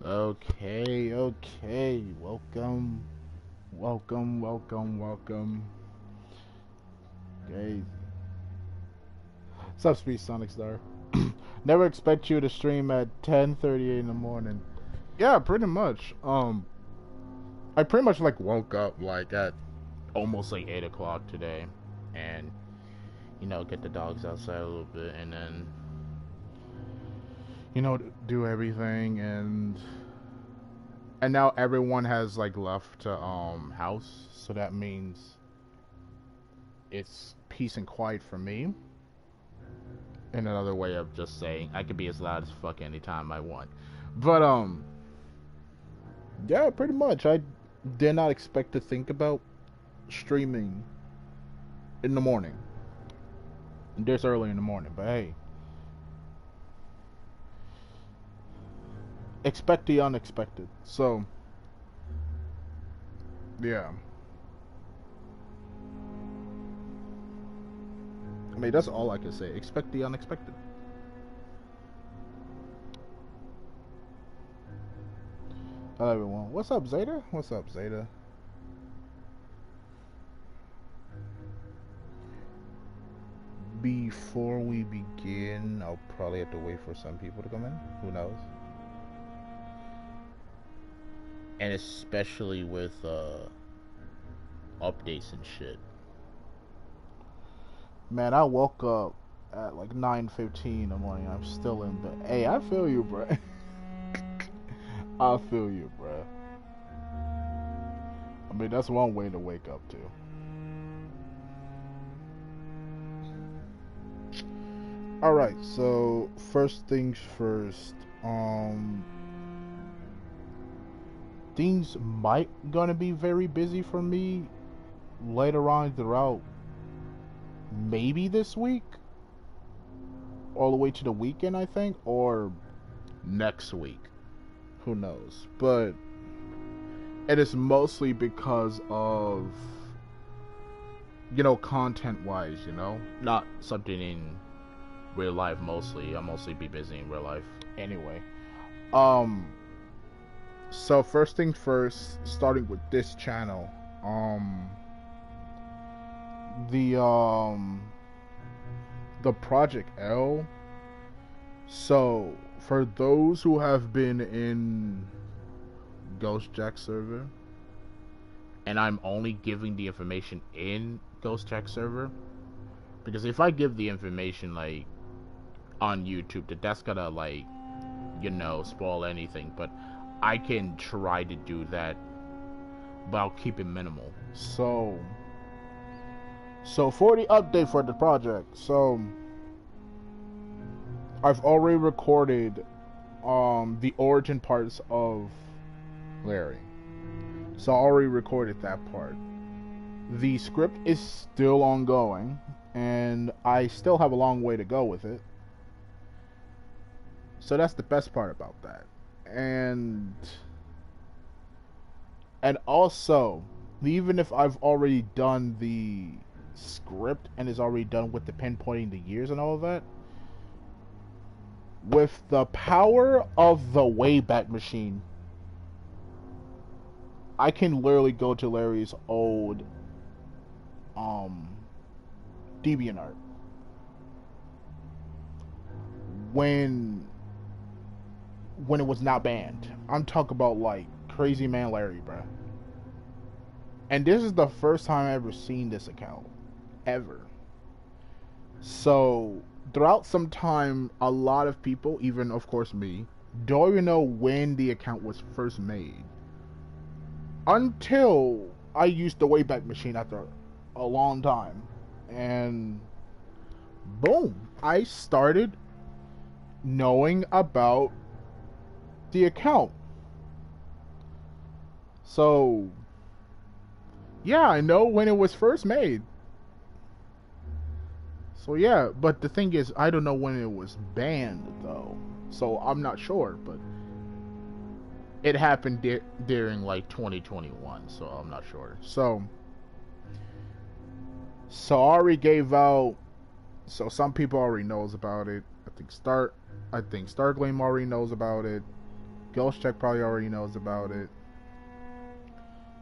Okay, okay. Welcome. Okay. What's up, Speed Sonic Star? Never expect you to stream at 10:38 in the morning. Yeah, pretty much. I pretty much like woke up like at almost like 8 o'clock today, and get the dogs outside a little bit, and then do everything, and now everyone has like left to house, so that means it's peace and quiet for me. In another way of just saying I could be as loud as fuck anytime I want. But yeah, pretty much. I did not expect to think about streaming in the morning. This early in the morning, but hey. Expect the unexpected. So yeah. I mean that's all I can say. Expect the unexpected. Hello everyone. What's up, Zeta? What's up, Zeta? Before we begin, I'll probably have to wait for some people to come in. Who knows? And especially with updates and shit. Man, I woke up at like 9:15 in the morning. I'm still in bed. Hey, I feel you, bro. I feel you, bro. I mean, that's one way to wake up to. All right, so first things first. Things might gonna be very busy for me later on throughout maybe this week, all the way to the weekend, I think, or next week. Who knows? But it is mostly because of content wise, not something in real life. Mostly I'll mostly be busy in real life anyway. um so first thing first, starting with this channel. Um the um the Project L. So for those who have been in Ghost Jack server, and I'm only giving the information in Ghost Jack server, because if I give the information like on YouTube, that's gonna like spoil anything. But I can try to do that, but I'll keep it minimal. So for the update for the project, so I've already recorded the origin parts of Larry. So I already recorded that part. The script is still ongoing, and I still have a long way to go with it. So that's the best part about that. And also, even if I've already done the script and is already done with the pinpointing the years and all of that, with the power of the Wayback Machine, I can literally go to Larry's old um DeviantArt when it was not banned. I'm talking about like Crazy Man Larry, bro. And this is the first time I've ever seen this account, ever. So throughout some time, a lot of people, even of course me, don't even know when the account was first made. Until I used the Wayback Machine after a long time. And boom, I started knowing about the account. So yeah, I know when it was first made. So yeah, but the thing is, I don't know when it was banned though. So I'm not sure, but it happened during like 2021, so I'm not sure. So I already gave out. So some people already knows about it. I think Stargleam already knows about it. Ghost Check probably already knows about it.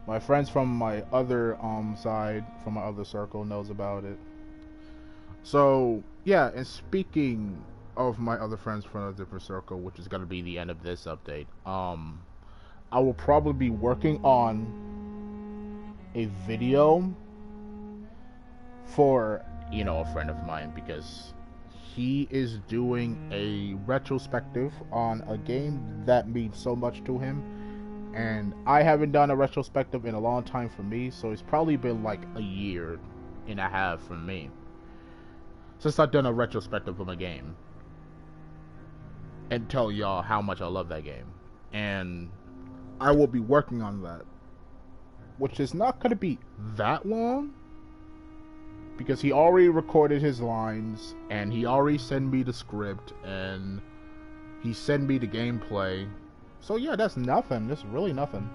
My friends from my other side, from my other circle, knows about it. So yeah, and speaking of my other friends from a different circle, which is gonna be the end of this update, I will probably be working on a video for, you know, a friend of mine, because he is doing a retrospective on a game that means so much to him, and I haven't done a retrospective in a long time for me, so it's probably been like a year and a half for me since I've done a retrospective of a game and tell y'all how much I love that game. And I will be working on that, which is not going to be that long, because he already recorded his lines and he already sent me the script and he sent me the gameplay. So yeah, that's nothing. That's really nothing.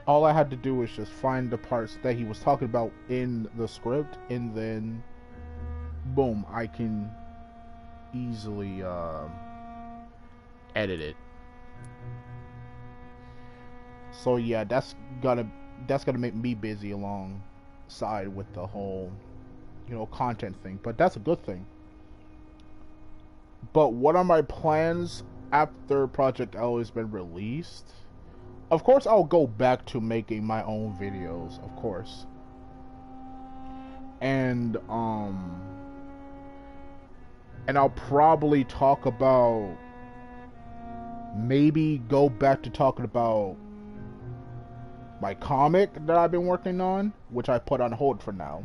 All I had to do was just find the parts that he was talking about in the script, and then boom, I can easily edit it. So yeah, that's gonna make me busy alongside with the whole, you know, content thing. But that's a good thing. But what are my plans after Project L has been released? Of course, I'll go back to making my own videos, of course. And I'll probably talk about, maybe go back to talking about my comic that I've been working on, which I put on hold for now.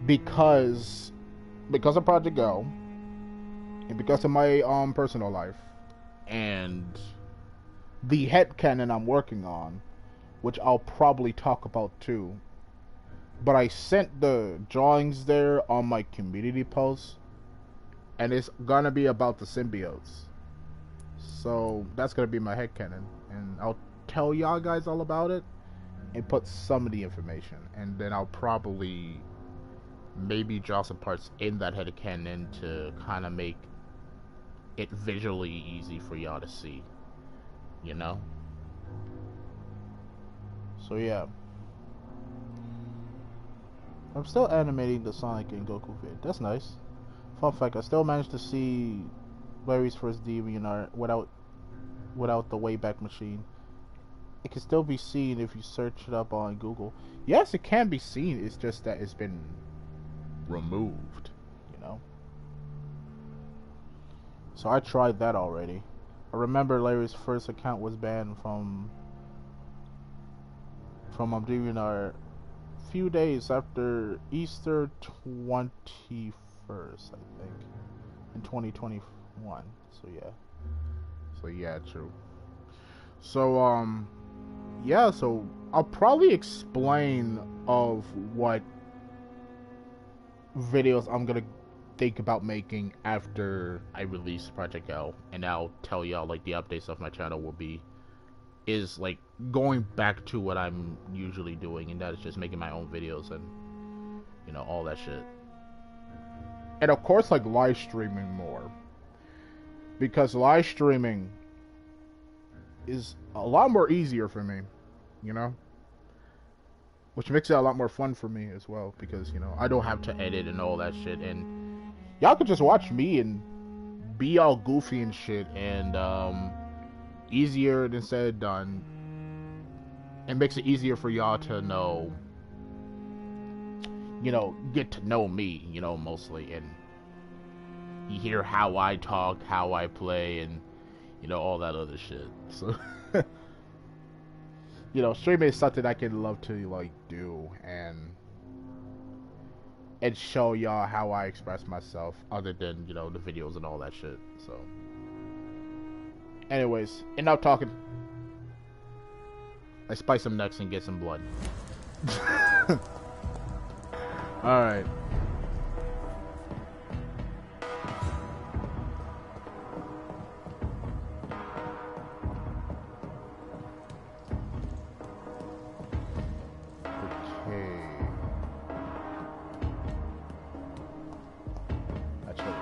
Because of Project Go, and because of my personal life, and the headcanon I'm working on, which I'll probably talk about too. But I sent the drawings there on my community post, and it's gonna be about the symbiotes. So that's gonna be my headcanon, and I'll tell y'all guys all about it and put some of the information, and then I'll probably maybe draw some parts in that headcanon to kind of make it visually easy for y'all to see, you know? So yeah, I'm still animating the Sonic and Goku vid. That's nice. Fun fact, I still managed to see Larry's first DeviantArt without the Wayback Machine. It can still be seen if you search it up on Google. Yes, it can be seen. It's just that it's been removed, you know? So I tried that already. I remember Larry's first account was banned from DeviantArt a few days after Easter 21st, I think, in 2021. So yeah, true. So yeah, so I'll probably explain of what videos I'm gonna think about making after I release Project L, and I'll tell y'all like the updates of my channel will be is like going back to what I'm usually doing, and that is just making my own videos and, you know, all that shit. And of course, like, live streaming more, because live streaming is a lot more easier for me, you know, which makes it a lot more fun for me as well, because, you know, I don't have to edit and all that shit, and y'all could just watch me and be all goofy and shit, and easier than said done. It makes it easier for y'all to know, you know, get to know me, you know, mostly, and you hear how I talk, how I play, and, you know, all that other shit. So you know, streaming is something I can love to, like, do and show y'all how I express myself, other than, you know, the videos and all that shit. So anyways, enough talking. I spice some nuts and get some blood. Alright.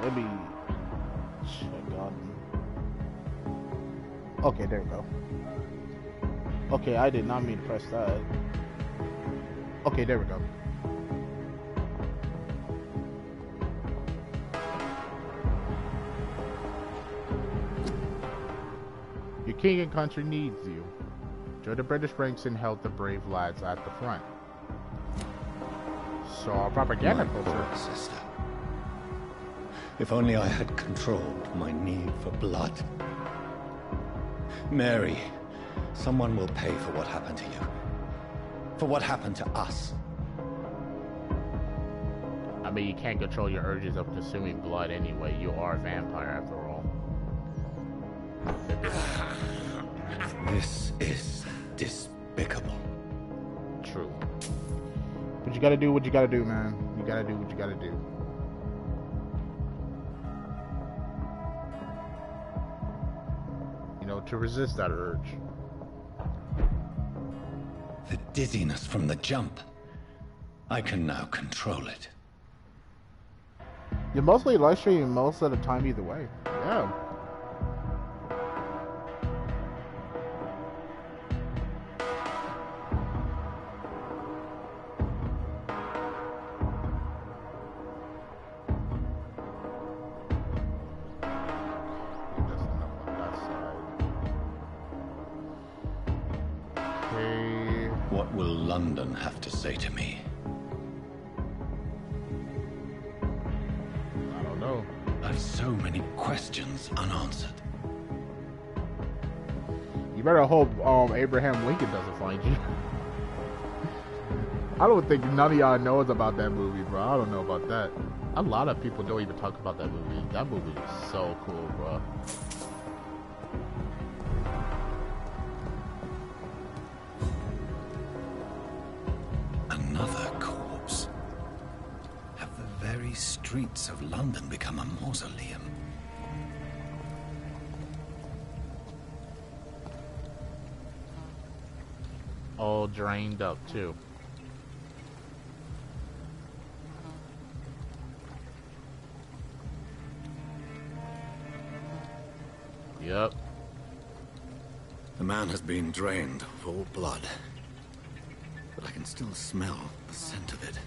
Let me check on Okay, there we go. Okay, I did not mean to press that. Okay, there we go. Your king and country needs you. Join the British ranks and help the brave lads at the front. So our propaganda culture. Sister. If only I had controlled my need for blood. Mary, someone will pay for what happened to you. For what happened to us. I mean, you can't control your urges of consuming blood anyway. You are a vampire after all. This is despicable. True. But you gotta do what you gotta do, man. You gotta do what you gotta do. You know, to resist that urge. The dizziness from the jump. I can now control it. You're mostly live streaming most of the time either way. Yeah. What will London have to say to me? I don't know. I've so many questions unanswered. You better hope Abraham Lincoln doesn't find you. I don't think none of y'all knows about that movie, bro. I don't know about that. A lot of people don't even talk about that movie. That movie is so cool, bro. Another corpse. Have the very streets of London become a mausoleum? All drained up, too. Yep. The man has been drained of all blood. But I can still smell the scent of it.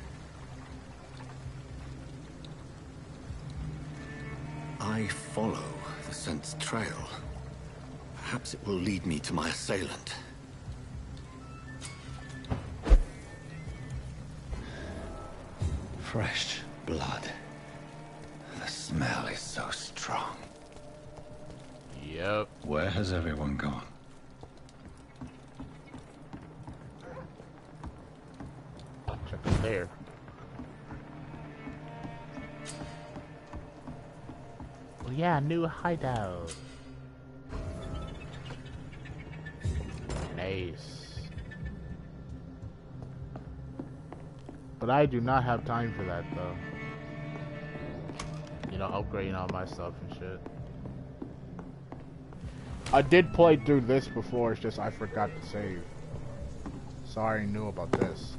I follow the scent's trail. Perhaps it will lead me to my assailant. Fresh blood. The smell is so strong. Yep. Where has everyone gone? Check it there. Well, yeah, new hideout. Nice. But I do not have time for that, though. You know, upgrading all my stuff and shit. I did play through this before, it's just I forgot to save. So I already knew about this.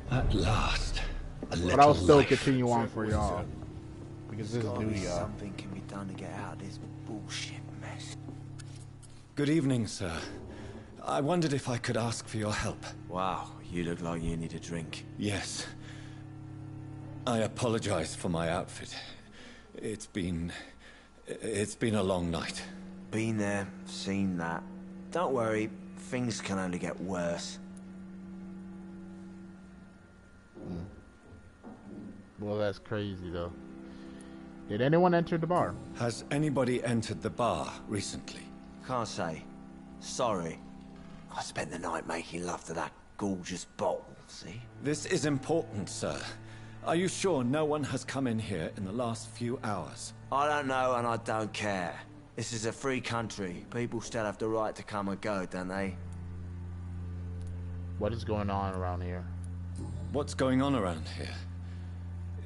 At last, but I'll still continue on for y'all. Because this is new to y'all. Something can be done to get out of this bullshit mess. Good evening, sir. I wondered if I could ask for your help. Wow, you look like you need a drink. Yes. I apologize for my outfit. It's been a long night. Been there, seen that. Don't worry, things can only get worse. Well, that's crazy, though. Did anyone enter the bar? Has anybody entered the bar recently? Can't say. Sorry. I spent the night making love to that gorgeous bottle, see? This is important, sir. Are you sure no one has come in here in the last few hours? I don't know and I don't care. This is a free country. People still have the right to come and go, don't they? What is going on around here? What's going on around here?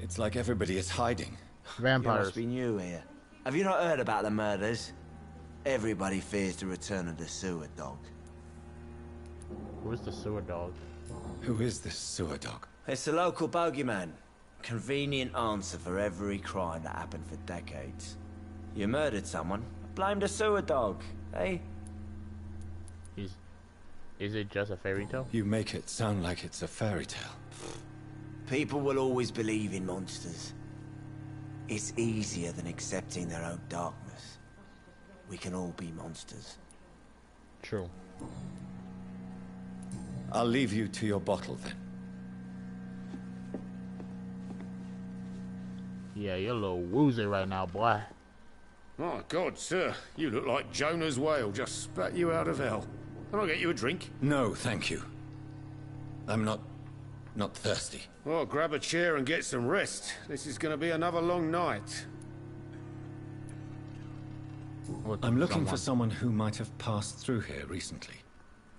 It's like everybody is hiding. Vampires. You must be new here. Have you not heard about the murders? Everybody fears the return of the sewer dog. Who's the sewer dog? Who is this sewer dog? It's the local bogeyman. Convenient answer for every crime that happened for decades. You murdered someone, blamed a sewer dog, eh? Is it just a fairy tale? You make it sound like it's a fairy tale. People will always believe in monsters. It's easier than accepting their own darkness. We can all be monsters. True. I'll leave you to your bottle then. Yeah, you're a little woozy right now, boy. My God, sir, you look like Jonah's whale just spat you out of hell. Can I get you a drink? No, thank you. I'm not thirsty. Well, grab a chair and get some rest. This is going to be another long night. I'm looking for someone who might have passed through here recently.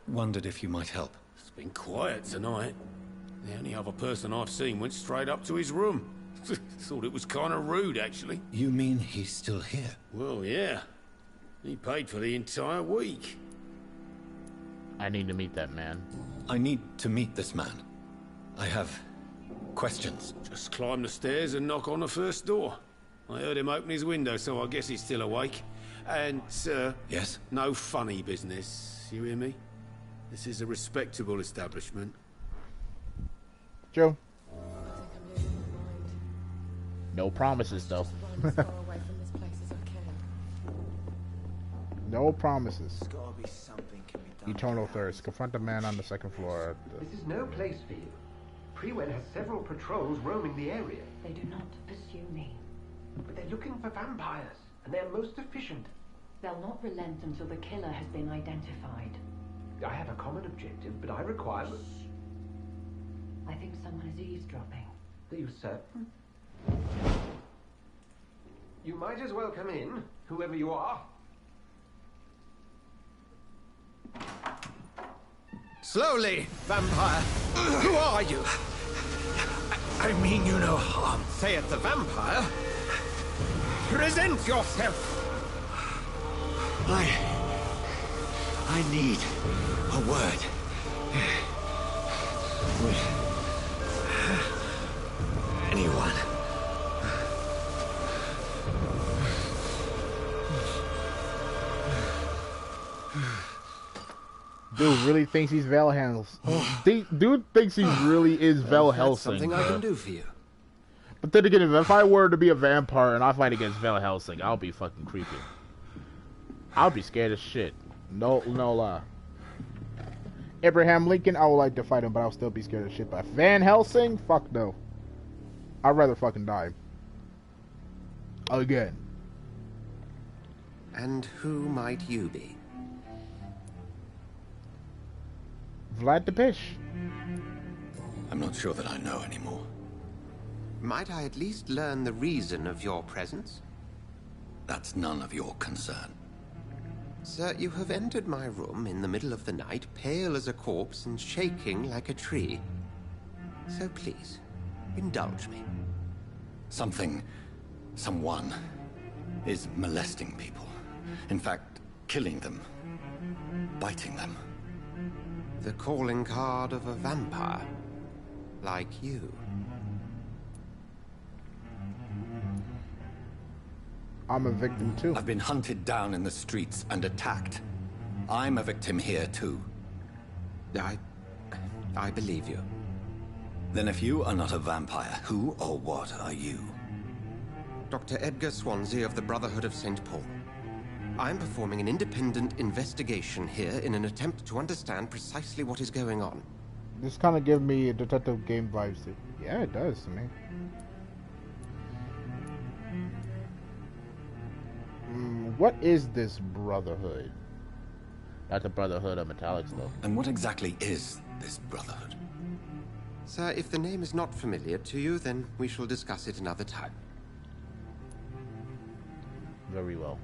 Wondered if you might help. It's been quiet tonight. The only other person I've seen went straight up to his room. Thought it was kind of rude, actually. You mean he's still here? Well, yeah. He paid for the entire week. I need to meet that man. I need to meet this man. I have questions. Just climb the stairs and knock on the first door. I heard him open his window, so I guess he's still awake. And, sir... Yes? No funny business, you hear me? This is a respectable establishment. Joe. No promises, though. No promises. There's gotta be something can be done. Eternal thirst. Confront the man on the second floor. This is no place for you. Priwen has several patrols roaming the area. They do not pursue me. But they're looking for vampires, and they're most efficient. They'll not relent until the killer has been identified. I have a common objective, but I require... I think someone is eavesdropping. Are you certain? You might as well come in, whoever you are. Slowly, vampire! Who are you? I mean you no harm. Say it, the vampire. Present yourself. I need a word. With anyone. Dude really thinks he's Val Helsing. Dude thinks he really is Val Helsing. Something I can do for you. But then again, if I were to be a vampire and I fight against Val Helsing, I'll be fucking creepy. I'll be scared as shit. No lie. Abraham Lincoln, I would like to fight him, but I'll still be scared as shit. But Van Helsing? Fuck no. I'd rather fucking die. Again. And who might you be? Vlad the Pish. I'm not sure that I know anymore. Might I at least learn the reason of your presence? That's none of your concern. Sir, you have entered my room in the middle of the night, pale as a corpse and shaking like a tree. So please, indulge me. Someone is molesting people. In fact, killing them. Biting them. The calling card of a vampire. Like you. I'm a victim too. I've been hunted down in the streets and attacked. I'm a victim here too. I believe you. Then if you are not a vampire, who or what are you? Dr. Edgar Swansea of the Brotherhood of St. Paul. I'm performing an independent investigation here in an attempt to understand precisely what is going on. This kind of gives me a detective game vibes too. Yeah, it does to me. What is this Brotherhood? Not the Brotherhood of Metallics, though. And what exactly is this Brotherhood? Sir, if the name is not familiar to you, then we shall discuss it another time. Very well.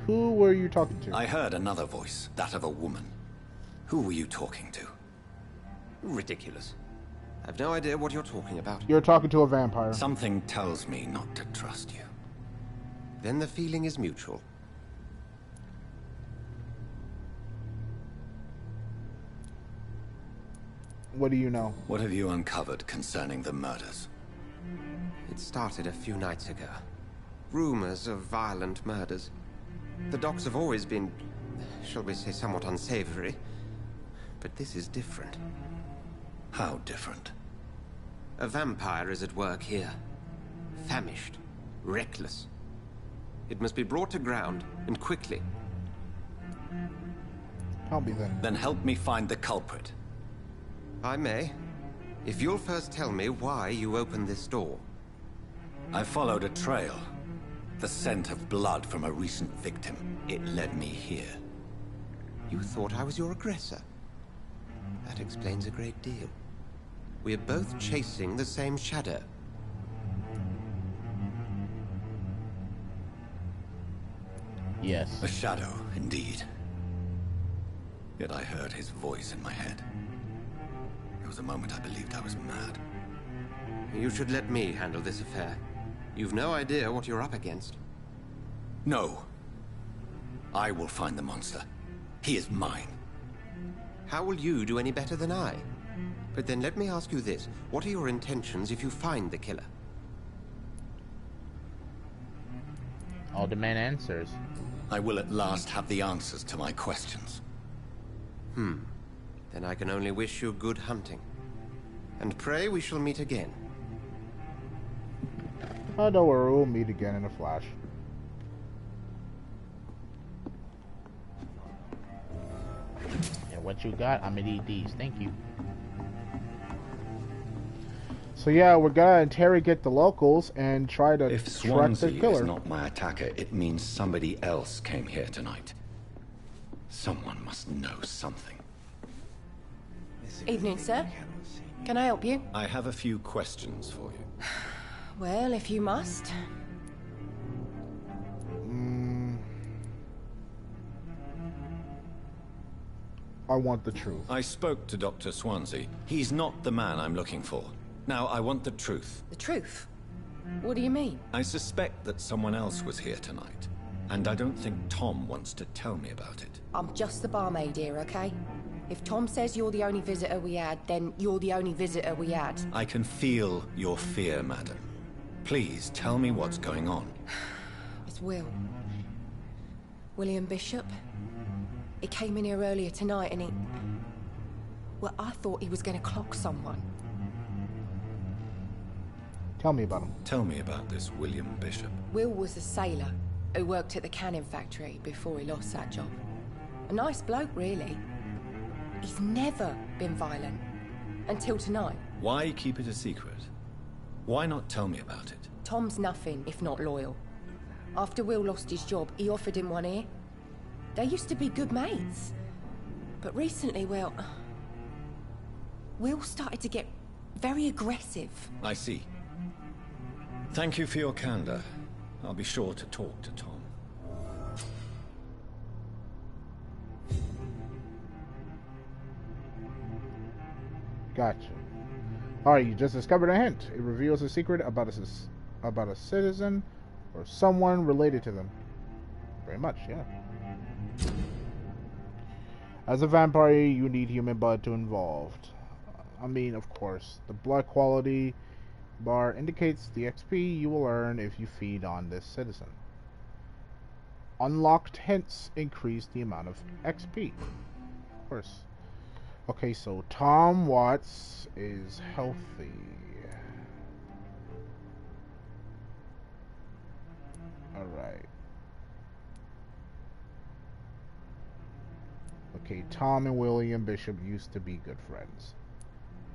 Who were you talking to? I heard another voice, that of a woman. Who were you talking to? Ridiculous. I've no idea what you're talking about. You're talking to a vampire. Something tells me not to trust you. Then the feeling is mutual. What do you know? What have you uncovered concerning the murders? It started a few nights ago. Rumors of violent murders. The docks have always been, shall we say, somewhat unsavory. But this is different. How different? A vampire is at work here. Famished. Reckless. It must be brought to ground, and quickly. Help me then. Then help me find the culprit. I may. If you'll first tell me why you opened this door. I followed a trail. The scent of blood from a recent victim. It led me here. You thought I was your aggressor? That explains a great deal. We're both chasing the same shadow. Yes. A shadow, indeed. Yet I heard his voice in my head. There was a moment I believed I was mad. You should let me handle this affair. You've no idea what you're up against. No. I will find the monster. He is mine. How will you do any better than I? But then let me ask you this. What are your intentions if you find the killer? I'll demand answers. I will at last have the answers to my questions. Then I can only wish you good hunting. And pray we shall meet again. Oh, don't worry, we'll meet again in a flash. And what you got? I'm gonna eat these. Thank you. So yeah, we're gonna interrogate the locals and try to If track the Swansea killer. is not my attacker, it means somebody else came here tonight. Someone must know something. Evening, sir. Can I help you? I have a few questions for you. Well, if you must. I want the truth. I spoke to Dr. Swansea. He's not the man I'm looking for. Now, I want the truth. The truth? What do you mean? I suspect that someone else was here tonight. And I don't think Tom wants to tell me about it. I'm just the barmaid here, okay? If Tom says you're the only visitor we had, then you're the only visitor we had. I can feel your fear, madam. Please tell me what's going on. It's Will. William Bishop. He came in here earlier tonight and he... Well, I thought he was going to clock someone. Tell me about him. Tell me about this William Bishop. Will was a sailor who worked at the canning factory before he lost that job. A nice bloke, really. He's never been violent. Until tonight. Why keep it a secret? Why not tell me about it? Tom's nothing if not loyal. After Will lost his job, he offered him one here. They used to be good mates. But recently, well... Will started to get very aggressive. I see. Thank you for your candor. I'll be sure to talk to Tom. Gotcha. Alright, you just discovered a hint. It reveals a secret about a citizen or someone related to them. Very much, yeah. As a vampire, you need human blood to involved. I mean, of course. The blood quality bar indicates the XP you will earn if you feed on this citizen. Unlocked hints increase the amount of XP. Of course. Okay, so Tom Watts is healthy. Alright. Okay, Tom and William Bishop used to be good friends.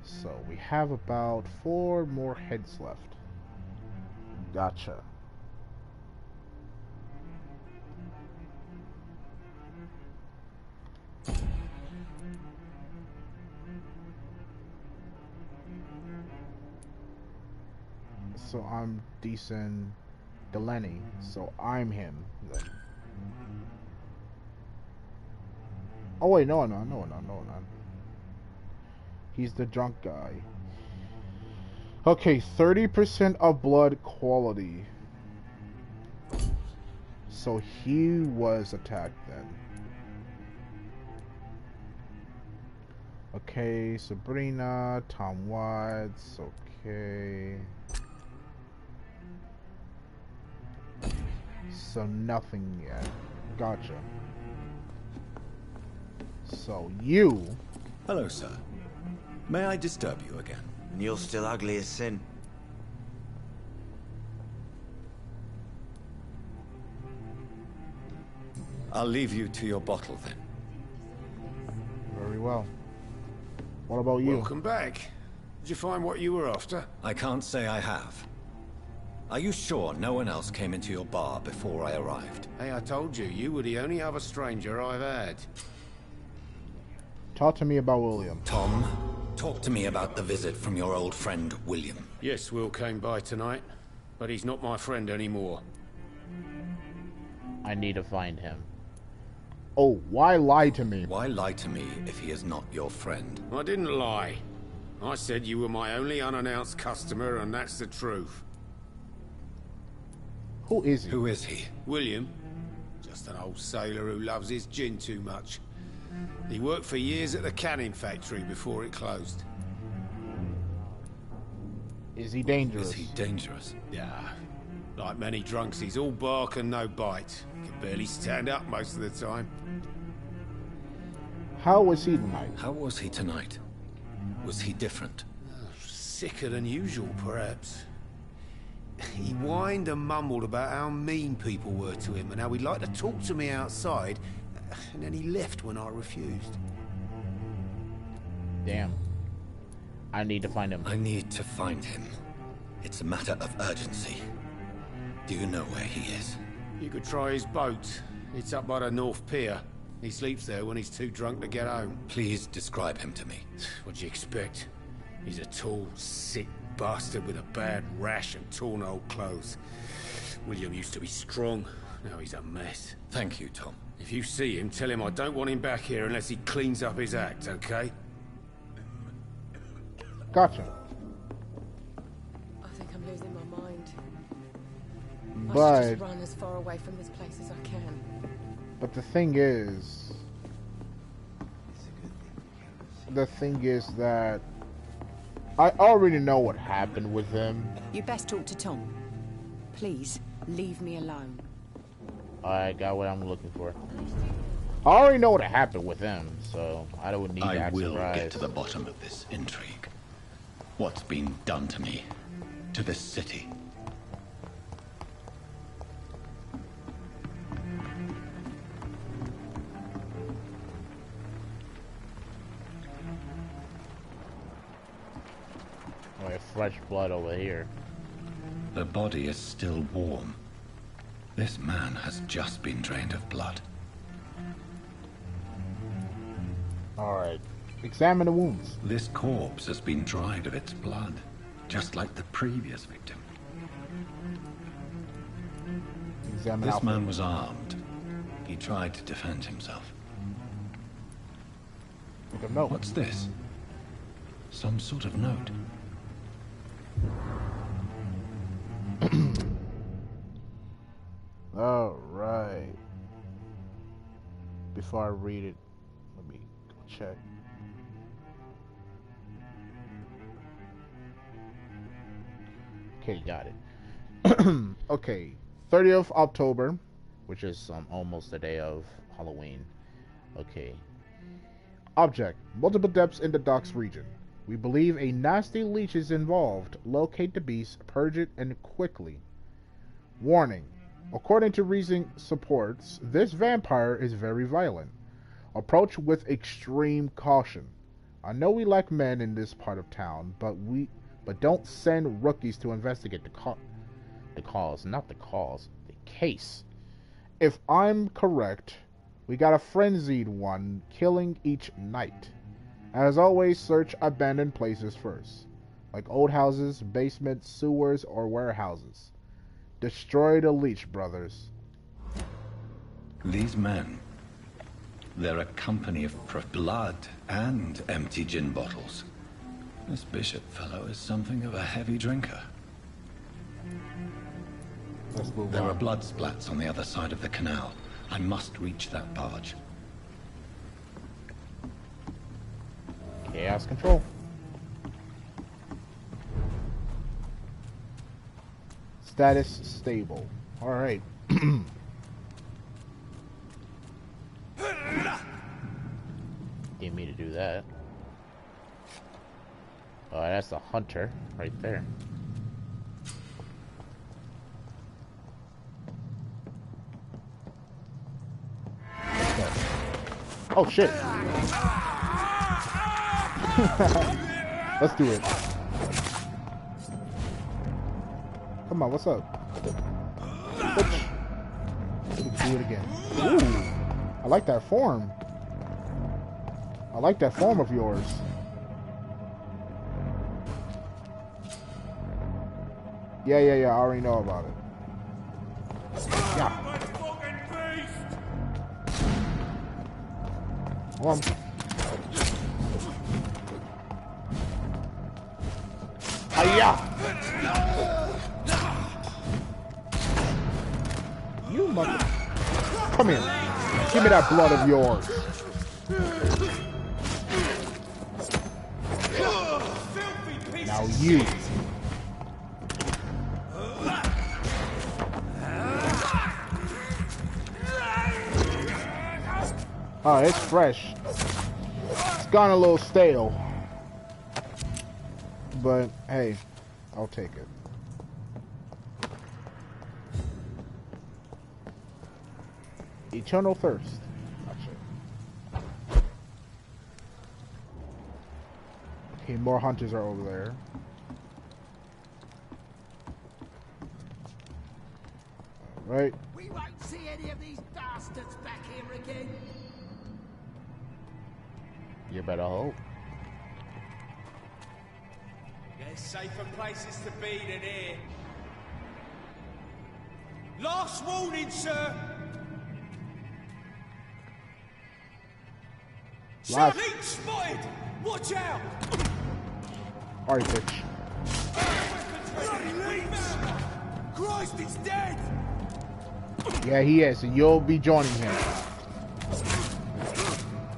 So we have about 4 more heads left. Gotcha. So I'm decent Delaney, so I'm him then. Oh wait, no, no. He's the drunk guy. Okay, 30% of blood quality. So he was attacked then. Okay, Sabrina, Tom Watts, okay. So nothing yet. Gotcha. So you... Hello, sir. May I disturb you again? And you're still ugly as sin. I'll leave you to your bottle then. Very well. What about you? Welcome back. Did you find what you were after? I can't say I have. Are you sure no one else came into your bar before I arrived? Hey, I told you, you were the only other stranger I've had. Talk to me about William. Tom, talk to me about the visit from your old friend, William. Yes, Will came by tonight, but he's not my friend anymore. I need to find him. Oh, why lie to me? Why lie to me if he is not your friend? I didn't lie. I said you were my only unannounced customer, and that's the truth. Who is he? Who is he? William, just an old sailor who loves his gin too much. He worked for years at the canning factory before it closed. Is he dangerous? Is he dangerous? Yeah, like many drunks, he's all bark and no bite. Can barely stand up most of the time. How was he tonight? How was he tonight? Was he different? Sicker than usual, perhaps. He whined and mumbled about how mean people were to him and how he'd like to talk to me outside, and then he left when I refused. Damn. I need to find him. I need to find him. It's a matter of urgency. Do you know where he is? You could try his boat. It's up by the North Pier. He sleeps there when he's too drunk to get home. Please describe him to me. What'd you expect? He's a tall, sick bastard with a bad rash and torn old clothes. William used to be strong. Now he's a mess. Thank you, Tom. If you see him, tell him I don't want him back here unless he cleans up his act, okay? Gotcha. I think I'm losing my mind. I should But just run as far away from this place as I can. the thing is that I already know what happened with him. You best talk to Tom. Please, leave me alone. I got what I'm looking for. I already know what happened with him, so I don't need I that will surprise. get to the bottom of this intrigue. What's been done to me, to this city. Oh, yeah, fresh blood over here. The body is still warm. This man has just been drained of blood. Alright. Examine the wounds. This corpse has been dried of its blood, just like the previous victim. Examine This outfit. man was armed. He tried to defend himself. Look at note. What's this? Some sort of note. Alright. Before I read it, let me go check. Okay, got it. Okay, 30th October, which is almost the day of Halloween. Okay. Object: multiple depths in the docks region. We believe a nasty leech is involved. Locate the beast, purge it, and quickly. Warning: according to recent supports, this vampire is very violent. Approach with extreme caution. I know we lack men in this part of town, but don't send rookies to investigate the case. If I'm correct, we got a frenzied one killing each night. As always, search abandoned places first, like old houses, basements, sewers, or warehouses. Destroy the leech, brothers. These men, they're a company of blood and empty gin bottles. This bishop fellow is something of a heavy drinker. Let's move There on. are blood splats on the other side of the canal. I must reach that barge. Chaos control. Status stable. Alright. Didn't mean to do that. Oh, that's the hunter right there. Oh shit. Let's do it. Come on, what's up? Let's do it again. Ooh, I like that form. I like that form of yours. Yeah, I already know about it. Yeah. Come on. Hiya! You mother... Come here. Give me that blood of yours. Now you. Oh, it's fresh. It's gone a little stale. But, hey, I'll take it. Eternal Thirst. Gotcha. Okay, more hunters are over there. Right. We won't see any of these bastards back here again. You better hope. There's safer places to be than here. Last warning, sir. Last. Heat spotted. Watch out. Alright, bitch. Christ, it's dead. Yeah, he is, and you'll be joining him.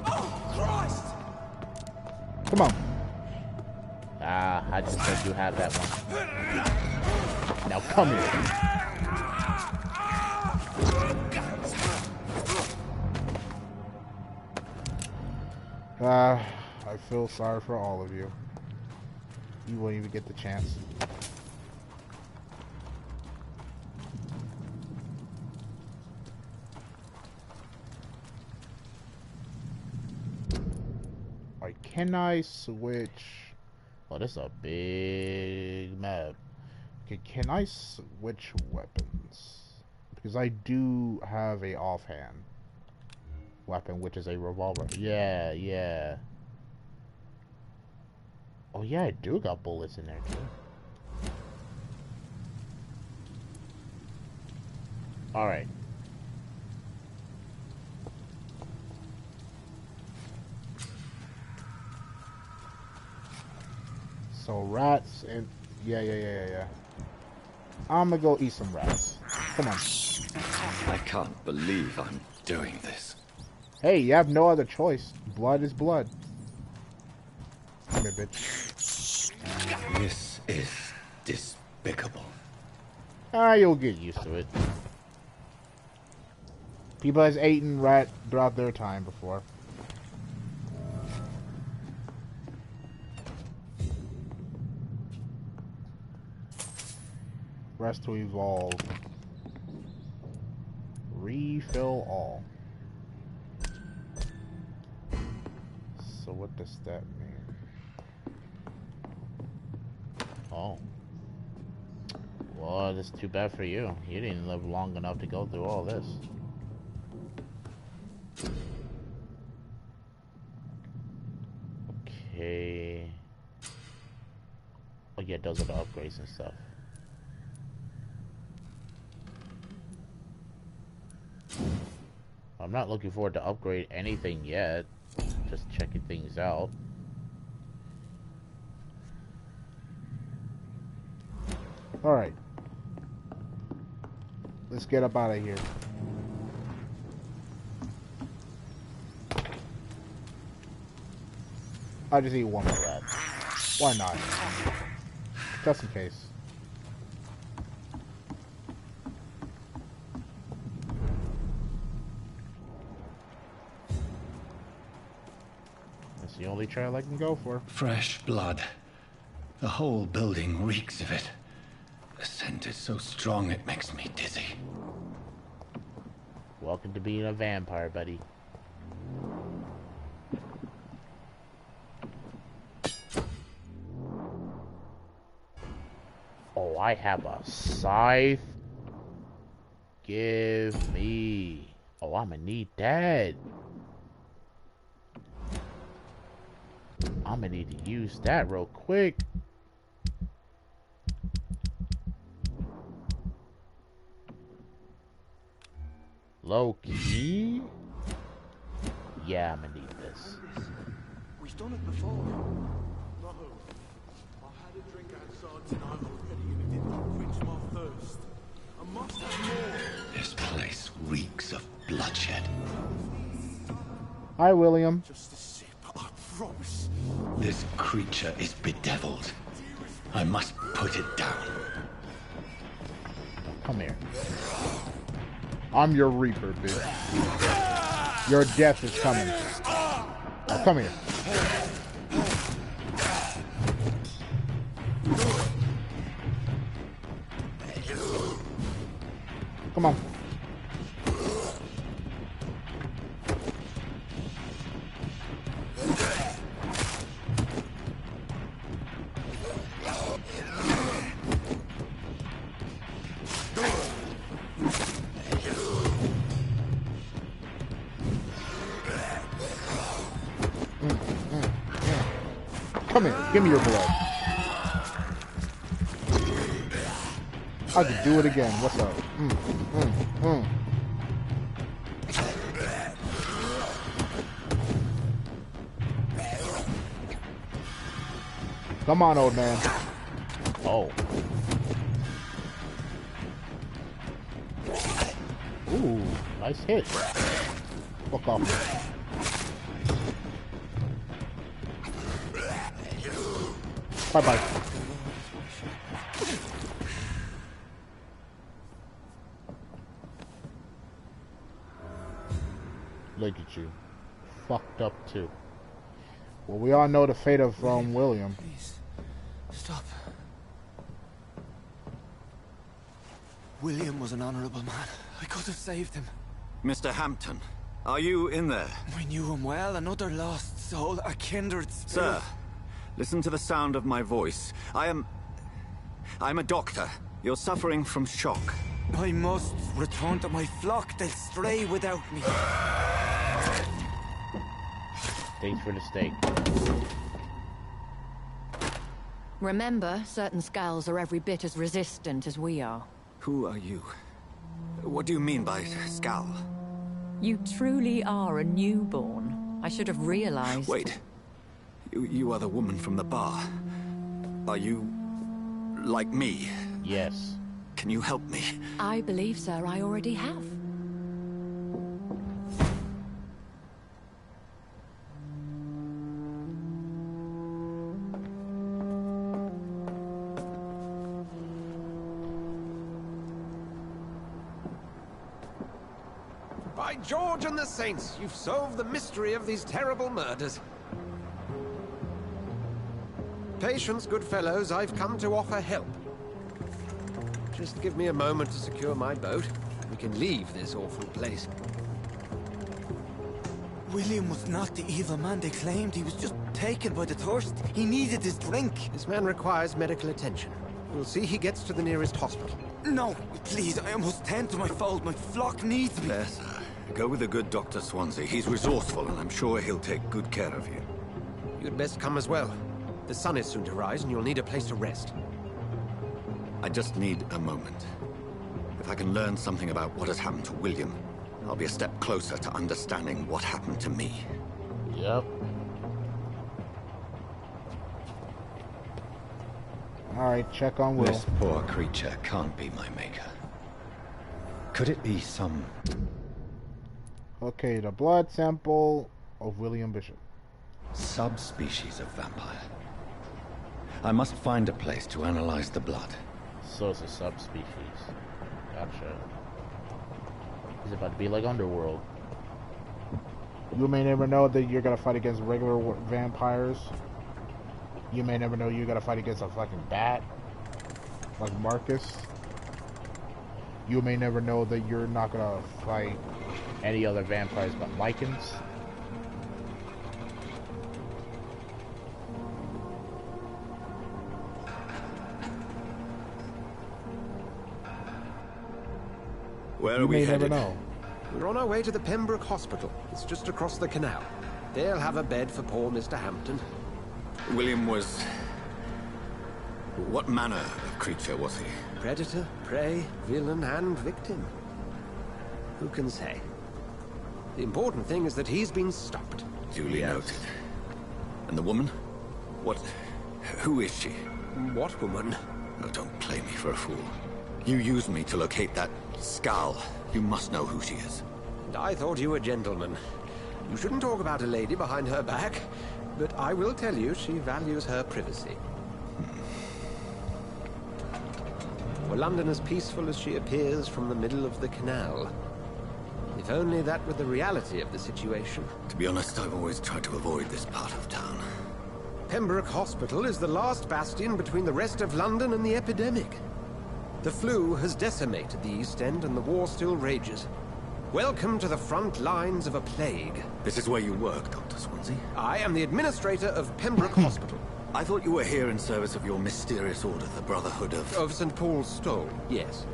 Oh, Christ. Come on. Ah, I just let you have that one. Now come here. I feel sorry for all of you. You won't even get the chance. Alright, can I switch? Oh, this is a big map. Okay, can I switch weapons? Because I do have a offhand weapon, which is a revolver. Yeah. Oh yeah, I do got bullets in there too. Alright. So rats and yeah. I'm gonna go eat some rats. Come on. I can't believe I'm doing this. Hey, you have no other choice. Blood is blood. Come here, bitch. This is despicable. You'll get used to it. People has eaten rat throughout their time before. Rest to evolve. Refill all. So what does that mean? Oh. Well, that's too bad for you. You didn't live long enough to go through all this. Okay. Oh yeah, those are the upgrades and stuff. I'm not looking forward to upgrade anything yet. Just checking things out. Alright. Let's get up out of here. I'll just eat one more rat. Why not? Just in case. That's the only trail I can go for. Fresh blood. The whole building reeks of it. The scent is so strong it makes me dizzy. Welcome to being a vampire, buddy. Oh, I have a scythe. Give me. Oh, I'm gonna need that. I'm gonna need to use that real quick. Low key? Yeah, I'm gonna need this. We've done it before. No. I had a drink outside tonight already and it didn't quench my thirst. I must have more. This place reeks of bloodshed. Hi, William. Just a sip, I promise. This creature is bedeviled. I must put it down. Come here. I'm your Reaper, bitch. Your death is coming. Now come here. Come on. Come here, give me your blood. I can do it again. What's up? Come on, old man. Oh. Ooh, nice hit. Fuck off. Bye-bye. Look at you. Fucked up, too. Well, we all know the fate of William. Please, stop. William was an honorable man. I could have saved him. Mr. Hampton, are you in there? I knew him well, another lost soul, a kindred spirit. Sir, listen to the sound of my voice. I'm a doctor. You're suffering from shock. I must return to my flock. They'll stray without me. Thanks for the steak. Remember, certain skulls are every bit as resistant as we are. Who are you? What do you mean by Skal? You truly are a newborn. I should have realized. Wait. You are the woman from the bar. Are you like me? Yes. Can you help me? I believe, sir, I already have. By George and the Saints, you've solved the mystery of these terrible murders. Patience, good fellows, I've come to offer help. Just give me a moment to secure my boat. We can leave this awful place. William was not the evil man they claimed. He was just taken by the thirst. He needed his drink. This man requires medical attention. We'll see he gets to the nearest hospital. No, please, I must tend to my fold. My flock needs me. There, sir. Go with the good Dr. Swansea. He's resourceful, and I'm sure he'll take good care of you. You'd best come as well. The sun is soon to rise, and you'll need a place to rest. I just need a moment. If I can learn something about what has happened to William, I'll be a step closer to understanding what happened to me. Yep. Alright, check on Will. This poor creature can't be my maker. Could it be some... Okay, the blood sample of William Bishop. Subspecies of vampire. I must find a place to analyze the blood. So it's a subspecies. Gotcha. Is it about to be like Underworld? You may never know that you're gonna fight against regular vampires. You may never know you're gonna fight against a fucking bat, like Marcus. You may never know that you're not gonna fight any other vampires but Lycans. Where are we headed? Never know. We're on our way to the Pembroke Hospital. It's just across the canal. They'll have a bed for poor Mr. Hampton. William was... What manner of creature was he? Predator, prey, villain, and victim. Who can say? The important thing is that he's been stopped. Duly noted. And the woman? What... Who is she? What woman? Oh, don't play me for a fool. You used me to locate that skull. You must know who she is. And I thought you a gentleman. You shouldn't talk about a lady behind her back, but I will tell you she values her privacy. Were London as peaceful as she appears from the middle of the canal? If only that were the reality of the situation. To be honest, I've always tried to avoid this part of town. Pembroke Hospital is the last bastion between the rest of London and the epidemic. The flu has decimated the East End and the war still rages. Welcome to the front lines of a plague. This is where you work, Dr. Swansea? I am the administrator of Pembroke Hospital. I thought you were here in service of your mysterious order, the Brotherhood of... Of St. Paul's Stole, yes.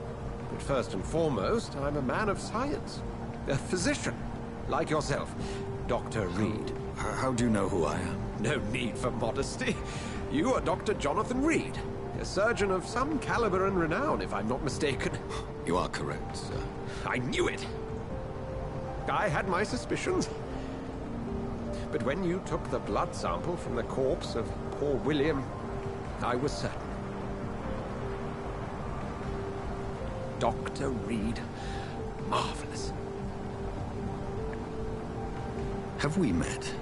But first and foremost, I'm a man of science. A physician, like yourself, Dr. Reed. How do you know who I am? No need for modesty. You are Dr. Jonathan Reed, a surgeon of some caliber and renown, if I'm not mistaken. You are correct, sir. I knew it! I had my suspicions. But when you took the blood sample from the corpse of poor William, I was certain. Dr. Reed. Marvelous. Have we met?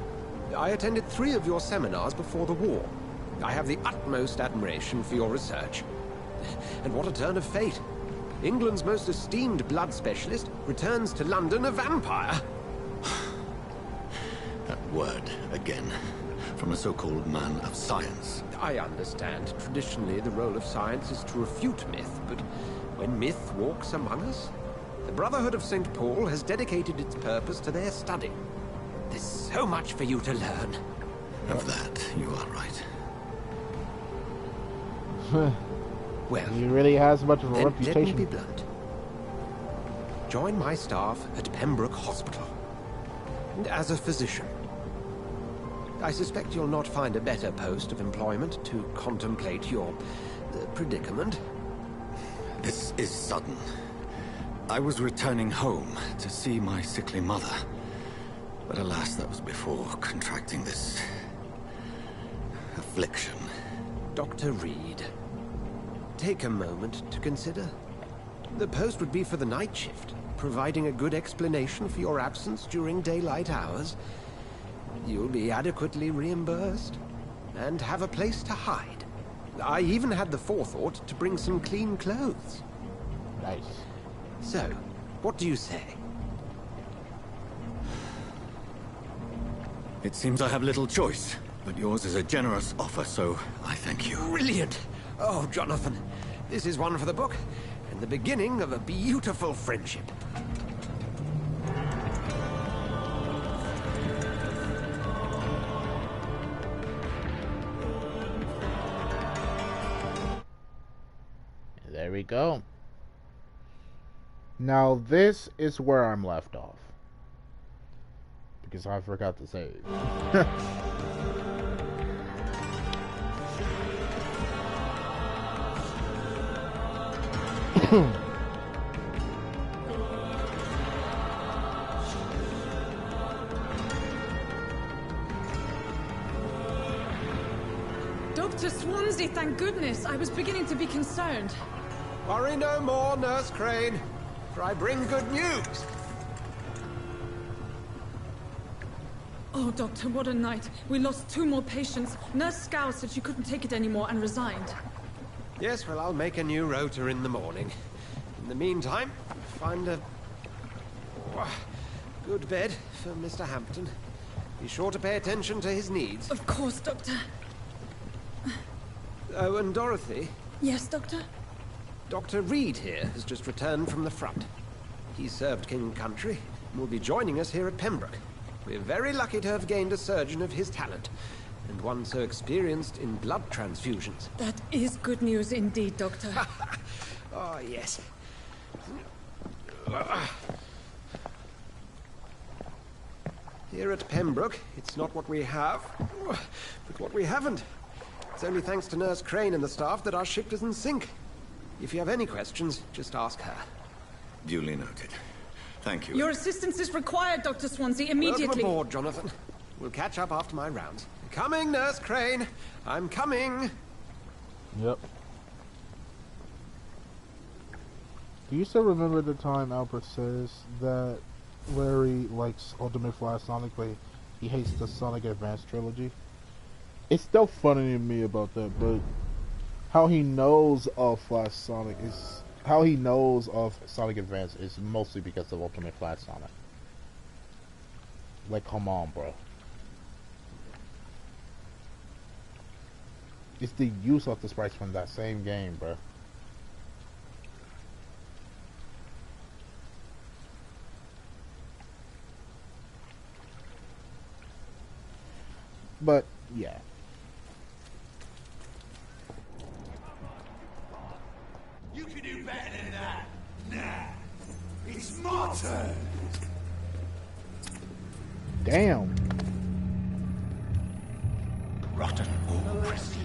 I attended 3 of your seminars before the war. I have the utmost admiration for your research. And what a turn of fate. England's most esteemed blood specialist returns to London a vampire. That word, again. From a so-called man of science. I understand. Traditionally, the role of science is to refute myth, but when myth walks among us, the Brotherhood of St. Paul has dedicated its purpose to their study. There's so much for you to learn. Of that, you are right. Well, he really has much of a then reputation. let me be blunt. Join my staff at Pembroke Hospital. And as a physician, I suspect you'll not find a better post of employment to contemplate your predicament. This is sudden. I was returning home to see my sickly mother. But alas, that was before contracting this... affliction. Dr. Reed, take a moment to consider. The post would be for the night shift, providing a good explanation for your absence during daylight hours. You'll be adequately reimbursed, and have a place to hide. I even had the forethought to bring some clean clothes. Nice. So, what do you say? It seems I have little choice, but yours is a generous offer, so I thank you. Brilliant! Oh, Jonathan, this is one for the book, and the beginning of a beautiful friendship. There we go. Now this is where I'm left off. Because I forgot to save. Dr. Swansea, thank goodness. I was beginning to be concerned. Worry no more, Nurse Crane, for I bring good news. Oh, Doctor, what a night. We lost 2 more patients. Nurse Scow said she couldn't take it anymore and resigned. Yes, well, I'll make a new rota in the morning. In the meantime, find a good bed for Mr. Hampton. Be sure to pay attention to his needs. Of course, Doctor. Oh, and Dorothy? Yes, Doctor? Dr. Reed here has just returned from the front. He served King and Country and will be joining us here at Pembroke. We're very lucky to have gained a surgeon of his talent, and one so experienced in blood transfusions. That is good news indeed, Doctor. Oh, yes. Here at Pembroke, it's not what we have, but what we haven't. It's only thanks to Nurse Crane and the staff that our ship doesn't sink. If you have any questions, just ask her. Duly noted. Thank you. Your assistance is required, Dr. Swansea, immediately. Welcome aboard, Jonathan. We'll catch up after my rounds. Coming, Nurse Crane. I'm coming. Yep. Do you still remember the time Albert says that Larry likes Ultimate Flash Sonic, but he hates the Sonic Advance trilogy? It's still funny to me about that, but how he knows of Flash Sonic is... How he knows of Sonic Advance is mostly because of Ultimate Flash Sonic. Like, come on, bro. It's the use of the sprites from that same game, bro. But, yeah. You can do better than that. Nah. It's my turn. Damn. Rotten ore crystal.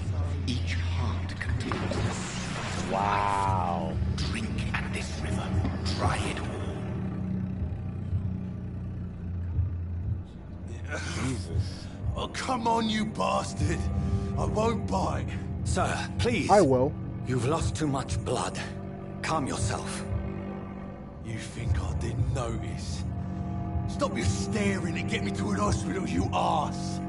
Each heart contains the seed. Wow. Drink at this river. Try it all. Jesus. Oh, come on, you bastard. I won't bite. Sir, please. I will. You've lost too much blood. Calm yourself. You think I didn't notice? Stop your staring and get me to an hospital, you arse.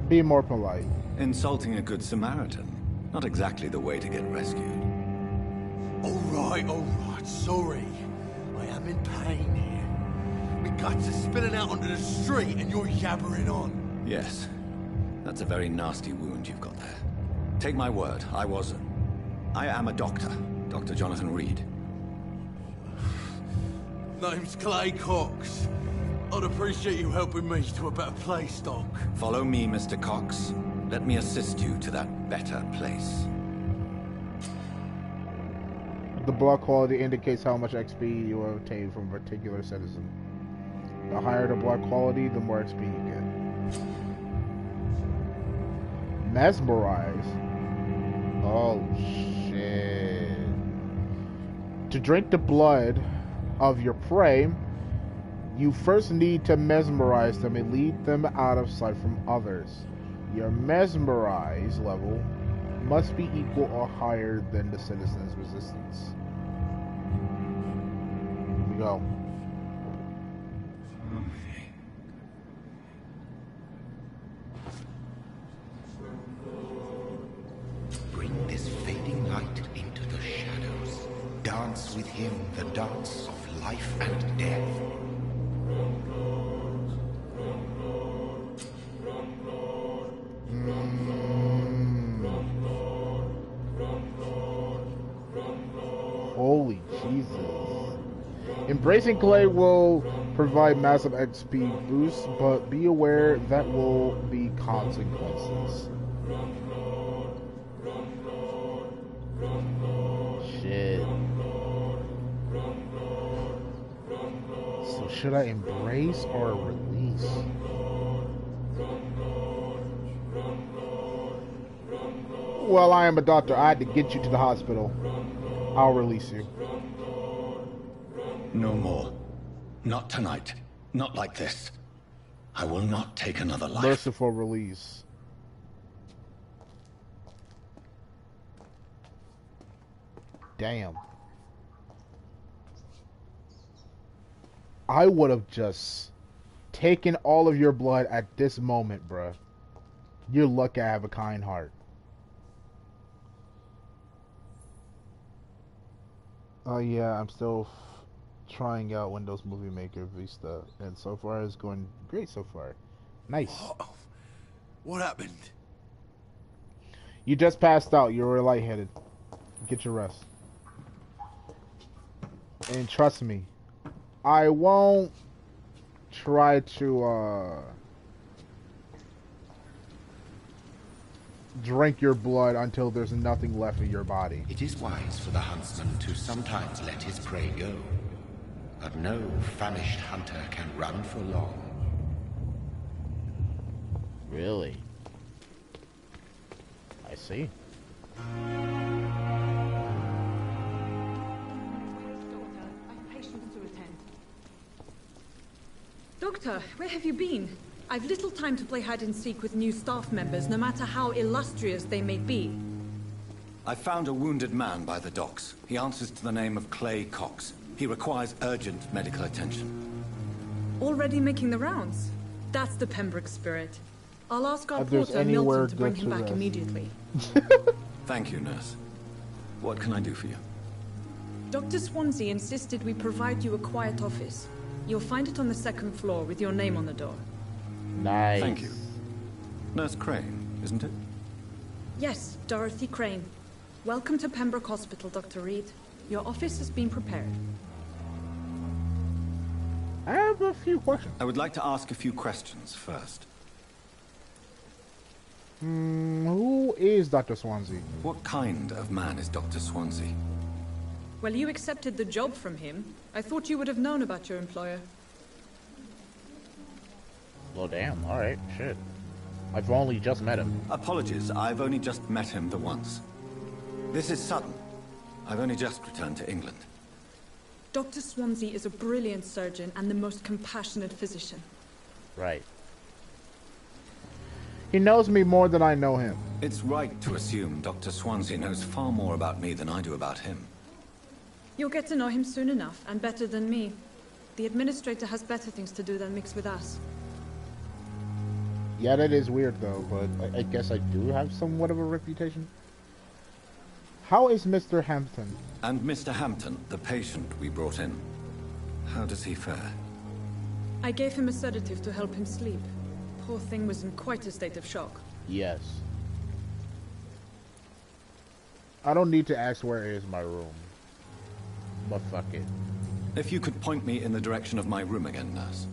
Be more polite. Insulting a good Samaritan. Not exactly the way to get rescued. All right, sorry. I am in pain here. My guts are spilling out onto the street and you're yabbering on. Yes. That's a very nasty wound you've got there. Take my word, I am a doctor. Dr. Jonathan Reed. Name's Clay Cox. I'd appreciate you helping me to a better place, Doc. Follow me, Mr. Cox. Let me assist you to that better place. The blood quality indicates how much XP you have obtained from a particular citizen. The higher the blood quality, the more XP you get. Mesmerize. Oh, shit. To drink the blood of your prey, you first need to mesmerize them and lead them out of sight from others. Your mesmerize level must be equal or higher than the citizen's resistance. Here we go. Bring this fading light into the shadows. Dance with him the dance of life and death. Holy Jesus. Embracing Clay will provide massive XP boosts, but be aware that will be consequences. Shit. So should I embrace or release? Well, I am a doctor. I had to get you to the hospital. I'll release you. No more. Not tonight. Not like this. I will not take another life. Merciful release. Damn. I would have just taken all of your blood at this moment, bruh. You're lucky I have a kind heart. Oh yeah, I'm still trying out Windows Movie Maker Vista, and so far it's going great so far. Nice. Oh, what happened? You just passed out. You were lightheaded. Get your rest. And trust me, I won't try to drink your blood until there's nothing left in your body. It is wise for the huntsman to sometimes let his prey go, but no famished hunter can run for long. Really? I see. Doctor, where have you been? I've little time to play hide and seek with new staff members, no matter how illustrious they may be. I found a wounded man by the docks. He answers to the name of Clay Cox. He requires urgent medical attention. Already making the rounds? That's the Pembroke spirit. I'll ask our If there's porter anywhere Milton to bring good him to back rest. immediately. Thank you, nurse. What can I do for you? Dr. Swansea insisted we provide you a quiet office. You'll find it on the second floor with your name on the door. Nice. Thank you. Nurse Crane, isn't it? Yes, Dorothy Crane. Welcome to Pembroke Hospital, Dr. Reed. Your office has been prepared. I have a few questions. I would like to ask a few questions first. Who is Dr. Swansea? What kind of man is Dr. Swansea? Well, you accepted the job from him. I thought you would have known about your employer. Well, damn. All right. Shit. I've only just met him. Apologies, I've only just met him the once. This is Sutton. I've only just returned to England. Dr. Swansea is a brilliant surgeon and the most compassionate physician. Right. He knows me more than I know him. It's right to assume Dr. Swansea knows far more about me than I do about him. You'll get to know him soon enough, and better than me. The administrator has better things to do than mix with us. Yeah, that is weird though, but I guess I do have somewhat of a reputation. How is Mr. Hampton? And Mr. Hampton, the patient we brought in. How does he fare? I gave him a sedative to help him sleep. Poor thing was in quite a state of shock. Yes. I don't need to ask where is my room. But fuck it. If you could point me in the direction of my room again, nurse.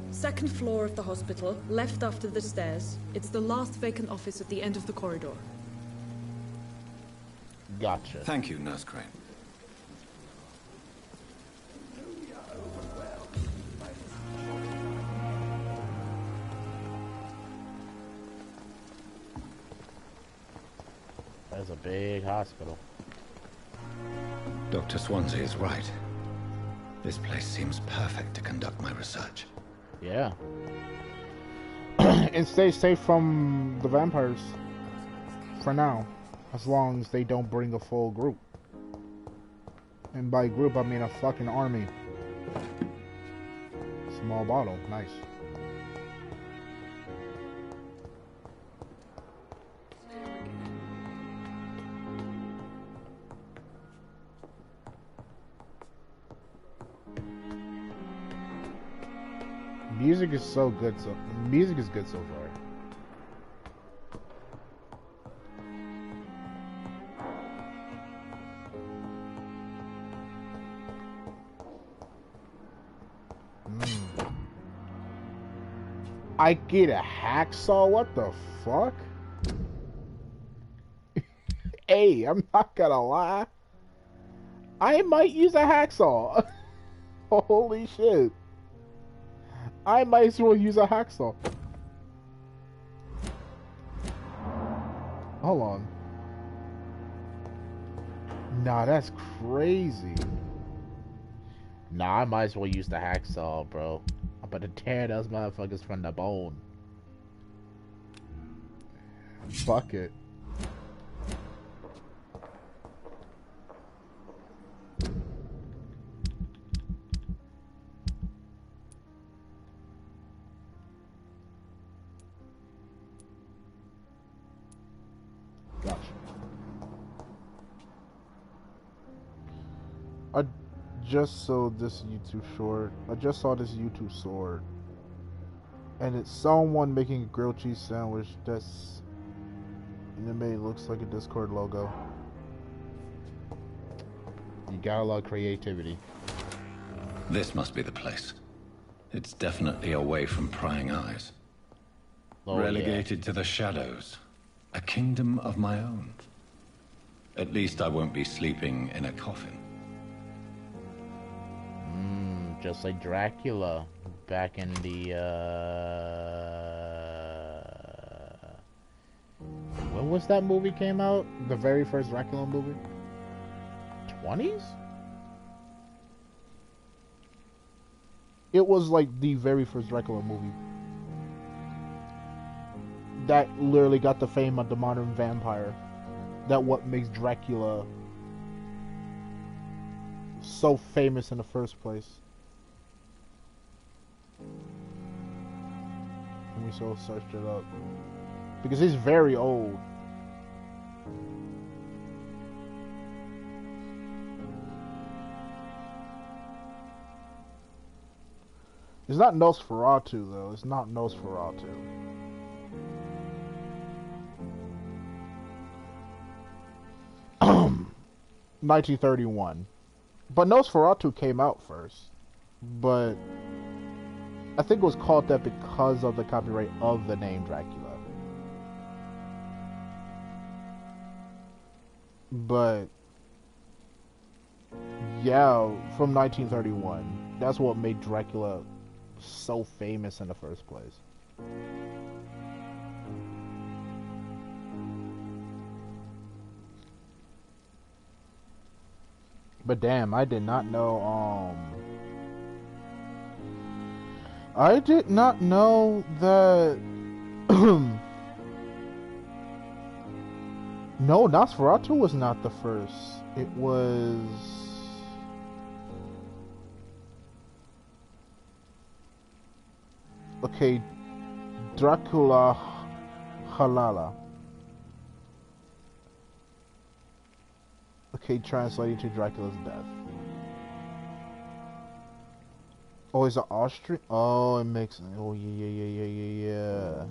Second floor of the hospital, left after the stairs. It's the last vacant office at the end of the corridor. Gotcha. Thank you, Nurse Crane. That's a big hospital. Dr. Swansea is right. This place seems perfect to conduct my research. Yeah. And stay safe from the vampires. For now. As long as they don't bring a full group. And by group, I mean a fucking army. Small bottle. Nice. Music is so good. Music is good so far. I get a hacksaw? What the fuck? Hey, I'm not gonna lie. I might use a hacksaw. Holy shit. I might as well use a hacksaw. Hold on. Nah, that's crazy. Nah, I might as well use the hacksaw, bro. I'm about to tear those motherfuckers from the bone. Fuck it. Gotcha. I just saw this YouTube short. I just saw this YouTube short. And it's someone making a grilled cheese sandwich that's anime. Looks like a Discord logo. You gotta love creativity. This must be the place. It's definitely away from prying eyes. Oh, Relegated to the shadows. A kingdom of my own. At least I won't be sleeping in a coffin. Just like Dracula back in the, when was that movie came out? The very first Dracula movie? 20s? It was like the very first Dracula movie. That literally got the fame of the modern vampire. That what makes Dracula so famous in the first place. Let me so search it up. Because he's very old. It's not Nosferatu though. It's not Nosferatu. Um, 1931. But Nosferatu came out first. But I think it was called that because of the copyright of the name Dracula. But yeah, from 1931. That's what made Dracula so famous in the first place. But damn, I did not know, I did not know that, no, Nosferatu was not the first. It was, okay, Dracula Halala. Okay, translating to Dracula's death. Oh, is it Austrian? Oh, it makes... Oh, yeah.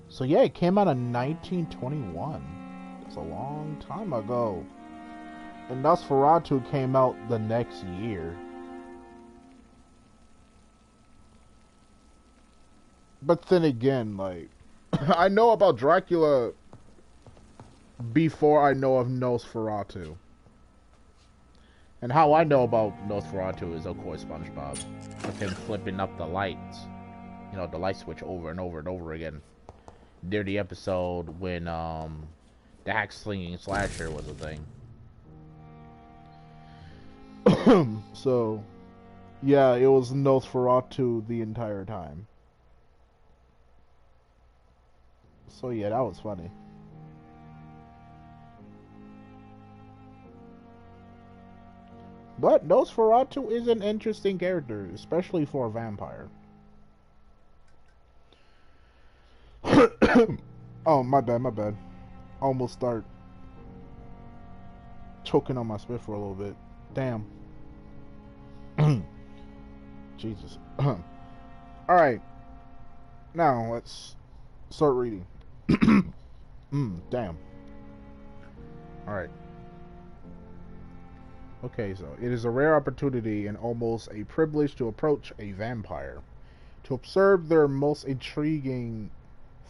So, yeah, it came out in 1921. That's a long time ago. And Nosferatu came out the next year. But then again, like... I know about Dracula before I know of Nosferatu. And how I know about Nosferatu is, of course, SpongeBob. With him flipping up the lights. You know, the light switch over and over and over again. Near the episode when, the hack-slinging slasher was a thing. So, yeah, it was Nosferatu the entire time. So, yeah, that was funny. But Nosferatu is an interesting character, especially for a vampire. Oh, my bad. I almost start choking on my spit for a little bit. Damn. Jesus. Alright. Now, let's start reading. Damn. Alright. Okay, so it is a rare opportunity and almost a privilege to approach a vampire, to observe their most intriguing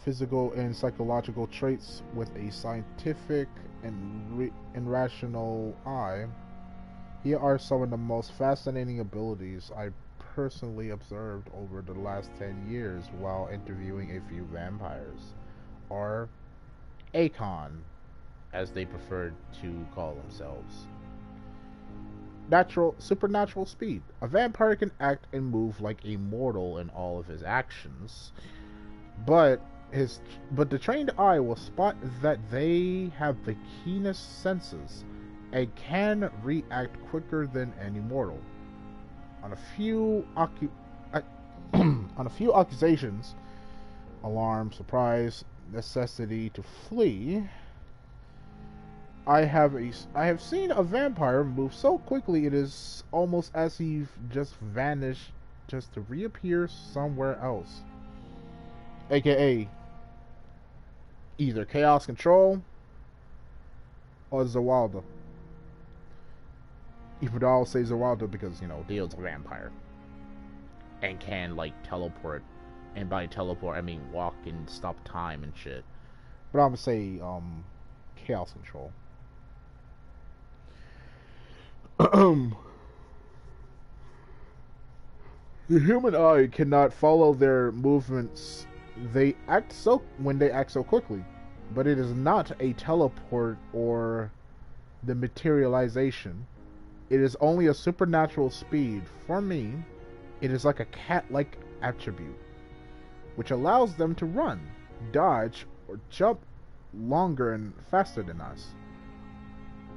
physical and psychological traits with a scientific and rational eye. Here are some of the most fascinating abilities I personally observed over the last 10 years while interviewing a few vampires, or Akon, as they preferred to call themselves. Supernatural speed. A vampire can act and move like a mortal in all of his actions, but the trained eye will spot that they have the keenest senses and can react quicker than any mortal. On a few accusations, alarm, surprise, necessity to flee, I have seen a vampire move so quickly it is almost as if just vanished just to reappear somewhere else. AKA either Chaos Control or Zawalda. Even though I'll say Zawalda because, you know, Dio's a vampire. And can, like, teleport. And by teleport, I mean walk and stop time and shit. But I'm gonna say, Chaos Control. The human eye cannot follow their movements. When they act so quickly. But it is not a teleport or the materialization. It is only a supernatural speed. For me, it is like a cat-like attribute, which allows them to run, dodge, or jump longer and faster than us.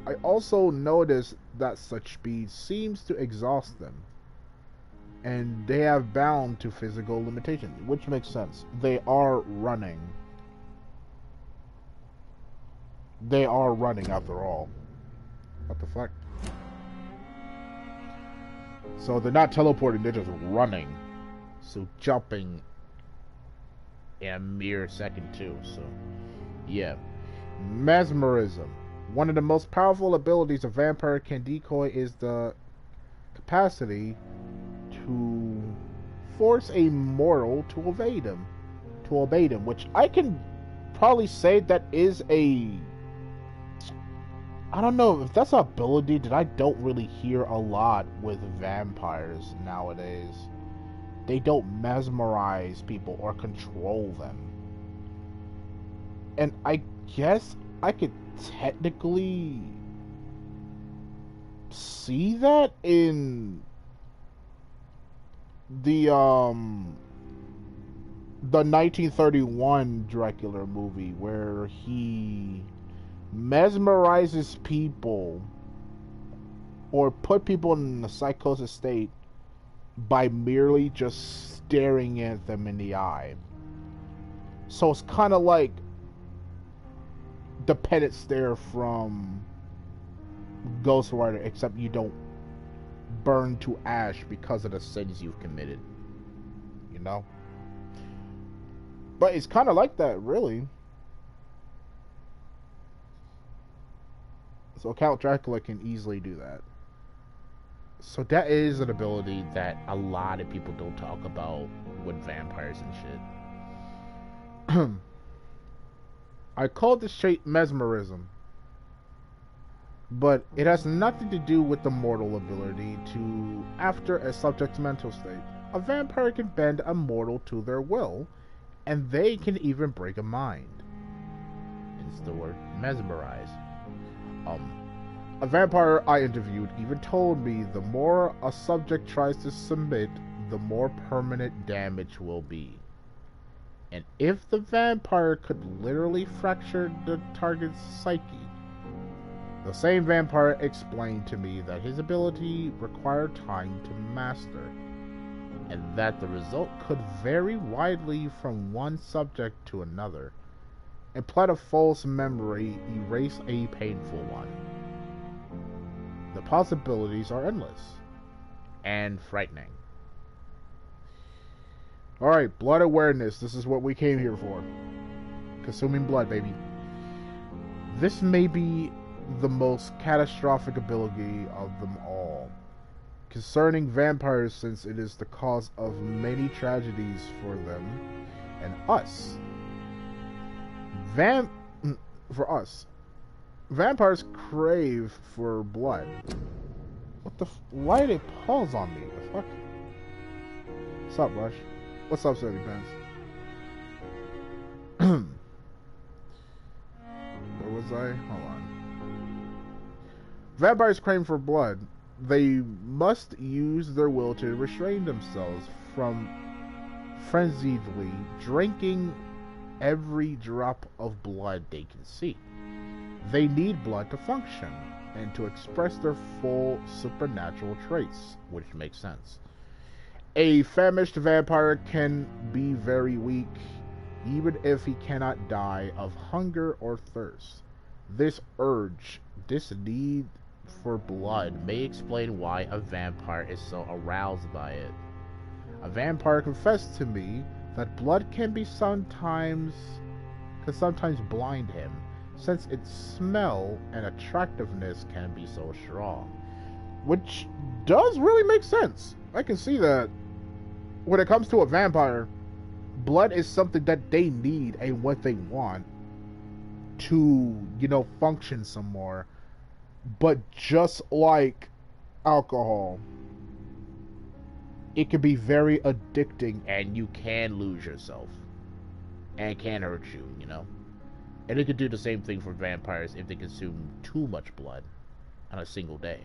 I also noticed that such speed seems to exhaust them, and they have bound to physical limitations, which makes sense. They are running. They are running after all. What the fuck? So they're not teleporting, they're just running. So jumping in a mere second too, so yeah. Mesmerism. One of the most powerful abilities a vampire can decoy is the capacity to force a mortal to obey them. Which I can probably say that is I don't know if that's an ability that I don't really hear a lot with vampires nowadays. They don't mesmerize people or control them. And I guess I could technically see that in the 1931 Dracula movie where he mesmerizes people or put people in a psychosis state by merely just staring at them in the eye. So it's kind of like the Penance Stare from Ghost Rider, except you don't burn to ash because of the sins you've committed. You know? But it's kind of like that, really. So Count Dracula can easily do that. So that is an ability that a lot of people don't talk about with vampires and shit. I call this trait mesmerism, but it has nothing to do with the mortal ability to after a subject's mental state. A vampire can bend a mortal to their will, and they can even break a mind. It's the word mesmerize. A vampire I interviewed even told me the more a subject tries to submit, the more permanent damage will be. And if the vampire could literally fracture the target's psyche, the same vampire explained to me that his ability required time to master, and that the result could vary widely from one subject to another, and let a false memory erase a painful one. The possibilities are endless and frightening. Alright, blood awareness. This is what we came here for. Consuming blood, baby. This may be the most catastrophic ability of them all. Concerning vampires, since it is the cause of many tragedies for them and us. For us. Vampires crave for blood. What the why did they pause on me? The fuck? What's up, Rush? What's up, Savvy Pants? Where was I? Hold on. Vampires crave for blood. They must use their will to restrain themselves from frenziedly drinking every drop of blood they can see. They need blood to function and to express their full supernatural traits, which makes sense. A famished vampire can be very weak, even if he cannot die of hunger or thirst. This urge, this need for blood may explain why a vampire is so aroused by it. A vampire confessed to me that blood can sometimes blind him, since its smell and attractiveness can be so strong. Which does really make sense. I can see that when it comes to a vampire, blood is something that they need and what they want to, function some more. But just like alcohol, it can be very addicting and you can lose yourself. And it can hurt you, And it could do the same thing for vampires if they consume too much blood on a single day.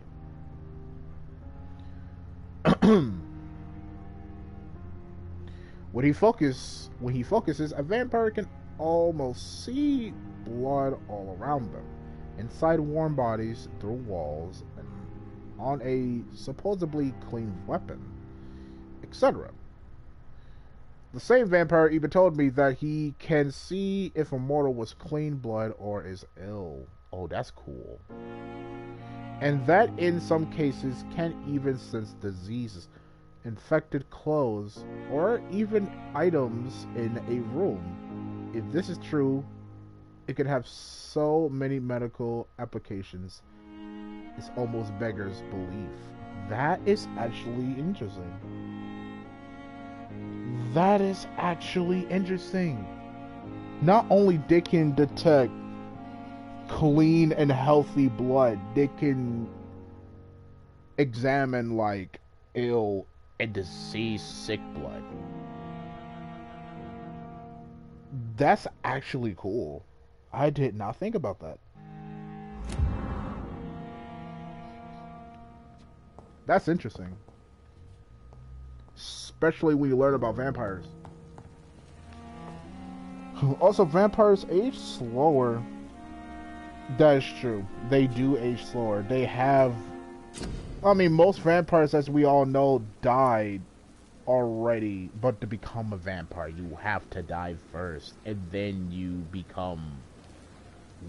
When he focuses, a vampire can almost see blood all around them, inside warm bodies, through walls, and on a supposedly clean weapon, etc. The same vampire even told me that he can see if a mortal was clean blood or is ill. Oh, that's cool. And that in some cases can even sense diseases, infected clothes, or even items in a room. If this is true, it could have so many medical applications, it almost beggars belief. That is actually interesting. That is actually interesting. Not only they can detect clean and healthy blood, they can examine like ill and diseased sick blood. That's actually cool. I did not think about that. That's interesting. Especially when you learn about vampires. Also, vampires age slower. That is true. They do age slower. They have... most vampires, as we all know, died already. But to become a vampire, you have to die first. And then you become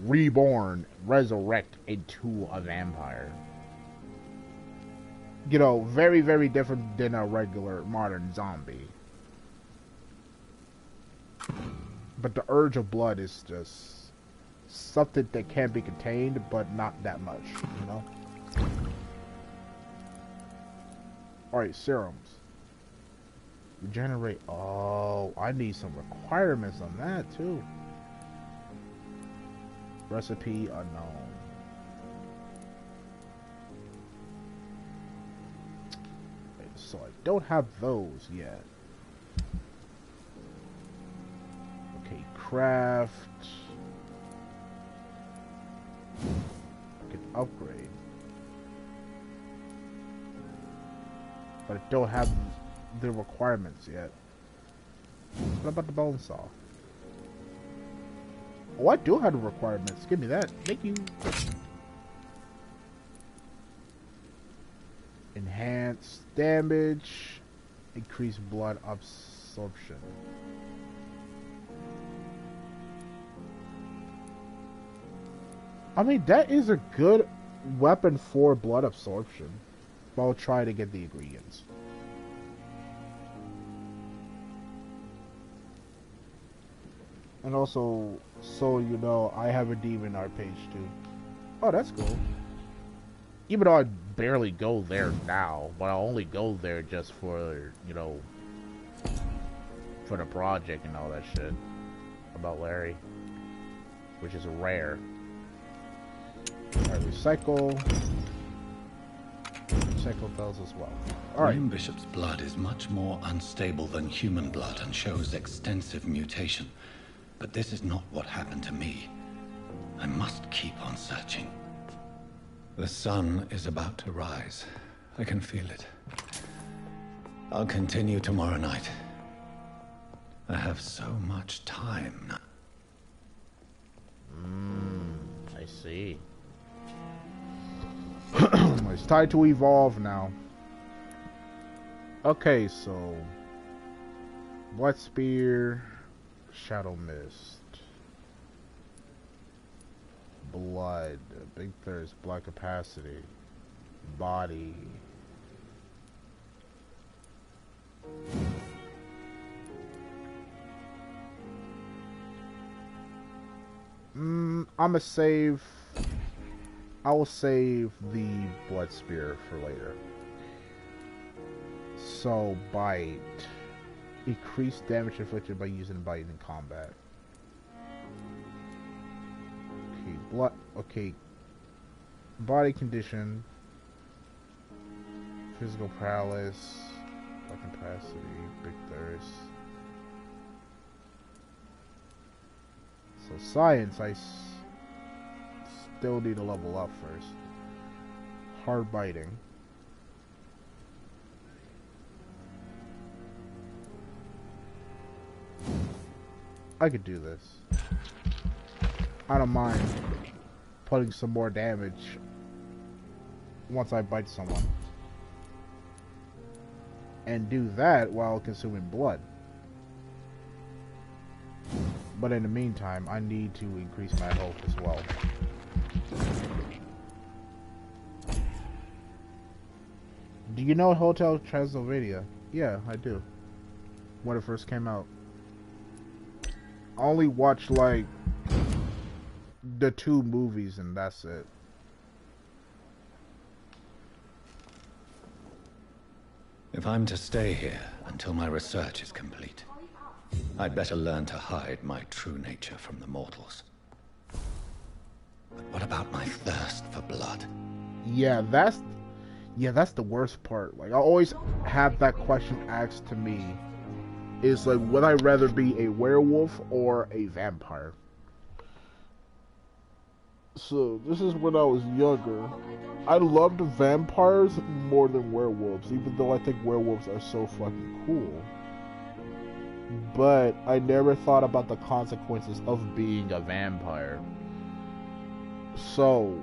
reborn, resurrect into a vampire. Very, very different than a regular modern zombie. But the urge of blood is just something that can be contained, but not that much, Alright, serums. Regenerate. Oh, I need some requirements on that, too. Recipe unknown. So I don't have those yet. Okay, craft. I can upgrade. But I don't have the requirements yet. What about the bone saw? Oh, I do have the requirements. Give me that. Thank you. Enhance damage, increase blood absorption. That is a good weapon for blood absorption. But I'll try to get the ingredients. And also, so you know, I have a demon art page too. Oh, that's cool. Even though I barely go there now, but I only go there just for, for the project and all that shit about Larry, which is rare. Alright, recycle those as well. Alright. William Bishop's blood is much more unstable than human blood and shows extensive mutation. But this is not what happened to me. I must keep on searching. The sun is about to rise. I can feel it. I'll continue tomorrow night. I have so much time now. I see. It's time to evolve now. Okay, so Blood Spear, Shadow Mist, blood, big thirst, blood capacity, body. I'ma save. I will save the blood spear for later. So bite, increase damage inflicted by using bite in combat. Okay, blood. Okay, body condition, physical prowess, blood capacity, big thirst. So science, I still need to level up first. Hard biting. I could do this. I don't mind putting some more damage once I bite someone. And do that while consuming blood. But in the meantime, I need to increase my health as well. Do you know Hotel Transylvania? Yeah, I do. When it first came out. I only watched like the 2 movies and that's it. If I'm to stay here until my research is complete, I'd better learn to hide my true nature from the mortals. But what about my thirst for blood? Yeah, that's the worst part. Like, I always have that question asked to me. Is like, would I rather be a werewolf or a vampire? So, this is when I was younger. I loved vampires more than werewolves, even though I think werewolves are so fucking cool. But I never thought about the consequences of being a vampire. So,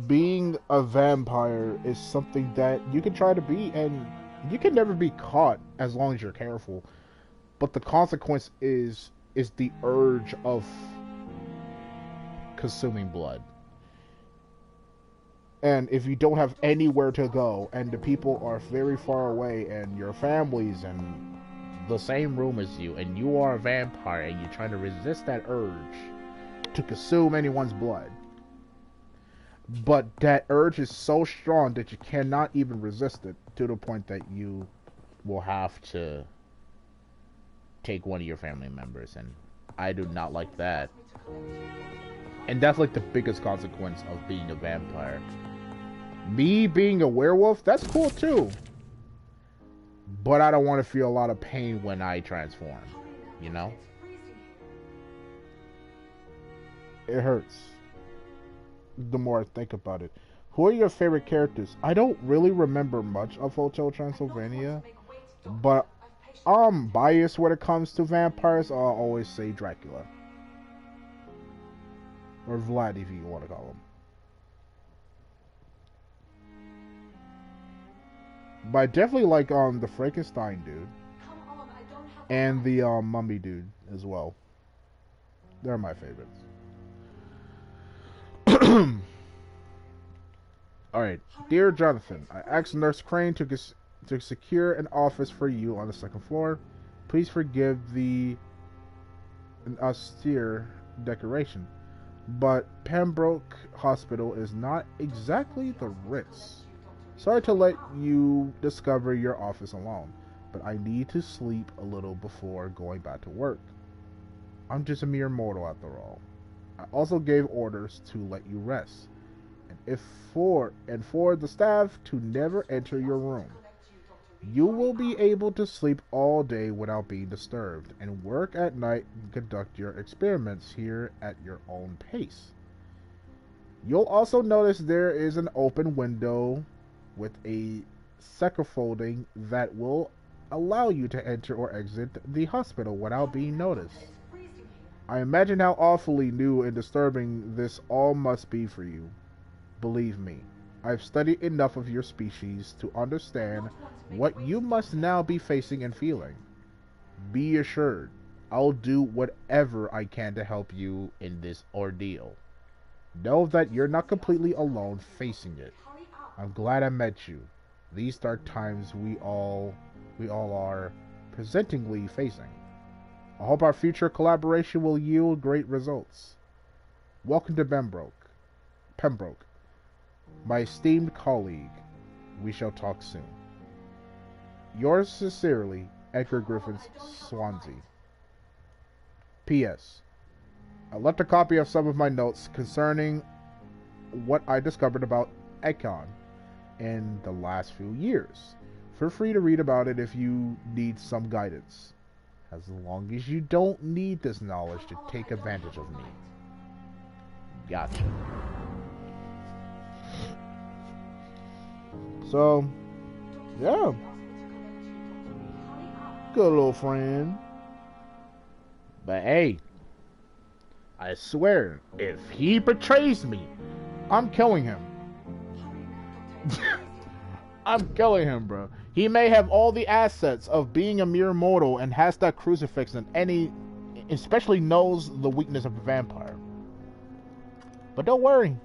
being a vampire is something that you can try to be, and you can never be caught as long as you're careful. But the consequence is the urge of consuming blood. And if you don't have anywhere to go, and the people are very far away, and your family's in the same room as you, and you are a vampire, and you're trying to resist that urge to consume anyone's blood, but that urge is so strong that you cannot even resist it, to the point that you will have to take one of your family members, and I do not like that. And that's like the biggest consequence of being a vampire. Me being a werewolf, that's cool too. But I don't want to feel a lot of pain when I transform, you know? It hurts the more I think about it. Who are your favorite characters? I don't really remember much of Hotel Transylvania, but I'm biased when it comes to vampires. I'll always say Dracula. Or Vlad, if you want to call him. But I definitely like the Frankenstein dude. And the mummy dude as well. They're my favorites. Alright. Dear Jonathan, I asked Nurse Crane to secure an office for you on the 2nd floor. Please forgive an austere decoration, but Pembroke Hospital is not exactly the Ritz. Sorry to let you discover your office alone, but I need to sleep a little before going back to work. I'm just a mere mortal after all. I also gave orders to let you rest, and for the staff to never enter your room. You will be able to sleep all day without being disturbed, and work at night and conduct your experiments here at your own pace. You'll also notice there is an open window with a scaffolding that will allow you to enter or exit the hospital without being noticed. I imagine how awfully new and disturbing this all must be for you. Believe me, I've studied enough of your species to understand what you must now be facing and feeling. Be assured, I'll do whatever I can to help you in this ordeal. Know that you're not completely alone facing it. I'm glad I met you. These dark times we all are presentingly facing. I hope our future collaboration will yield great results. Welcome to Pembroke. My esteemed colleague. We shall talk soon. Yours sincerely, Edgar Griffin Swansea. P.S. I left a copy of some of my notes concerning what I discovered about Ekon in the last few years. Feel free to read about it if you need some guidance. As long as you don't need this knowledge to take advantage of me. Gotcha. So, yeah. Good little friend. But hey, I swear, if he betrays me, I'm killing him. I'm killing him, bro. He may have all the assets of being a mere mortal and has that crucifix and especially knows the weakness of a vampire. But don't worry.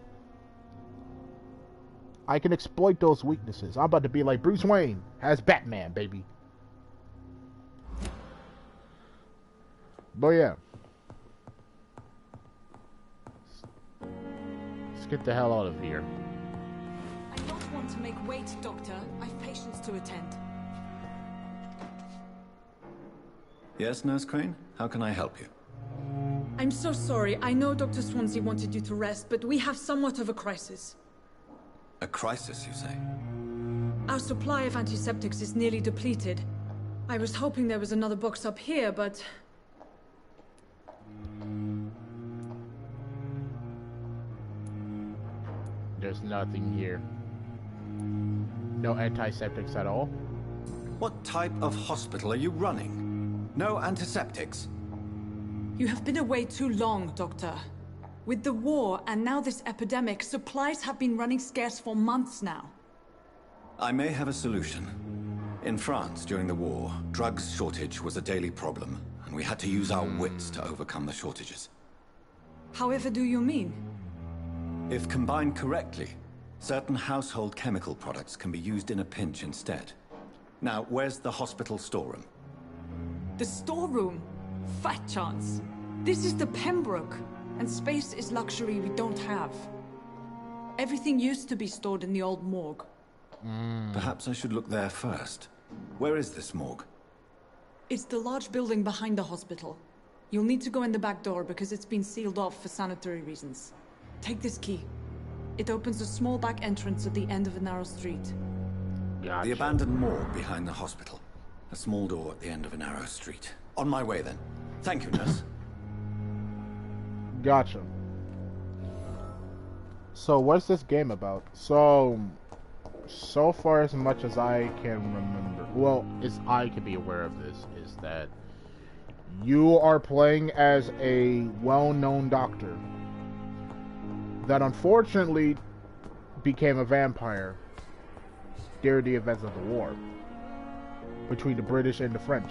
I can exploit those weaknesses. I'm about to be like Bruce Wayne as Batman, baby. But yeah. Let's get the hell out of here. I don't want to make wait, Doctor. I've patients to attend. Yes, Nurse Crane? How can I help you? I'm so sorry. I know Dr. Swansea wanted you to rest, but we have somewhat of a crisis. A crisis, you say? Our supply of antiseptics is nearly depleted. I was hoping there was another box up here, but... There's nothing here. No antiseptics at all? What type of hospital are you running? No antiseptics? You have been away too long, Doctor. With the war and now this epidemic, supplies have been running scarce for months now. I may have a solution. In France, during the war, drugs shortage was a daily problem, and we had to use our wits to overcome the shortages. However do you mean? If combined correctly, certain household chemical products can be used in a pinch instead. Now, where's the hospital storeroom? The storeroom? Fat chance. This is the Pembroke, and space is luxury we don't have. Everything used to be stored in the old morgue. Perhaps I should look there first. Where is this morgue? It's the large building behind the hospital. You'll need to go in the back door because it's been sealed off for sanitary reasons. Take this key. It opens a small back entrance at the end of a narrow street. Gotcha. The abandoned morgue behind the hospital. A small door at the end of a narrow street. On my way then. Thank you, nurse. Gotcha. So what's this game about? So far as much as I can remember, well, as I can be aware of this, is that you are playing as a well-known doctor that unfortunately became a vampire during the events of the war between the British and the French.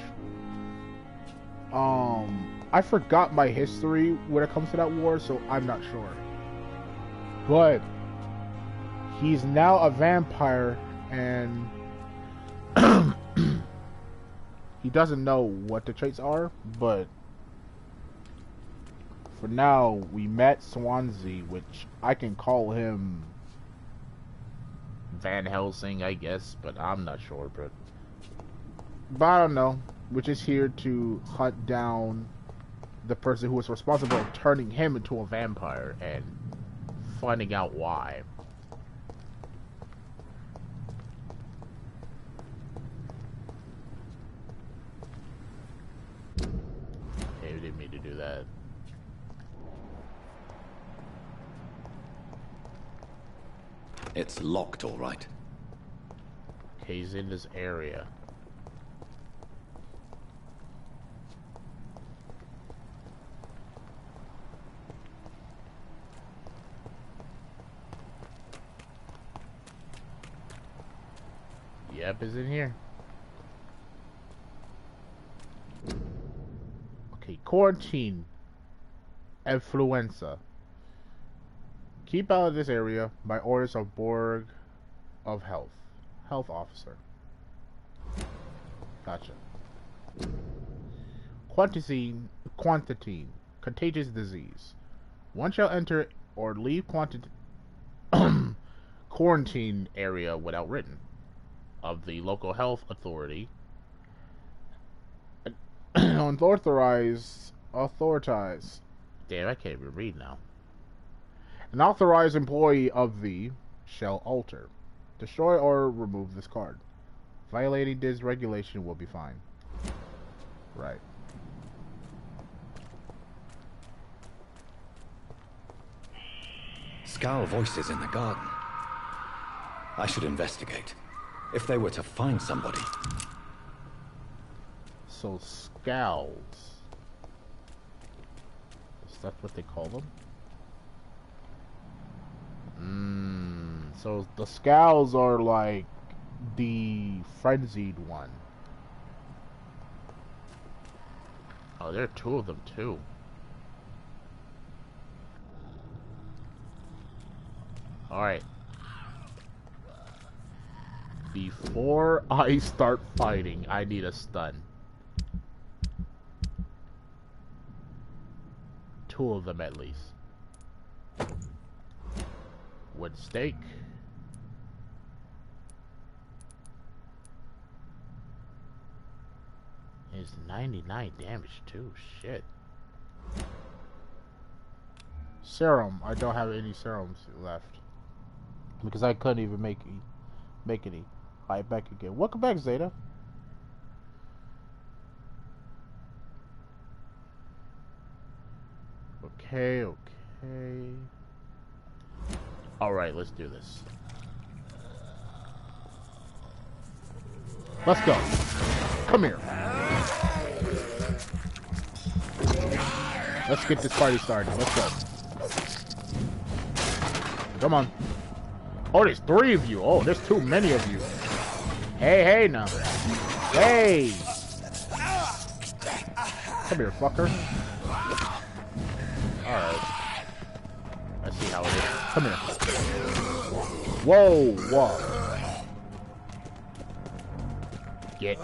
I forgot my history when it comes to that war, so I'm not sure. But he's now a vampire, and he doesn't know what the traits are, but for now, we met Swansea, which I can call him Van Helsing, I guess, but I'm not sure, but I don't know, which is here to hunt down the person who was responsible for turning him into a vampire and finding out why. Okay, we didn't mean to do that. It's locked, all right. Okay, he's in this area. Yep, is in here. Okay, quarantine. Influenza. Keep out of this area by orders of Board of Health. Health officer. Gotcha. Quantitine. Contagious disease. One shall enter or leave quarantine area without written of the local health authority. Authorized. Damn, I can't even read now. An authorized employee of the shall alter, destroy, or remove this card. Violating this regulation will be fined. Right. Scowl voices in the garden. I should investigate. If they were to find somebody. So scowls. Is that what they call them? So the scowls are like the frenzied one. Oh, there are two of them too. Alright. Before I start fighting, I need a stun. Two of them at least. Wood stake. Is 99 damage too. Shit. Serum. I don't have any serums left because I couldn't even make any. Alright, back again. Welcome back, Zeta. Okay. Alright, let's do this. Let's go. Come here. Let's get this party started. Let's go. Come on. Oh, there's 3 of you. Oh, there's too many of you. Hey now. Hey. Come here, fucker. Alright. Let's see how it is. Come here. Whoa. Get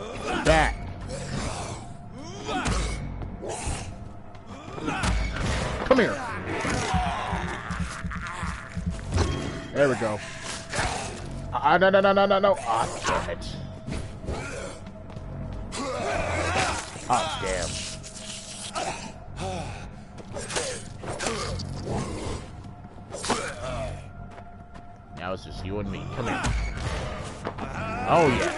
back. Come here. There we go. No. Ah, damn it. Oh, damn. Now it's just you and me. Come here. Oh, yeah.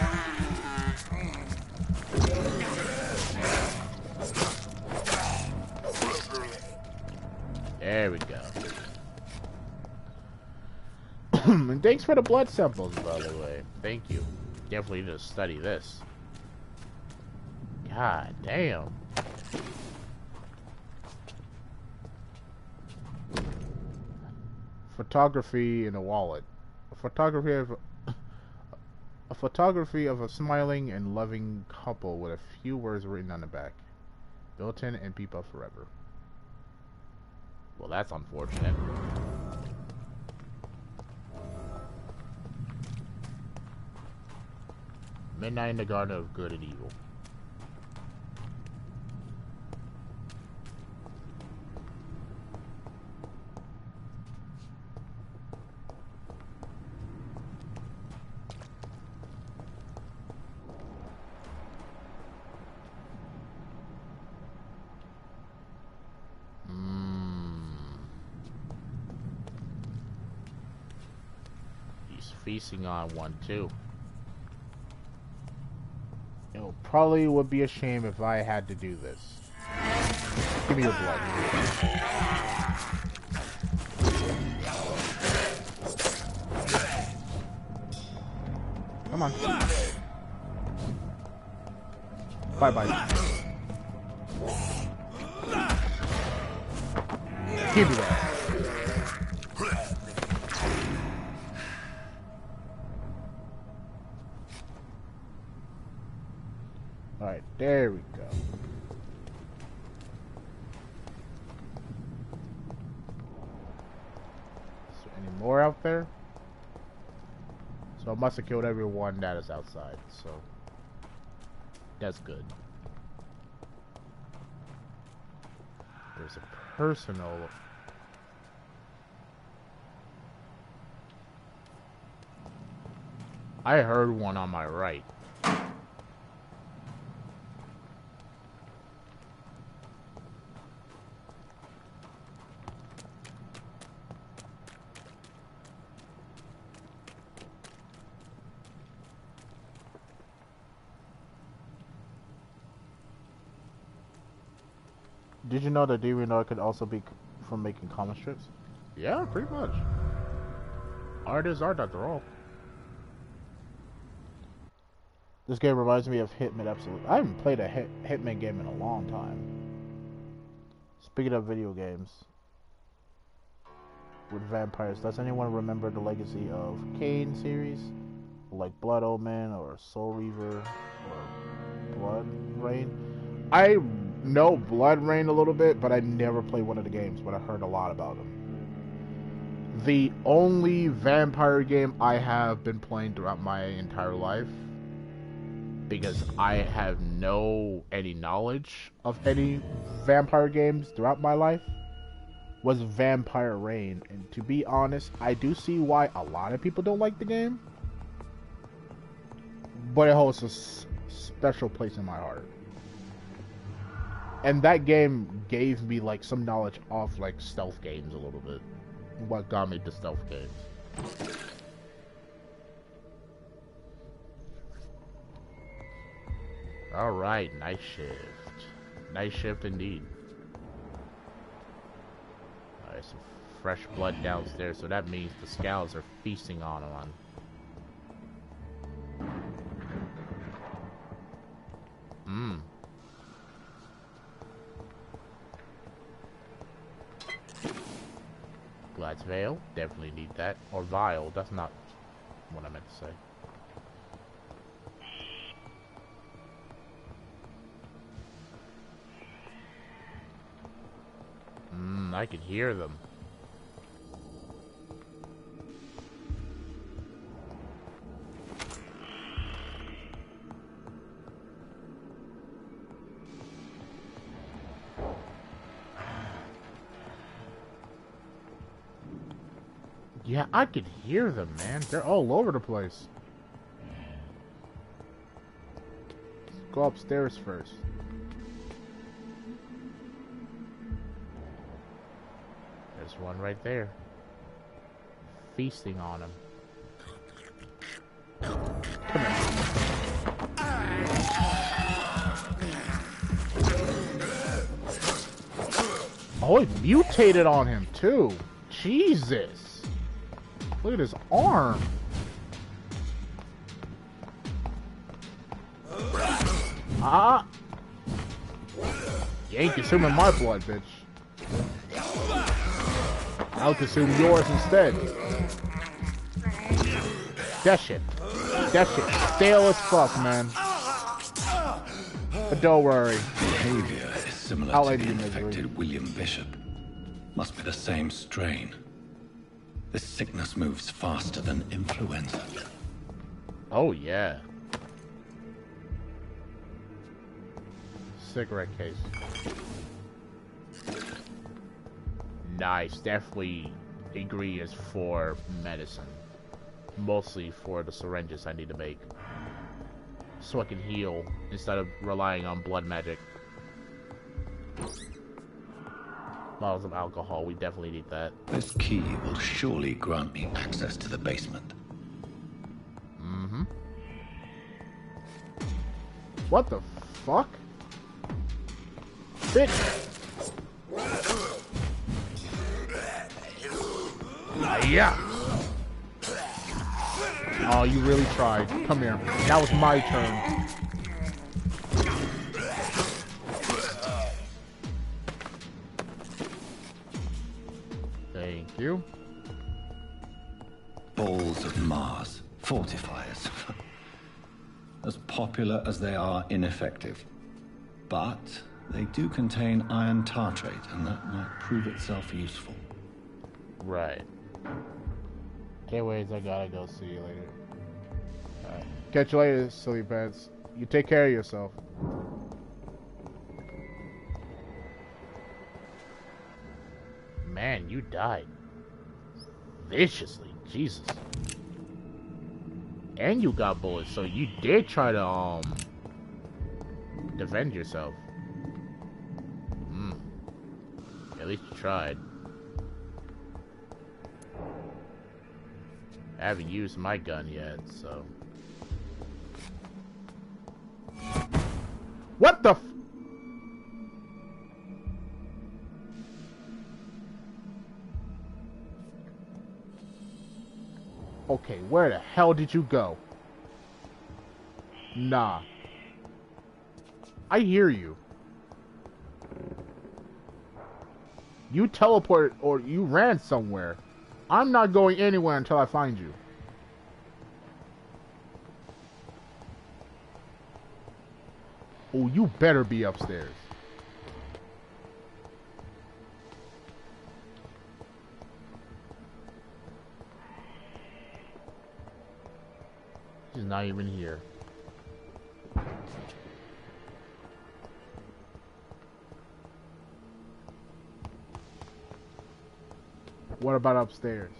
There we go. And thanks for the blood samples, by the way. Thank you. Definitely need to study this. God damn. Photography in a wallet. A photography of a smiling and loving couple with a few words written on the back. Built in and peep up forever. Well, that's unfortunate. Midnight in the Garden of Good and Evil. He's feasting on one too. It probably would be a shame if I had to do this. Give me your blood. Come on. Bye-bye. Give me that. Alright, there we go. out there. So it must have killed everyone that is outside, so that's good. There's a personal... I heard one on my right. Did you know that DeviantArt could also be from making comic strips? Yeah, pretty much. Art is art after all. This game reminds me of Hitman absolutely. I haven't played a Hitman game in a long time. Speaking of video games with vampires, does anyone remember the legacy of Kane series? Like Blood Omen or Soul Reaver or Blood Rain? I know Blood Rain a little bit, but I never played one of the games, but I heard a lot about them. The only vampire game I have been playing throughout my entire life, because I have any knowledge of any vampire games throughout my life, was Vampire Reign. And to be honest, I do see why a lot of people don't like the game, but it holds a special place in my heart. And that game gave me like some knowledge of like stealth games a little bit. What got me to stealth games. Alright, night shift. Night shift indeed. Alright, some fresh blood downstairs, so that means the scouts are feasting on one. Glad's Veil, definitely need that. Or Vial, that's not what I meant to say. I can hear them. Yeah, I can hear them, man. They're all over the place. Let's go upstairs first. There's one right there. Feasting on him. Come here. Oh, he mutated on him, too. Jesus. Look at his arm. Ah. You ain't consuming my blood, bitch. I'll consume yours instead. That shit stale as fuck, man. But don't worry. Behavior is similar to the infected William Bishop. Must be the same strain. This sickness moves faster than influenza. Oh, yeah. Cigarette case. Nice. Definitely agree is for medicine. Mostly for the syringes I need to make. So I can heal instead of relying on blood magic. Bottles of alcohol, we definitely need that. This key will surely grant me access to the basement. Mm-hmm. What the fuck? Bitch! Yeah. Oh, you really tried. Come here. That was my turn. Thank you. Balls of Mars. Fortifiers. As popular as they are ineffective. But they do contain iron tartrate, and that might prove itself useful. Right. Anyways, I gotta go. See you later. Alright. Catch you later, silly pants. You take care of yourself. Man, you died. Viciously. Jesus. And you got bullets, so you did try to, defend yourself. At least you tried. I haven't used my gun yet, so... What the f... Okay, where the hell did you go? Nah. I hear you. You teleported or you ran somewhere. I'm not going anywhere until I find you. Oh, you better be upstairs. He's not even here. What about upstairs?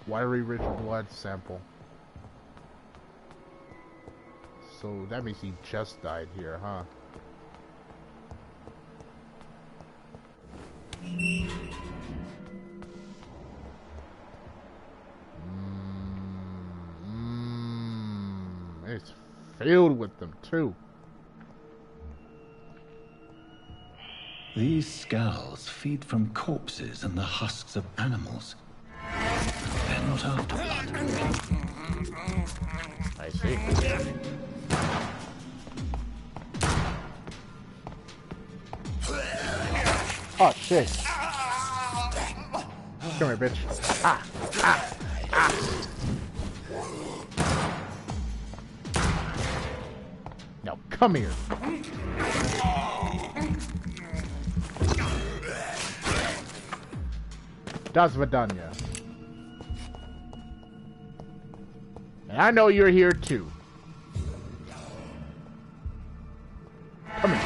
Watery rich blood sample. So that means he just died here, huh? It's filled with them too. These skulls feed from corpses and the husks of animals. They're not after blood. I see. Oh shit. Come here, bitch. Ah, ah, ah. Now come here. Das Vidania. And I know you're here too. Come here.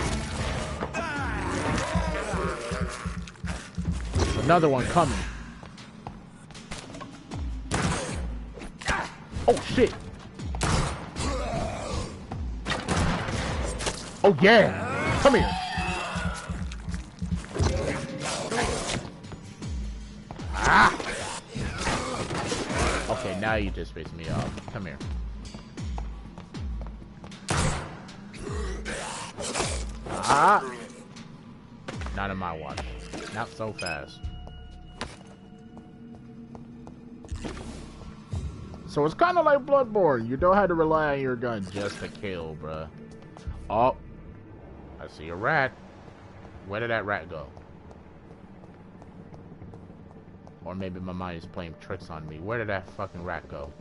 Another one coming. Oh shit. Oh yeah. Come here. Ah. Okay, now you just pissed me off. Come here. Ah. Not in my watch. Not so fast. So it's kind of like Bloodborne. You don't have to rely on your gun just to kill, bruh. Oh. I see a rat. Where did that rat go? Or maybe my mind is playing tricks on me. Where did that fucking rat go?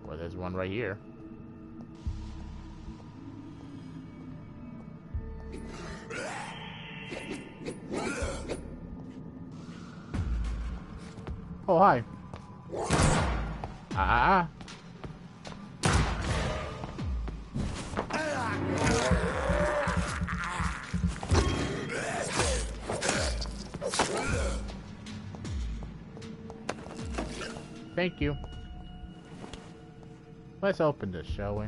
Well, there's one right here. Oh, hi. Ah. Thank you. Let's open this, shall we?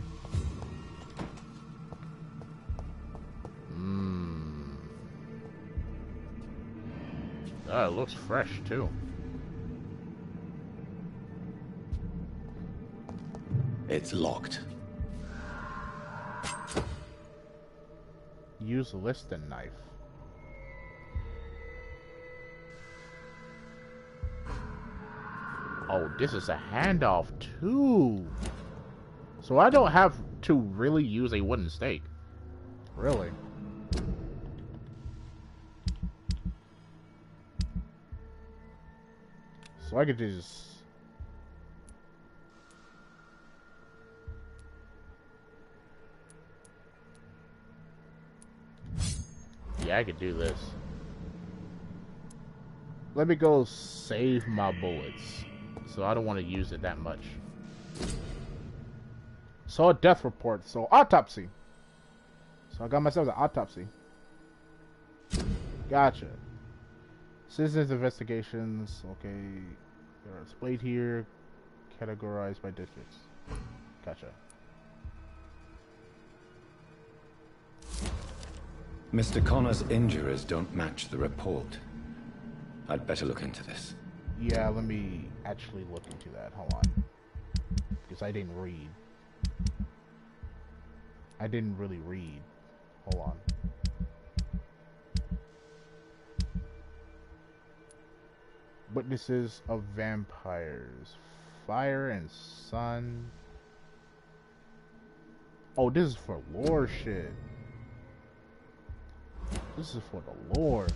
Oh, it looks fresh, too. It's locked. Use Liston knife. Oh, this is a handoff too. So I don't have to really use a wooden stake. Really? So I could just... Yeah, I could do this. Let me go save my bullets. So I don't want to use it that much. So a death report. So autopsy. So I got myself an autopsy. Gotcha. Citizens investigations. Okay. They're displayed here. Categorized by districts. Gotcha. Mr. Connor's injuries don't match the report. I'd better look into this. Yeah, let me actually look into that. Hold on. Because I didn't read. I didn't really read. Hold on. Witnesses of vampires. Fire and sun. Oh, this is for lore shit. This is for the lore.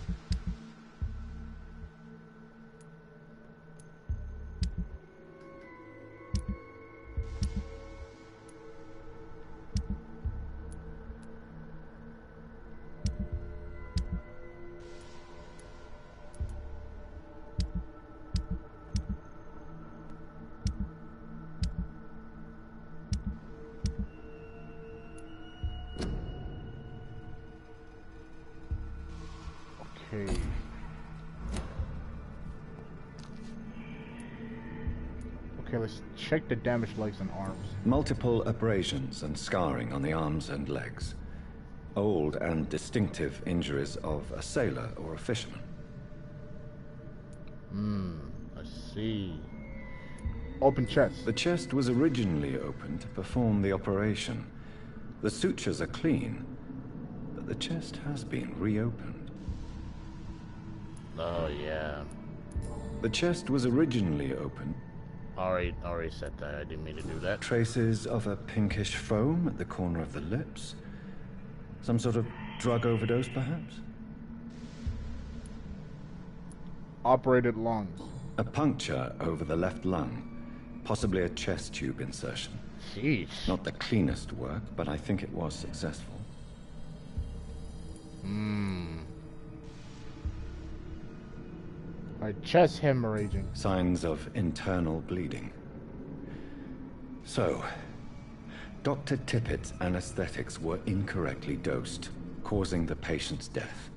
Okay, let's check the damaged legs and arms. Multiple abrasions and scarring on the arms and legs. Old and distinctive injuries of a sailor or a fisherman. I see. Open chest. The chest was originally opened to perform the operation. The sutures are clean, but the chest has been reopened. Oh, yeah. The chest was originally opened. Already said that. I didn't mean to do that. Traces of a pinkish foam at the corner of the lips. Some sort of drug overdose, perhaps? Operated lungs. A puncture over the left lung. Possibly a chest tube insertion. Jeez. Not the cleanest work, but I think it was successful. My chest hemorrhaging. Signs of internal bleeding. So, Dr. Tippett's anesthetics were incorrectly dosed, causing the patient's death.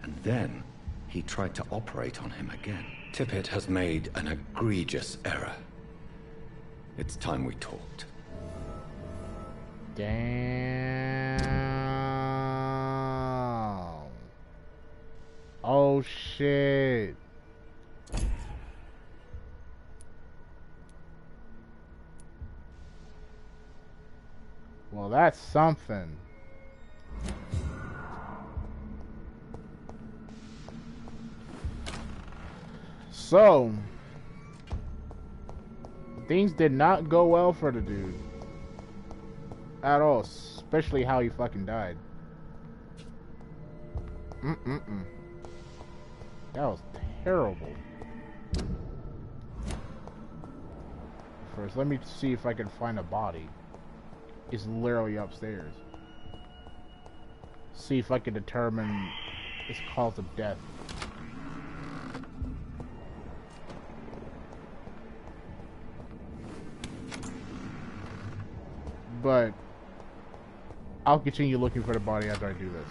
And then, he tried to operate on him again. Tippett has made an egregious error. It's time we talked. Damn. Oh, shit. Well, that's something. So, things did not go well for the dude. At all. Especially how he fucking died. That was terrible. First, let me see if I can find a body. It's literally upstairs. See if I can determine its cause of death. But I'll continue looking for the body after I do this.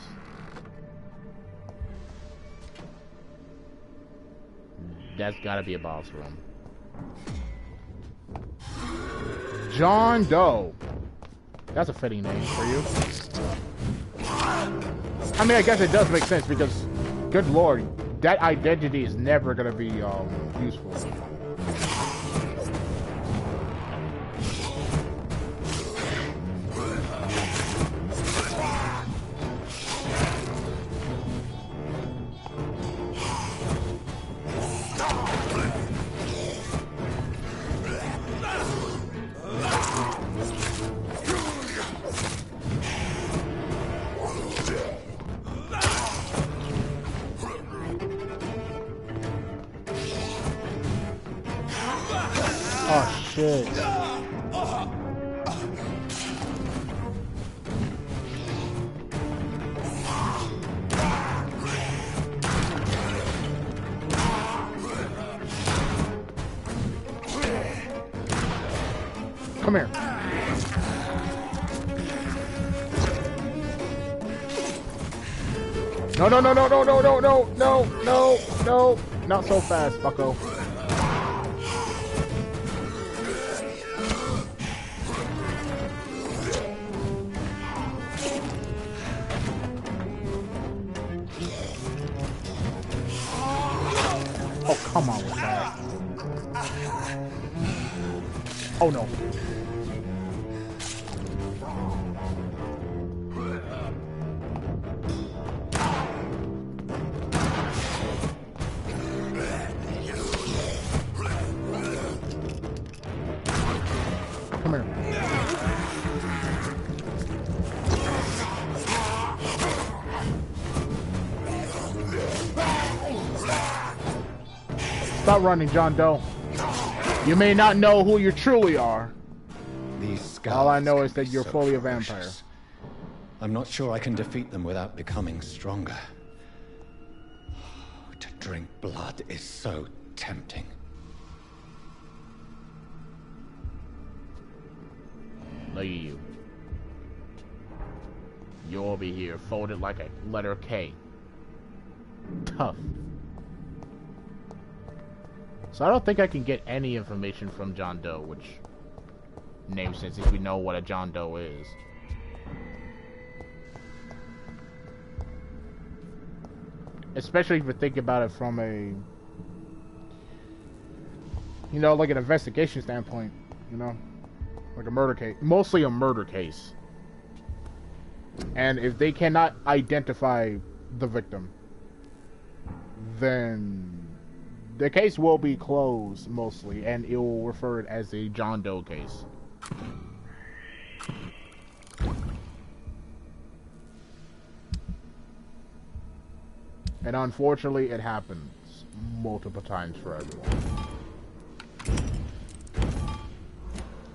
That's gotta be a boss room. John Doe. That's a fitting name for you. I mean, I guess it does make sense because, good lord, that identity is never gonna be useful. shit. Come here. No, no, no, no, no, no, no, no, no, no, no. Not so fast, bucko. Oh, come on with that. Oh, no. Come here. Stop running, John Doe. You may not know who you truly are. These All I know is can that be you're so fully a ferocious. vampire. I'm not sure I can defeat them without becoming stronger. To drink blood is so tempting. Look at you. You'll be here, folded like a letter K. Tough. So I don't think I can get any information from John Doe, which name sense if we know what a John Doe is. Especially if you think about it from a, you know, like an investigation standpoint, you know? Like a murder case. Mostly a murder case. And if they cannot identify the victim, then the case will be closed mostly, and it will refer it as a John Doe case. And unfortunately, it happens multiple times for everyone.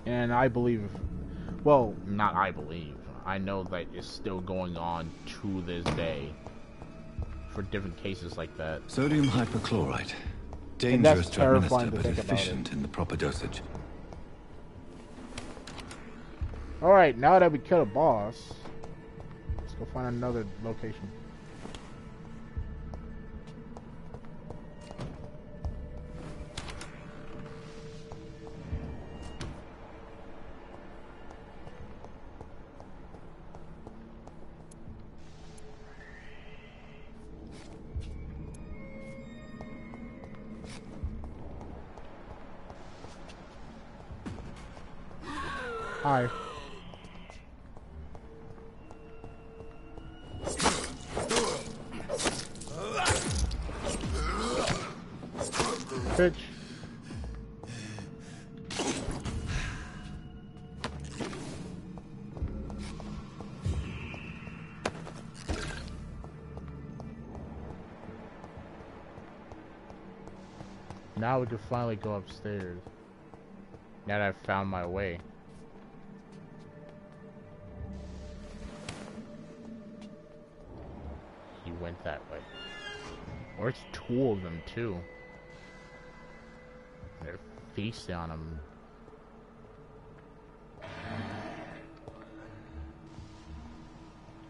And I believe, well, not I believe, I know that it's still going on to this day for different cases like that. Sodium hypochlorite. And that's Dangerous to terrifying administer, to but think about efficient in the proper dosage. Alright, now that we killed a boss, let's go find another location. Hi. Bitch. Now we can finally go upstairs. Now that I've found my way. He went that way. Or it's two of them too. They're feasting on him.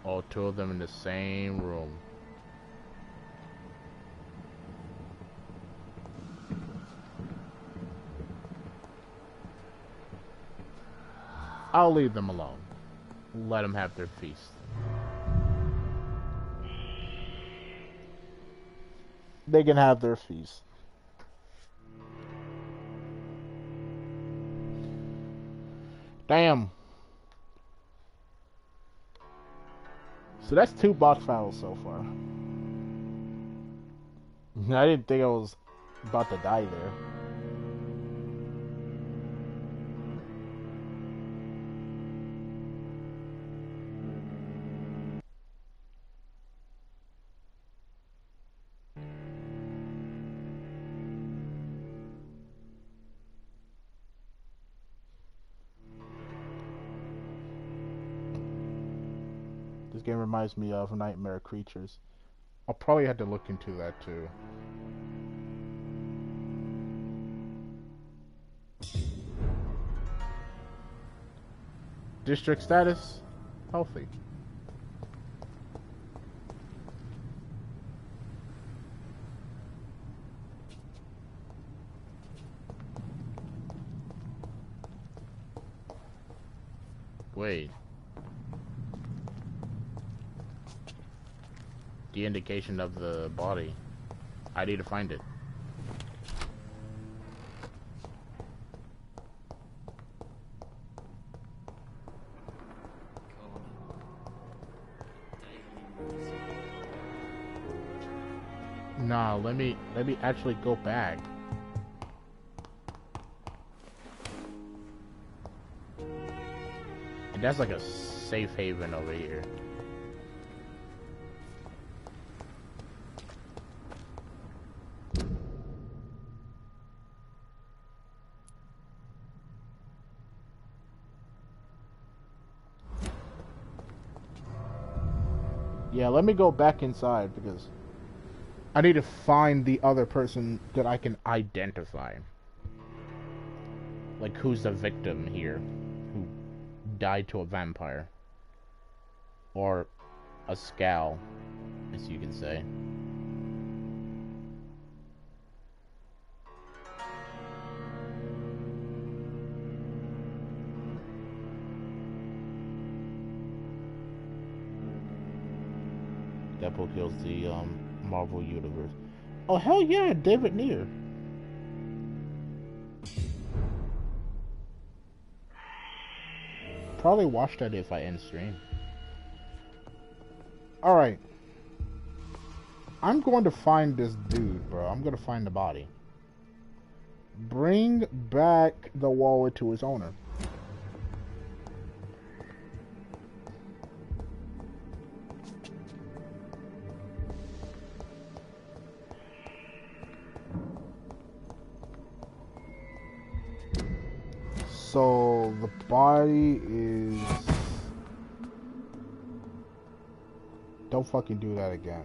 All two of them in the same room. I'll leave them alone. Let them have their feast. They can have their feast. Damn. So that's 2 boss battles so far. I didn't think I was about to die there. game reminds me of Nightmare Creatures. I'll probably have to look into that too. District status, healthy. Wait. The indication of the body. I need to find it. Nah, let me actually go back. And that's like a safe haven over here. Yeah, let me go back inside because I need to find the other person that I can identify. Like, who's the victim here? Who died to a vampire? Or a scowl, as you can say. Deadpool kills the Marvel Universe. Oh hell yeah, David Neer. Probably watch that if I end stream. Alright. I'm going to find this dude, bro. I'm going to find the body. Bring back the wallet to its owner. So the body is... Don't fucking do that again.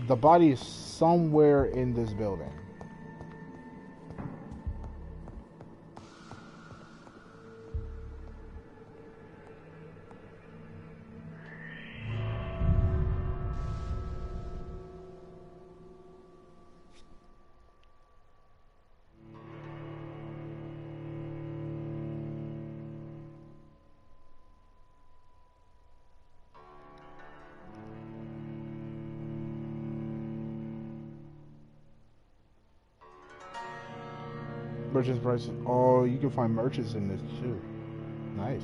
The body is somewhere in this building. Merchants prices. Oh, you can find merchants in this too. Nice.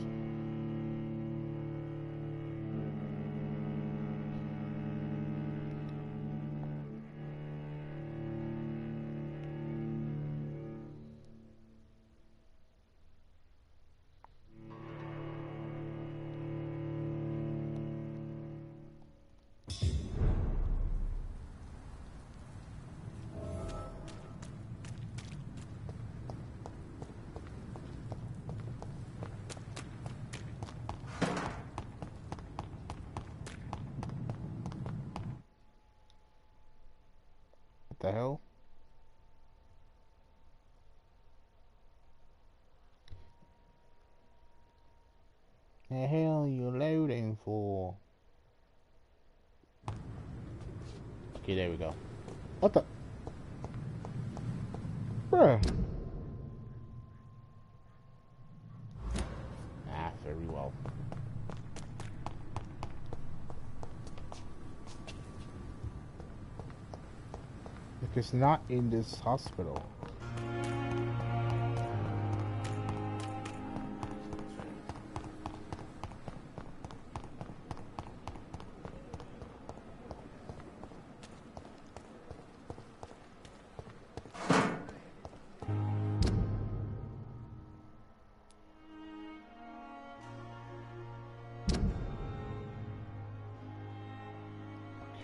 The hell? The hell are you loading for? Okay, there we go. What the? Bruh. Ah, very well. It's not in this hospital.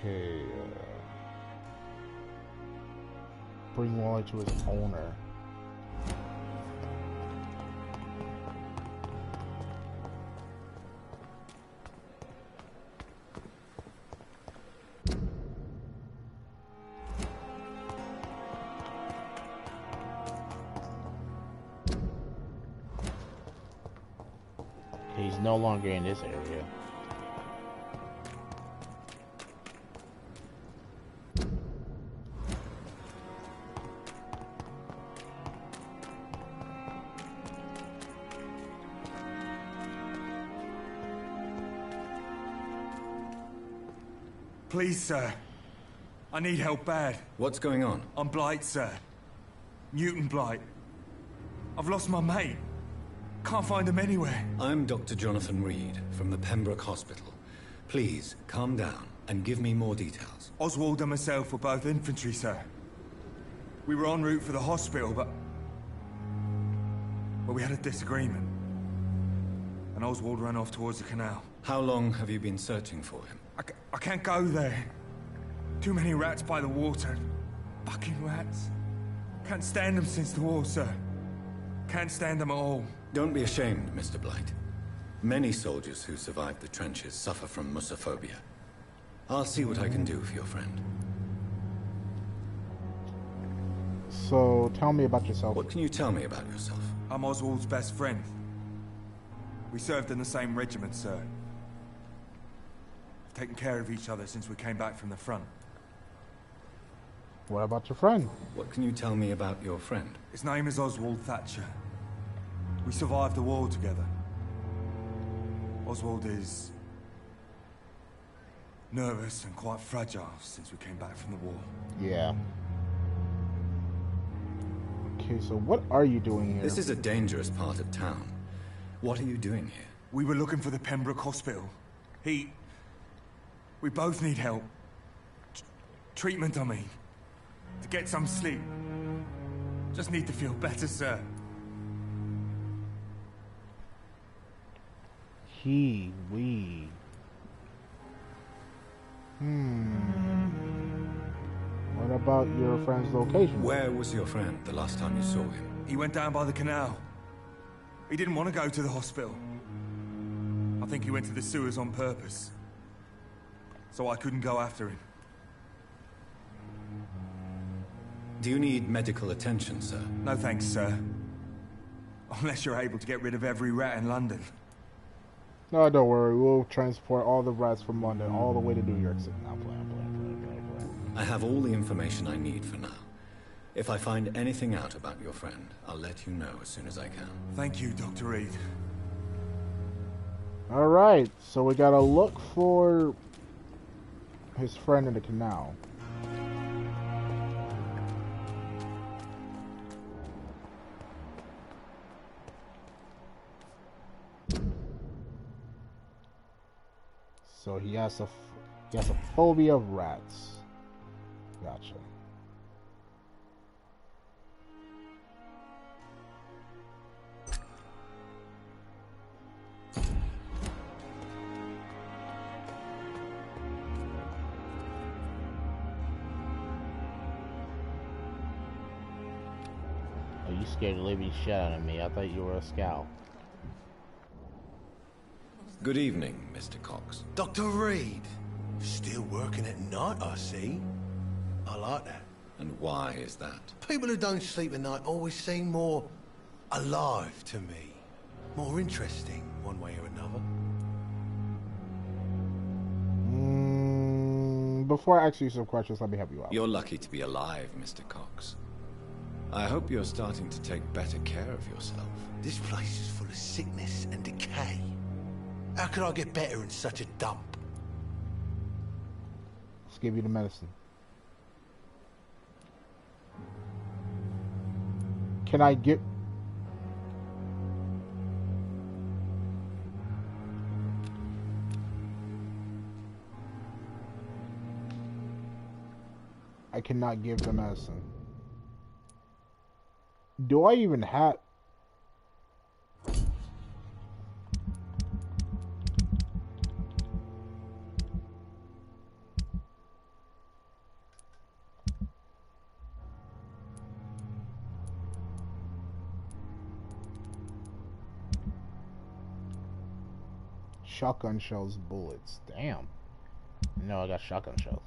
Okay. Bring wallet to its owner. no longer in this area. Please, sir. I need help bad. What's going on? I'm Blight, sir. Mutant Blight. I've lost my mate. Can't find him anywhere. I'm Dr. Jonathan Reed from the Pembroke Hospital. Please, calm down and give me more details. Oswald and myself were both infantry, sir. We were en route for the hospital, but we had a disagreement. And Oswald ran off towards the canal. How long have you been searching for him? I can't go there. Too many rats by the water. Fucking rats. Can't stand them since the war, sir. Can't stand them at all. Don't be ashamed, Mr. Blight. Many soldiers who survived the trenches suffer from musophobia. I'll see what I can do for your friend. So, tell me about yourself. What can you tell me about yourself? I'm Oswald's best friend. We served in the same regiment, sir. We've taken care of each other since we came back from the front. What about your friend? What can you tell me about your friend? His name is Oswald Thatcher. We survived the war together. Oswald is nervous and quite fragile since we came back from the war. Yeah. Okay, so what are you doing here? This is a dangerous part of town. What are you doing here? We were looking for the Pembroke Hospital. We both need help. Treatment, I mean. To get some sleep. Just need to feel better, sir. What about your friend's location? Where was your friend the last time you saw him? He went down by the canal. He didn't want to go to the hospital. I think he went to the sewers on purpose. So I couldn't go after him. Do you need medical attention, sir? No thanks, sir. Unless you're able to get rid of every rat in London. No, don't worry. We'll transport all the rats from London all the way to New York City. Now, plan. I have all the information I need for now. If I find anything out about your friend, I'll let you know as soon as I can. Thank you, Dr. Reed. Alright, so we gotta look for his friend in the canal. So he has a phobia of rats. Gotcha. Are you scared the living shit out of me? I thought you were a scout. Good evening, Mr. Cox. Dr. Reed. Still working at night, I see. I like that. And why is that? People who don't sleep at night always seem more alive to me. More interesting, one way or another. Before I ask you some questions, let me help you out. You're lucky to be alive, Mr. Cox. I hope you're starting to take better care of yourself. This place is full of sickness and decay. How could I get better in such a dump? Let's give you the medicine. Can I get... I cannot give the medicine. Do I even have... Shotgun shells, bullets. Damn. No, I got shotgun shells.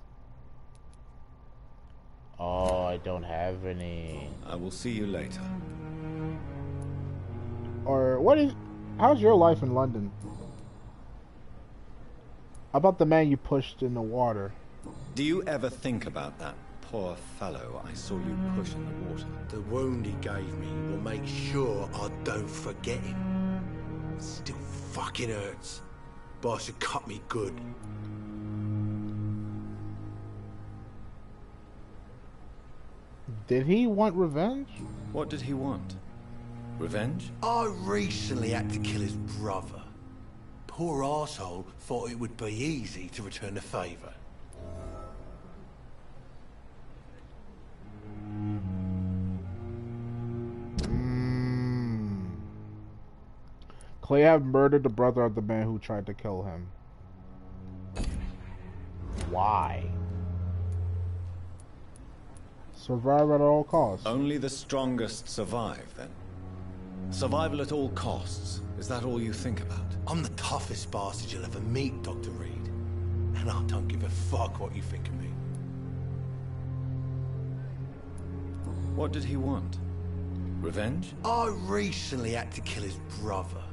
Oh, I don't have any. I will see you later. Or what is... How's your life in London? About the man you pushed in the water. Do you ever think about that poor fellow I saw you push in the water? The wound he gave me will make sure I don't forget him. It still fucking hurts. But I should cut me good. Did he want revenge? What did he want? Revenge? I recently had to kill his brother. Poor arsehole thought it would be easy to return the favour. Clay have murdered the brother of the man who tried to kill him. Why? Survive at all costs. Only the strongest survive, then? Survival at all costs. Is that all you think about? I'm the toughest bastard you'll ever meet, Dr. Reed. And I don't give a fuck what you think of me. What did he want? Revenge? I recently had to kill his brother.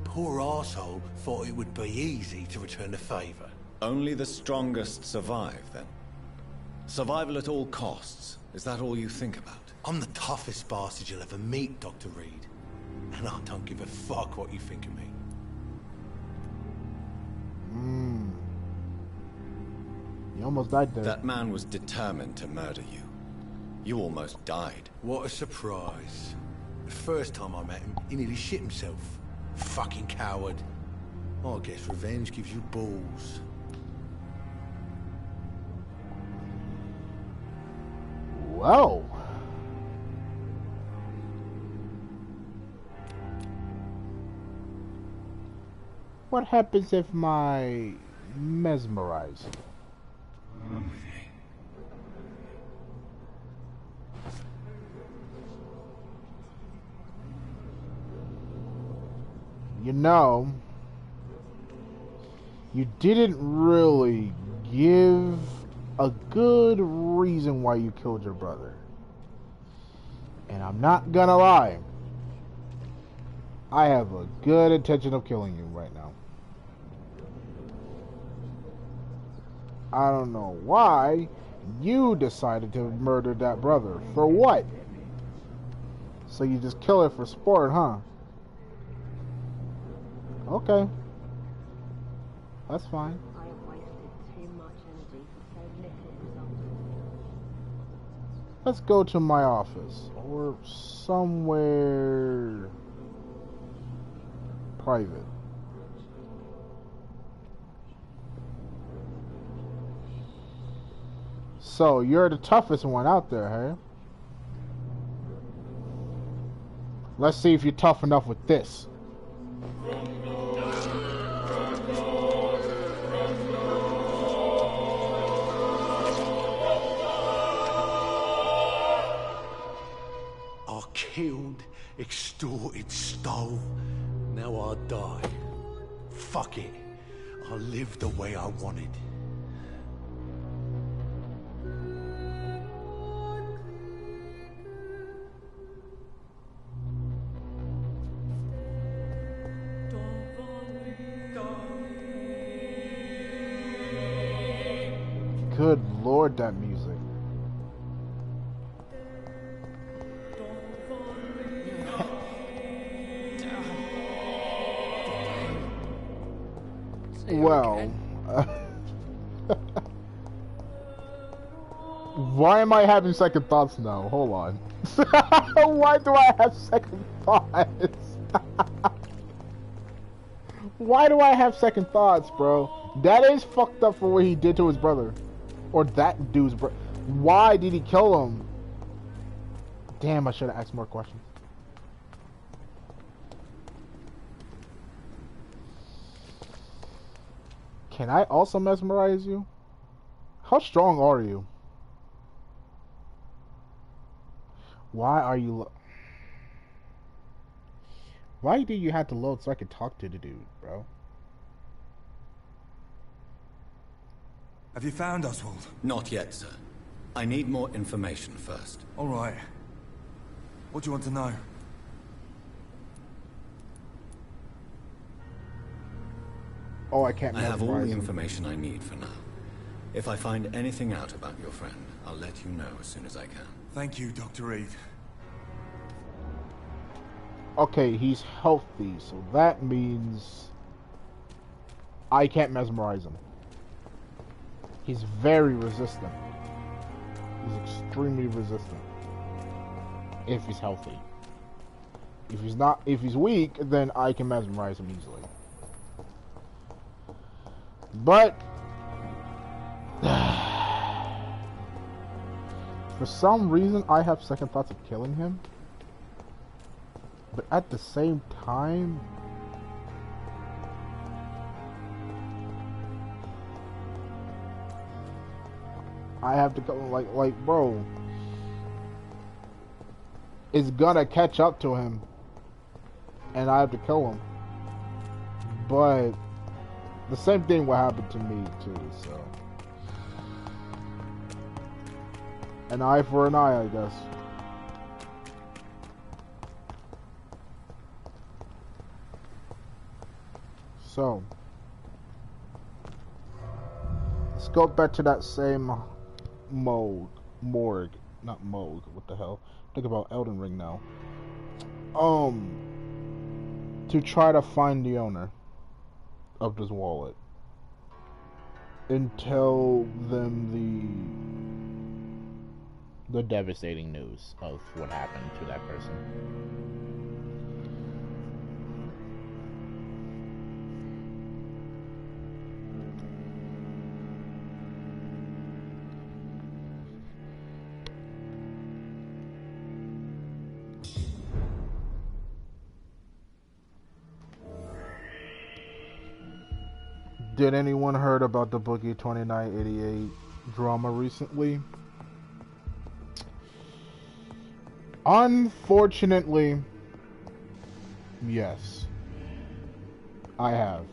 Poor arsehole thought it would be easy to return the favour. Only the strongest survive, then? Survival at all costs. Is that all you think about? I'm the toughest bastard you'll ever meet, Dr. Reed. And I don't give a fuck what you think of me. You almost died there. That man was determined to murder you. You almost died. What a surprise. The first time I met him, he nearly shit himself. Fucking coward. I guess revenge gives you balls. Whoa. What happens if I mesmerize? You know, you didn't really give a good reason why you killed your brother. And I'm not gonna lie, I have a good intention of killing you right now. I don't know why you decided to murder that brother. For what? So you just kill it for sport, huh? Okay. That's fine. I have wasted too much energy for so little result. Let's go to my office or somewhere private. So, you're the toughest one out there, hey? Let's see if you're tough enough with this. I killed, extorted, stole. Now I die. Fuck it. I lived the way I wanted. Good Lord, that music. Well, why am I having second thoughts now? Hold on. Why do I have second thoughts? Why do I have second thoughts, bro? That is fucked up for what he did to his brother. Or that dude's brother. Why did he kill him? Damn, I should have asked more questions. Can I also mesmerize you? How strong are you? Why are you... Why did you have to load so I could talk to the dude, bro? Have you found Oswald? Not yet, sir. I need more information first. All right. What do you want to know? Oh, I can't I have all the mesmerize him. information I need for now. If I find anything out about your friend, I'll let you know as soon as I can. Thank you, Dr. Reed. Okay, he's healthy, so that means I can't mesmerize him. He's very resistant. He's extremely resistant. If he's healthy. If he's not, if he's weak, then I can mesmerize him easily. But for some reason, I have second thoughts of killing him. But at the same time, I have to go, like, bro, it's gonna catch up to him, and I have to kill him. But the same thing will happen to me too, so an eye for an eye, I guess. So let's go back to that same morgue, not Moog. What the hell? Think about Elden Ring now. To try to find the owner of this wallet and tell them the devastating news of what happened to that person. Did anyone heard about the Boogie 2988 drama recently? Unfortunately, yes, I have.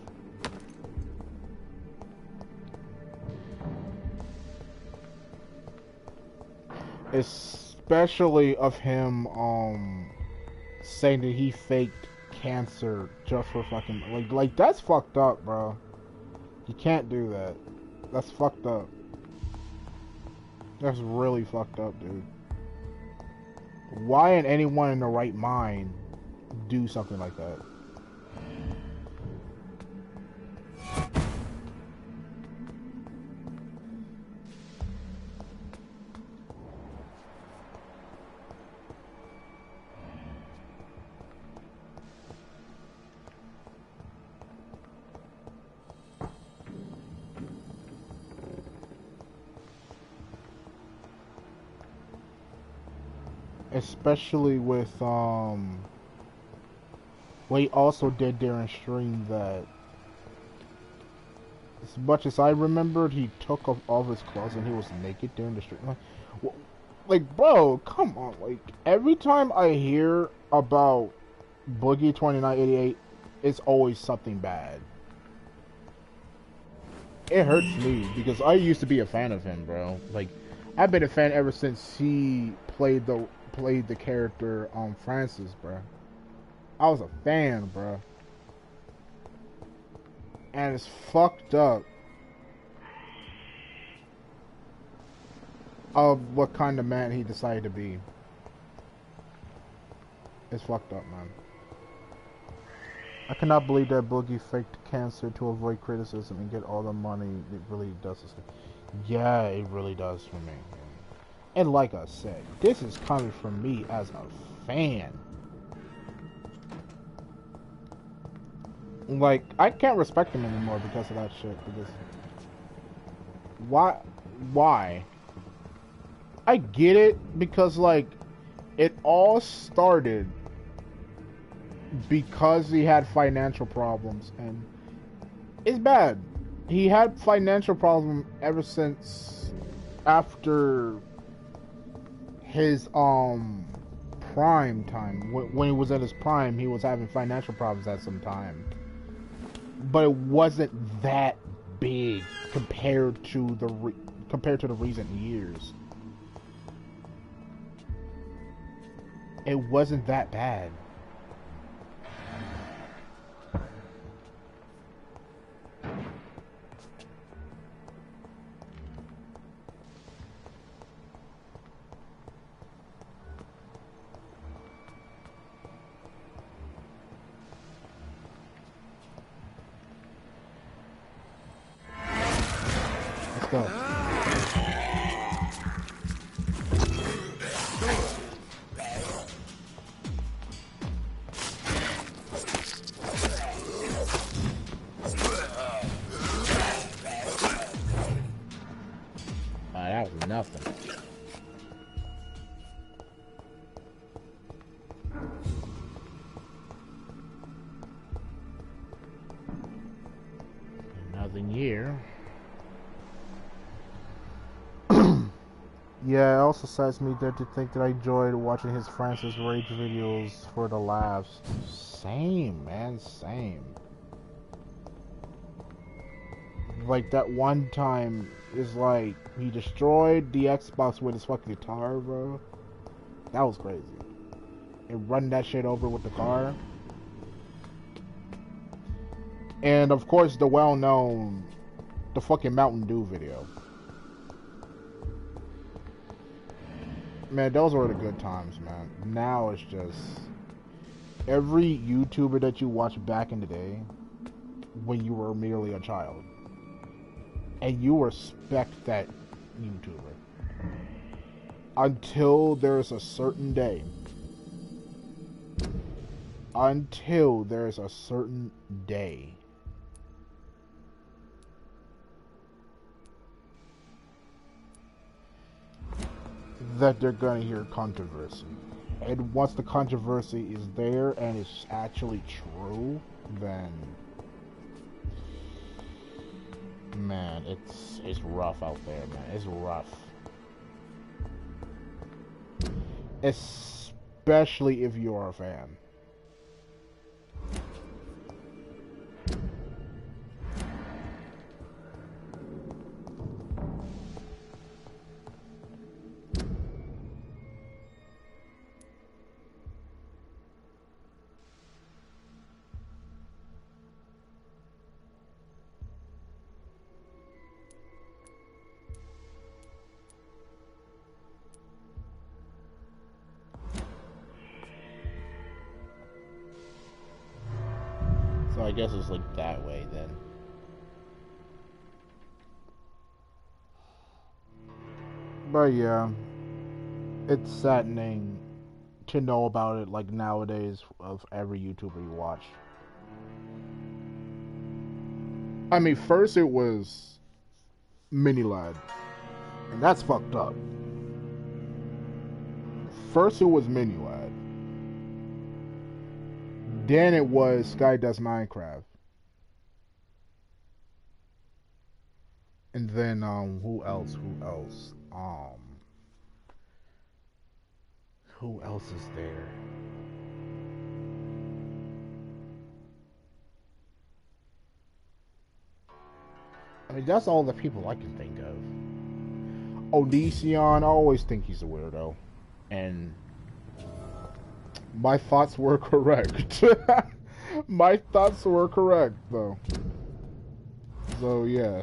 Especially of him saying that he faked cancer just for fucking like that's fucked up, bro. You can't do that. That's fucked up. That's really fucked up, dude. Why in anyone in the right mind do something like that? Especially with what he also did during stream, that as much as I remembered, he took off all of his clothes and he was naked during the stream. Like, bro, come on. Like, every time I hear about Boogie 2988, it's always something bad. It hurts me because I used to be a fan of him, bro. Like, I've been a fan ever since he played the character Francis, bro. I was a fan, bro. And it's fucked up of what kind of man he decided to be. It's fucked up, man. I cannot believe that Boogie faked cancer to avoid criticism and get all the money. It really does this. Yeah, it really does for me. And like I said, this is coming from me as a fan. Like, I can't respect him anymore because of that shit. Because why? I get it because, like, it all started because he had financial problems, and it's bad. He had financial problems ever since after his prime time. When he was at his prime, he was having financial problems at some time, but it wasn't that big compared to the recent years. It wasn't that bad. up. That was nothing. Nothing here. Yeah, it also says me there to think that I enjoyed watching his Francis Rage videos for the laughs. Same, man, same. Like that one time is like he destroyed the Xbox with his fucking guitar, bro. That was crazy. And run that shit over with the car. And of course the well-known the fucking Mountain Dew video. Man, those were the good times, man. Now it's just every YouTuber that you watched back in the day when you were merely a child. And you respect that YouTuber. Until there's a certain day. Until there's a certain day. That they're gonna hear controversy. And once the controversy is there and it's actually true, then man, it's rough out there, man. It's rough. Especially if you're a fan. So I guess it's like that way then. But yeah, it's saddening to know about it like nowadays of every YouTuber you watch. I mean, first it was Minilad, and that's fucked up. First it was Minilad. Then it was Sky Does Minecraft. And then, who else? Who else is there? I mean, that's all the people I can think of. Odision, I always think he's a weirdo. And my thoughts were correct. My thoughts were correct, though. So, yeah.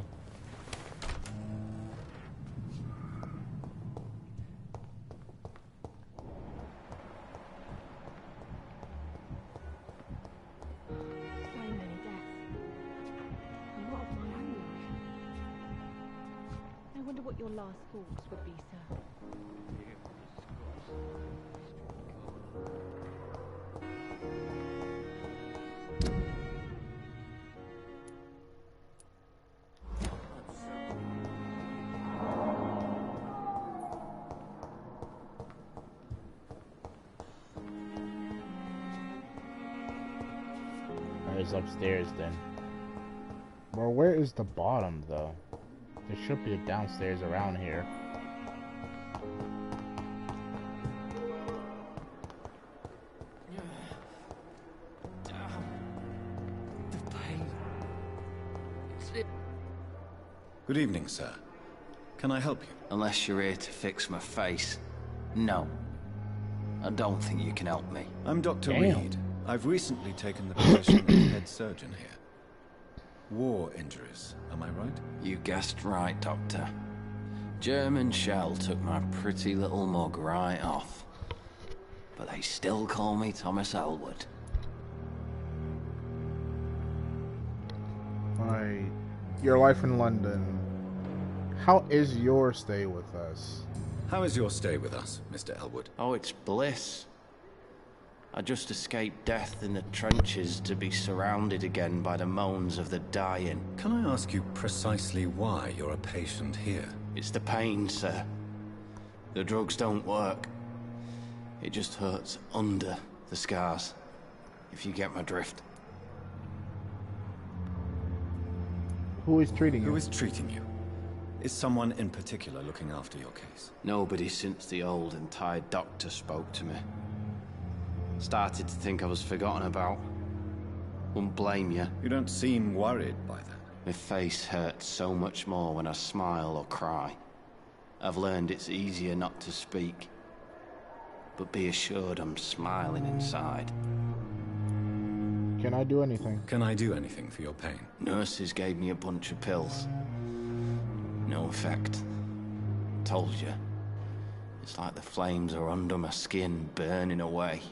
So many deaths. And what of my own life? I wonder what your last thoughts would be, sir. It's upstairs then. Well, where is the bottom though? There should be a downstairs around here. Good evening, sir. Can I help you? Unless you're here to fix my face. No. I don't think you can help me. I'm Dr. Reed. I've recently taken the position of head surgeon here. War injuries, am I right? You guessed right, Doctor. German shell took my pretty little mug right off. But they still call me Thomas Elwood. Your life in London How is your stay with us? How is your stay with us, Mr. Elwood? Oh, it's bliss. I just escaped death in the trenches to be surrounded again by the moans of the dying. Can I ask you precisely why you're a patient here? It's the pain, sir. The drugs don't work. It just hurts under the scars, if you get my drift. Who is treating you? Who is treating you? Is someone in particular looking after your case? Nobody since the old and tired doctor spoke to me. Started to think I was forgotten about. Wouldn't blame you. You don't seem worried by that. My face hurts so much more when I smile or cry. I've learned it's easier not to speak. But be assured I'm smiling inside. Can I do anything? Can I do anything for your pain? Nurses gave me a bunch of pills. No effect. Told you. It's like the flames are under my skin, burning away.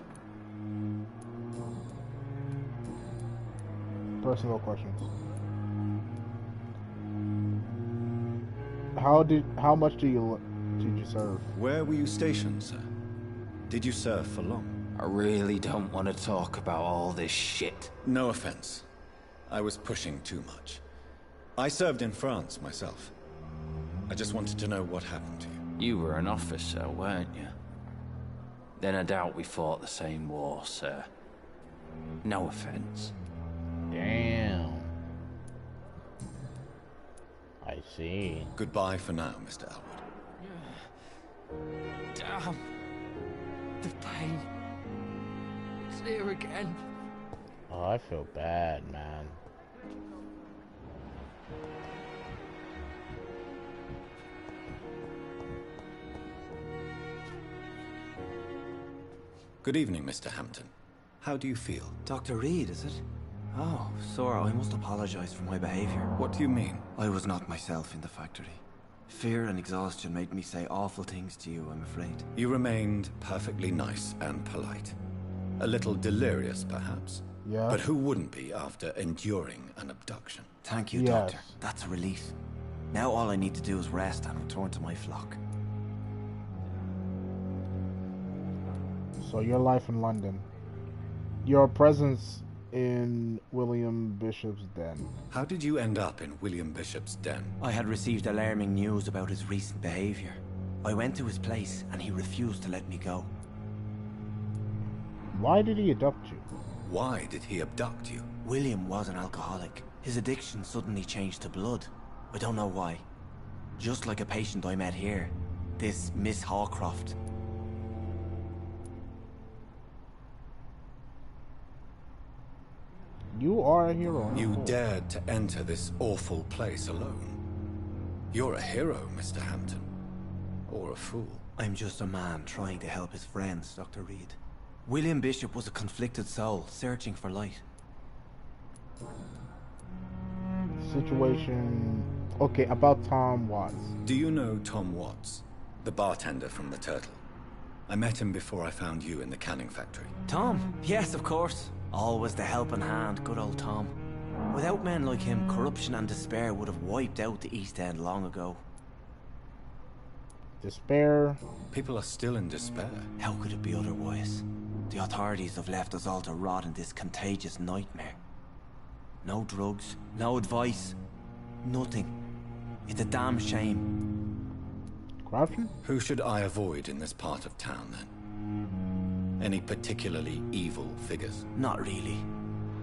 Personal questions. How much did you serve? Where were you stationed, sir? Did you serve for long? I really don't want to talk about all this shit. No offense. I was pushing too much. I served in France myself. I just wanted to know what happened to you. You were an officer, weren't you? Then I doubt we fought the same war, sir. No offense. Damn. I see. Goodbye for now, Mr. Elwood. Damn. The pain. It's here again. Oh, I feel bad, man. Good evening, Mr. Hampton. How do you feel? Dr. Reed, is it? Oh, Sora, I must apologize for my behavior. What do you mean? I was not myself in the factory. Fear and exhaustion made me say awful things to you, I'm afraid. You remained perfectly nice and polite. A little delirious, perhaps. Yeah. But who wouldn't be after enduring an abduction? Thank you, Yes. Doctor. That's a relief. Now all I need to do is rest and return to my flock. So your life in London. Your presence in William Bishop's den. How did you end up in William Bishop's den? I had received alarming news about his recent behavior. I went to his place and he refused to let me go. Why did he abduct you? Why did he abduct you? William was an alcoholic. His addiction suddenly changed to blood. I don't know why. Just like a patient I met here. This Miss Hawcroft. You are a hero. You dared to enter this awful place alone. You're a hero, Mr. Hampton. Or a fool. I'm just a man trying to help his friends, Dr. Reed. William Bishop was a conflicted soul, searching for light. Situation... Okay, about Tom Watts. Do you know Tom Watts? The bartender from the Turtle. I met him before I found you in the canning factory. Tom? Yes, of course. Always the helping hand, good old Tom. Without men like him, corruption and despair would have wiped out the East End long ago. Despair. People are still in despair. How could it be otherwise? The authorities have left us all to rot in this contagious nightmare. No drugs, no advice, nothing. It's a damn shame. Corruption? Who should I avoid in this part of town, then? Any particularly evil figures? Not really.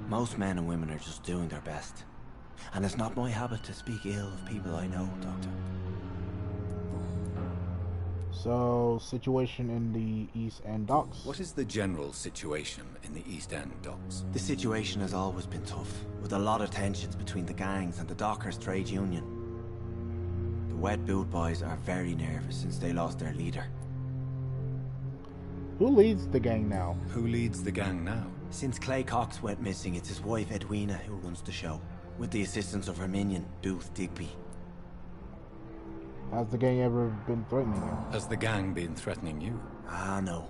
Most men and women are just doing their best. And it's not my habit to speak ill of people I know, Doctor. So, situation in the East End docks. What is the general situation in the East End docks? The situation has always been tough, with a lot of tensions between the gangs and the dockers' trade union. The Wet Boot Boys are very nervous since they lost their leader. Who leads the gang now? Who leads the gang now? Since Clay Cox went missing, it's his wife Edwina who runs the show, with the assistance of her minion, Booth Digby. Has the gang ever been threatening you? Has the gang been threatening you? Ah, no.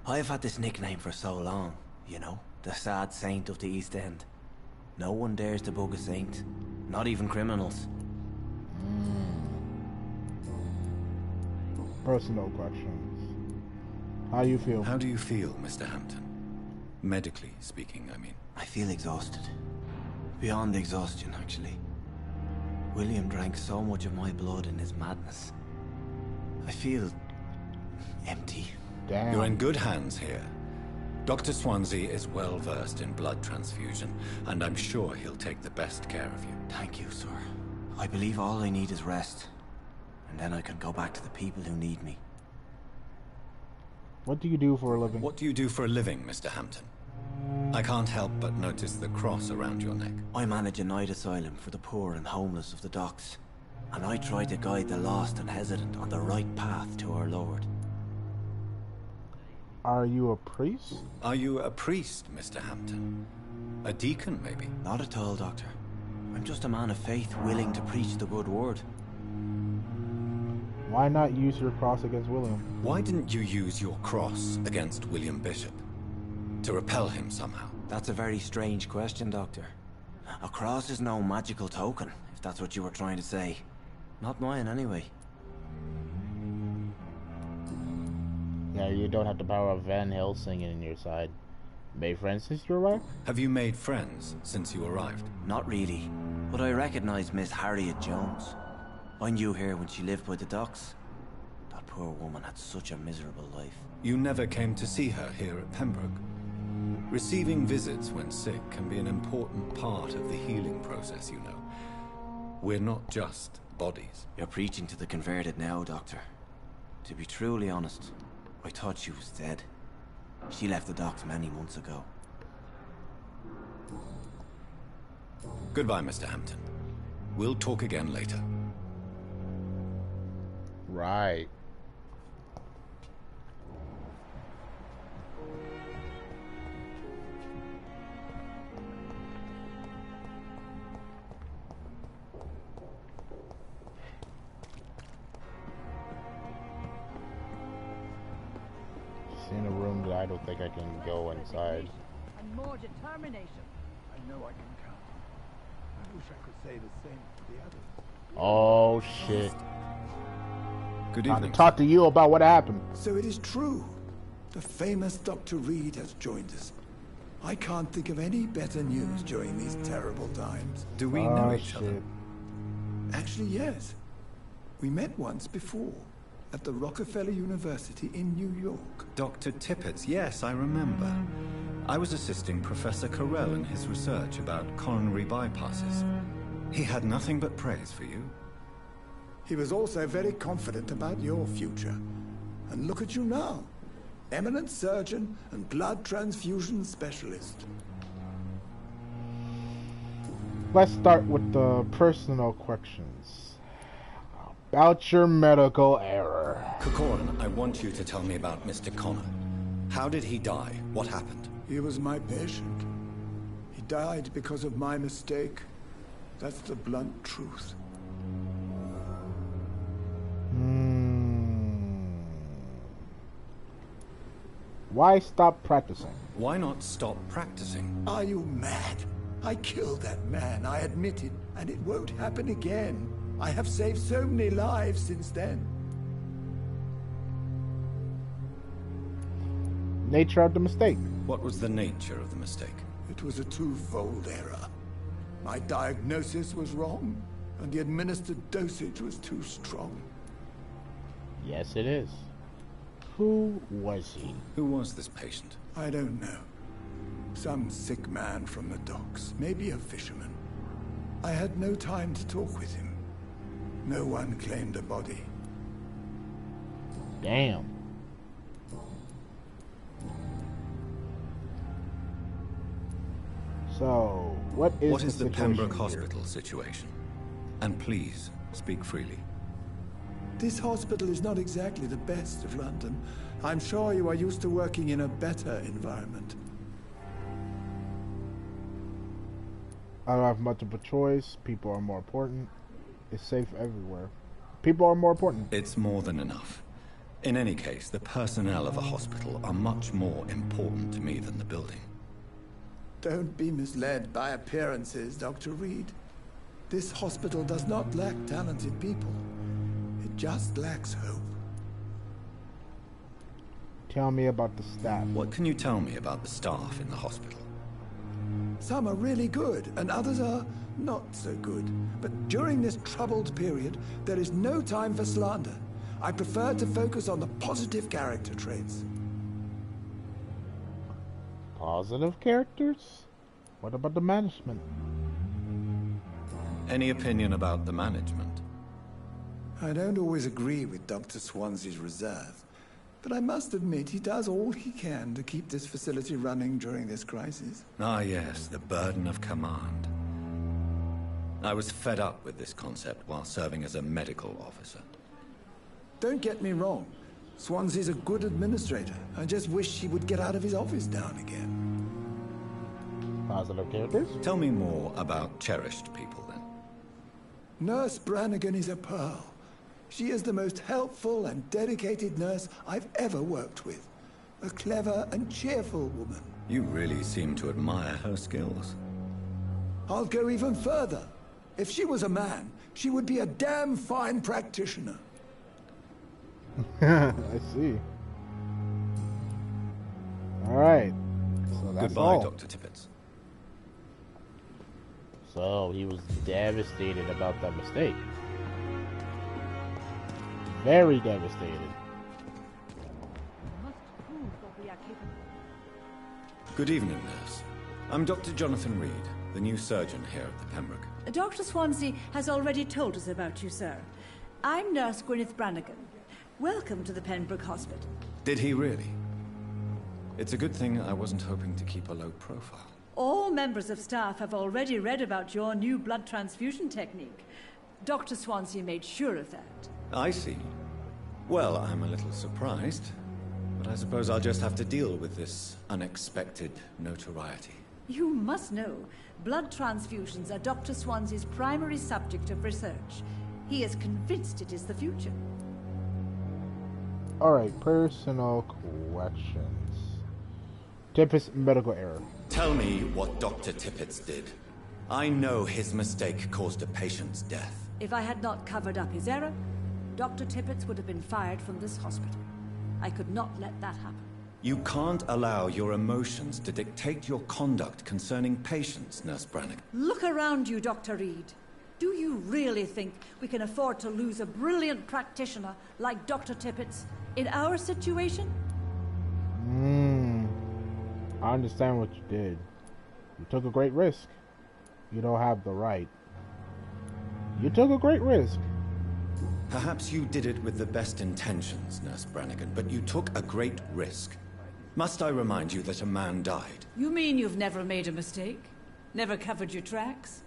I've had this nickname for so long, you know, the sad saint of the East End. No one dares to bug a saint, not even criminals. Personal questions. How do you feel? How do you feel, Mr. Hampton? Medically speaking, I mean. I feel exhausted. Beyond exhaustion, actually. William drank so much of my blood in his madness. I feel empty. Damn. You're in good hands here. Dr. Swansea is well versed in blood transfusion, and I'm sure he'll take the best care of you. Thank you, sir. I believe all I need is rest. And then I can go back to the people who need me. What do you do for a living? What do you do for a living, Mr. Hampton? I can't help but notice the cross around your neck. I manage a night asylum for the poor and homeless of the docks. And I try to guide the lost and hesitant on the right path to our Lord. Are you a priest? Are you a priest, Mr. Hampton? A deacon, maybe? Not at all, Doctor. I'm just a man of faith willing to preach the good word. Why not use your cross against William? Why didn't you use your cross against William Bishop? To repel him somehow? That's a very strange question, Doctor. A cross is no magical token, if that's what you were trying to say. Not mine, anyway. Yeah, you don't have the power of Van Helsing in your side. Made friends since you arrived? Have you made friends since you arrived? Not really, but I recognize Miss Harriet Jones. I knew her when she lived by the docks. That poor woman had such a miserable life. You never came to see her here at Pembroke? Receiving visits when sick can be an important part of the healing process, you know. We're not just bodies. You're preaching to the converted now, Doctor. To be truly honest, I thought she was dead. She left the docks many months ago. Goodbye, Mr. Hampton. We'll talk again later. Right. In a room that I don't think I can go inside. And more determination. I know I can count. I wish I could say the same for the others. Oh shit. Good Time evening. to talk to you about what happened. So it is true. The famous Dr. Reed has joined us. I can't think of any better news during these terrible times. Do we know each other? Actually, yes. We met once before. At the Rockefeller University in New York. Dr. Tippett, yes, I remember. I was assisting Professor Carell in his research about coronary bypasses. He had nothing but praise for you. He was also very confident about your future. And look at you now. Eminent surgeon and blood transfusion specialist. Let's start with the personal questions. About your medical error. Corcoran, I want you to tell me about Mr. Connor. How did he die? What happened? He was my patient. He died because of my mistake. That's the blunt truth. Why stop practicing? Why not stop practicing? Are you mad? I killed that man, I admit it, and it won't happen again. I have saved so many lives since then. Nature of the mistake. What was the nature of the mistake? It was a twofold error. My diagnosis was wrong, and the administered dosage was too strong. Yes, it is. Who was he? Who was this patient? I don't know. Some sick man from the docks, maybe a fisherman. I had no time to talk with him. No one claimed a body. Damn. So, what is the situation Pembroke here? Hospital situation? And please, speak freely. This hospital is not exactly the best of London. I'm sure you are used to working in a better environment. I don't have much of a choice. People are more important. It's safe everywhere. People are more important. It's more than enough. In any case, the personnel of a hospital are much more important to me than the building. Don't be misled by appearances, Dr. Reed. This hospital does not lack talented people. It just lacks hope. Tell me about the staff. What can you tell me about the staff in the hospital? Some are really good, and others are not so good. But during this troubled period, there is no time for slander. I prefer to focus on the positive character traits. Positive characters? What about the management? Any opinion about the management? I don't always agree with Dr. Swansea's reserve, but I must admit he does all he can to keep this facility running during this crisis. Ah yes, the burden of command. I was fed up with this concept while serving as a medical officer. Don't get me wrong. Swansea's a good administrator. I just wish he would get out of his office now and again. Positive characters? Tell me more about cherished people, then. Nurse Brannigan is a pearl. She is the most helpful and dedicated nurse I've ever worked with. A clever and cheerful woman. You really seem to admire her skills. I'll go even further. If she was a man, she would be a damn fine practitioner. I see. Alright. So that's Goodbye, all. Dr. Tippett. So he was devastated about that mistake. Very devastated. Good evening, nurse. I'm Dr. Jonathan Reed, the new surgeon here at the Pembroke. Dr. Swansea has already told us about you, sir. I'm Nurse Gwyneth Brannigan. Welcome to the Pembroke Hospital. Did he really? It's a good thing I wasn't hoping to keep a low profile. All members of staff have already read about your new blood transfusion technique. Dr. Swansea made sure of that. I see. Well, I'm a little surprised, but I suppose I'll just have to deal with this unexpected notoriety. You must know, blood transfusions are Dr. Swansea's primary subject of research. He is convinced it is the future. Alright, personal questions. Tippett's medical error. Tell me what Dr. Tippett did. I know his mistake caused a patient's death. If I had not covered up his error, Dr. Tippett would have been fired from this hospital. I could not let that happen. You can't allow your emotions to dictate your conduct concerning patients, Nurse Brannigan. Look around you, Dr. Reed. Do you really think we can afford to lose a brilliant practitioner like Dr. Tippett in our situation? I understand what you did. You took a great risk. You don't have the right. You took a great risk. Perhaps you did it with the best intentions, Nurse Brannigan, but you took a great risk. Must I remind you that a man died? You mean you've never made a mistake? Never covered your tracks?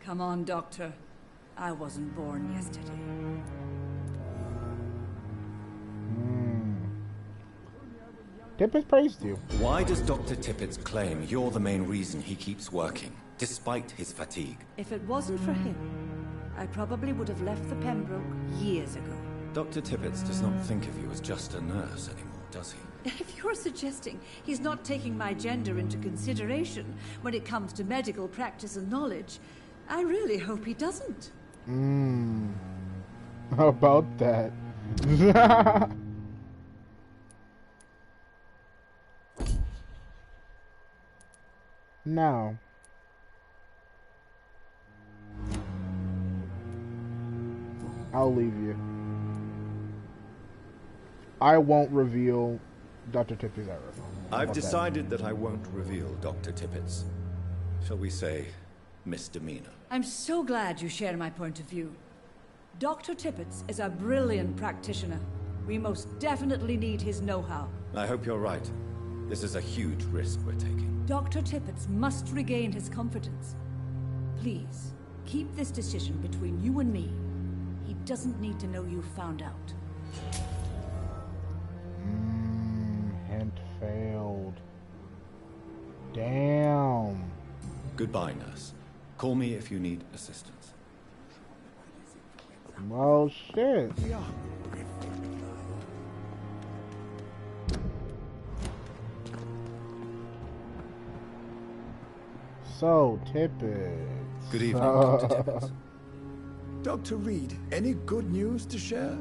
Come on, Doctor. I wasn't born yesterday. Tippett praised you. Why does Dr. Tippett claim you're the main reason he keeps working, despite his fatigue? If it wasn't for him, I probably would have left the Pembroke years ago. Dr. Tippett does not think of you as just a nurse anymore, does he? If you're suggesting he's not taking my gender into consideration when it comes to medical practice and knowledge, I really hope he doesn't. How about that? Now, I'll leave you. I won't reveal Dr. Tippett's error. I've decided that I won't reveal Dr. Tippett's, shall we say, misdemeanor. I'm so glad you share my point of view. Dr. Tippett is a brilliant practitioner. We most definitely need his know-how. I hope you're right. This is a huge risk we're taking. Dr. Tippett must regain his confidence. Please, keep this decision between you and me. He doesn't need to know you found out. Hint failed. Damn. Goodbye, nurse. Call me if you need assistance. Well, shit. So, Tippett. Good evening, Dr. Tippett. Dr. Reed, any good news to share?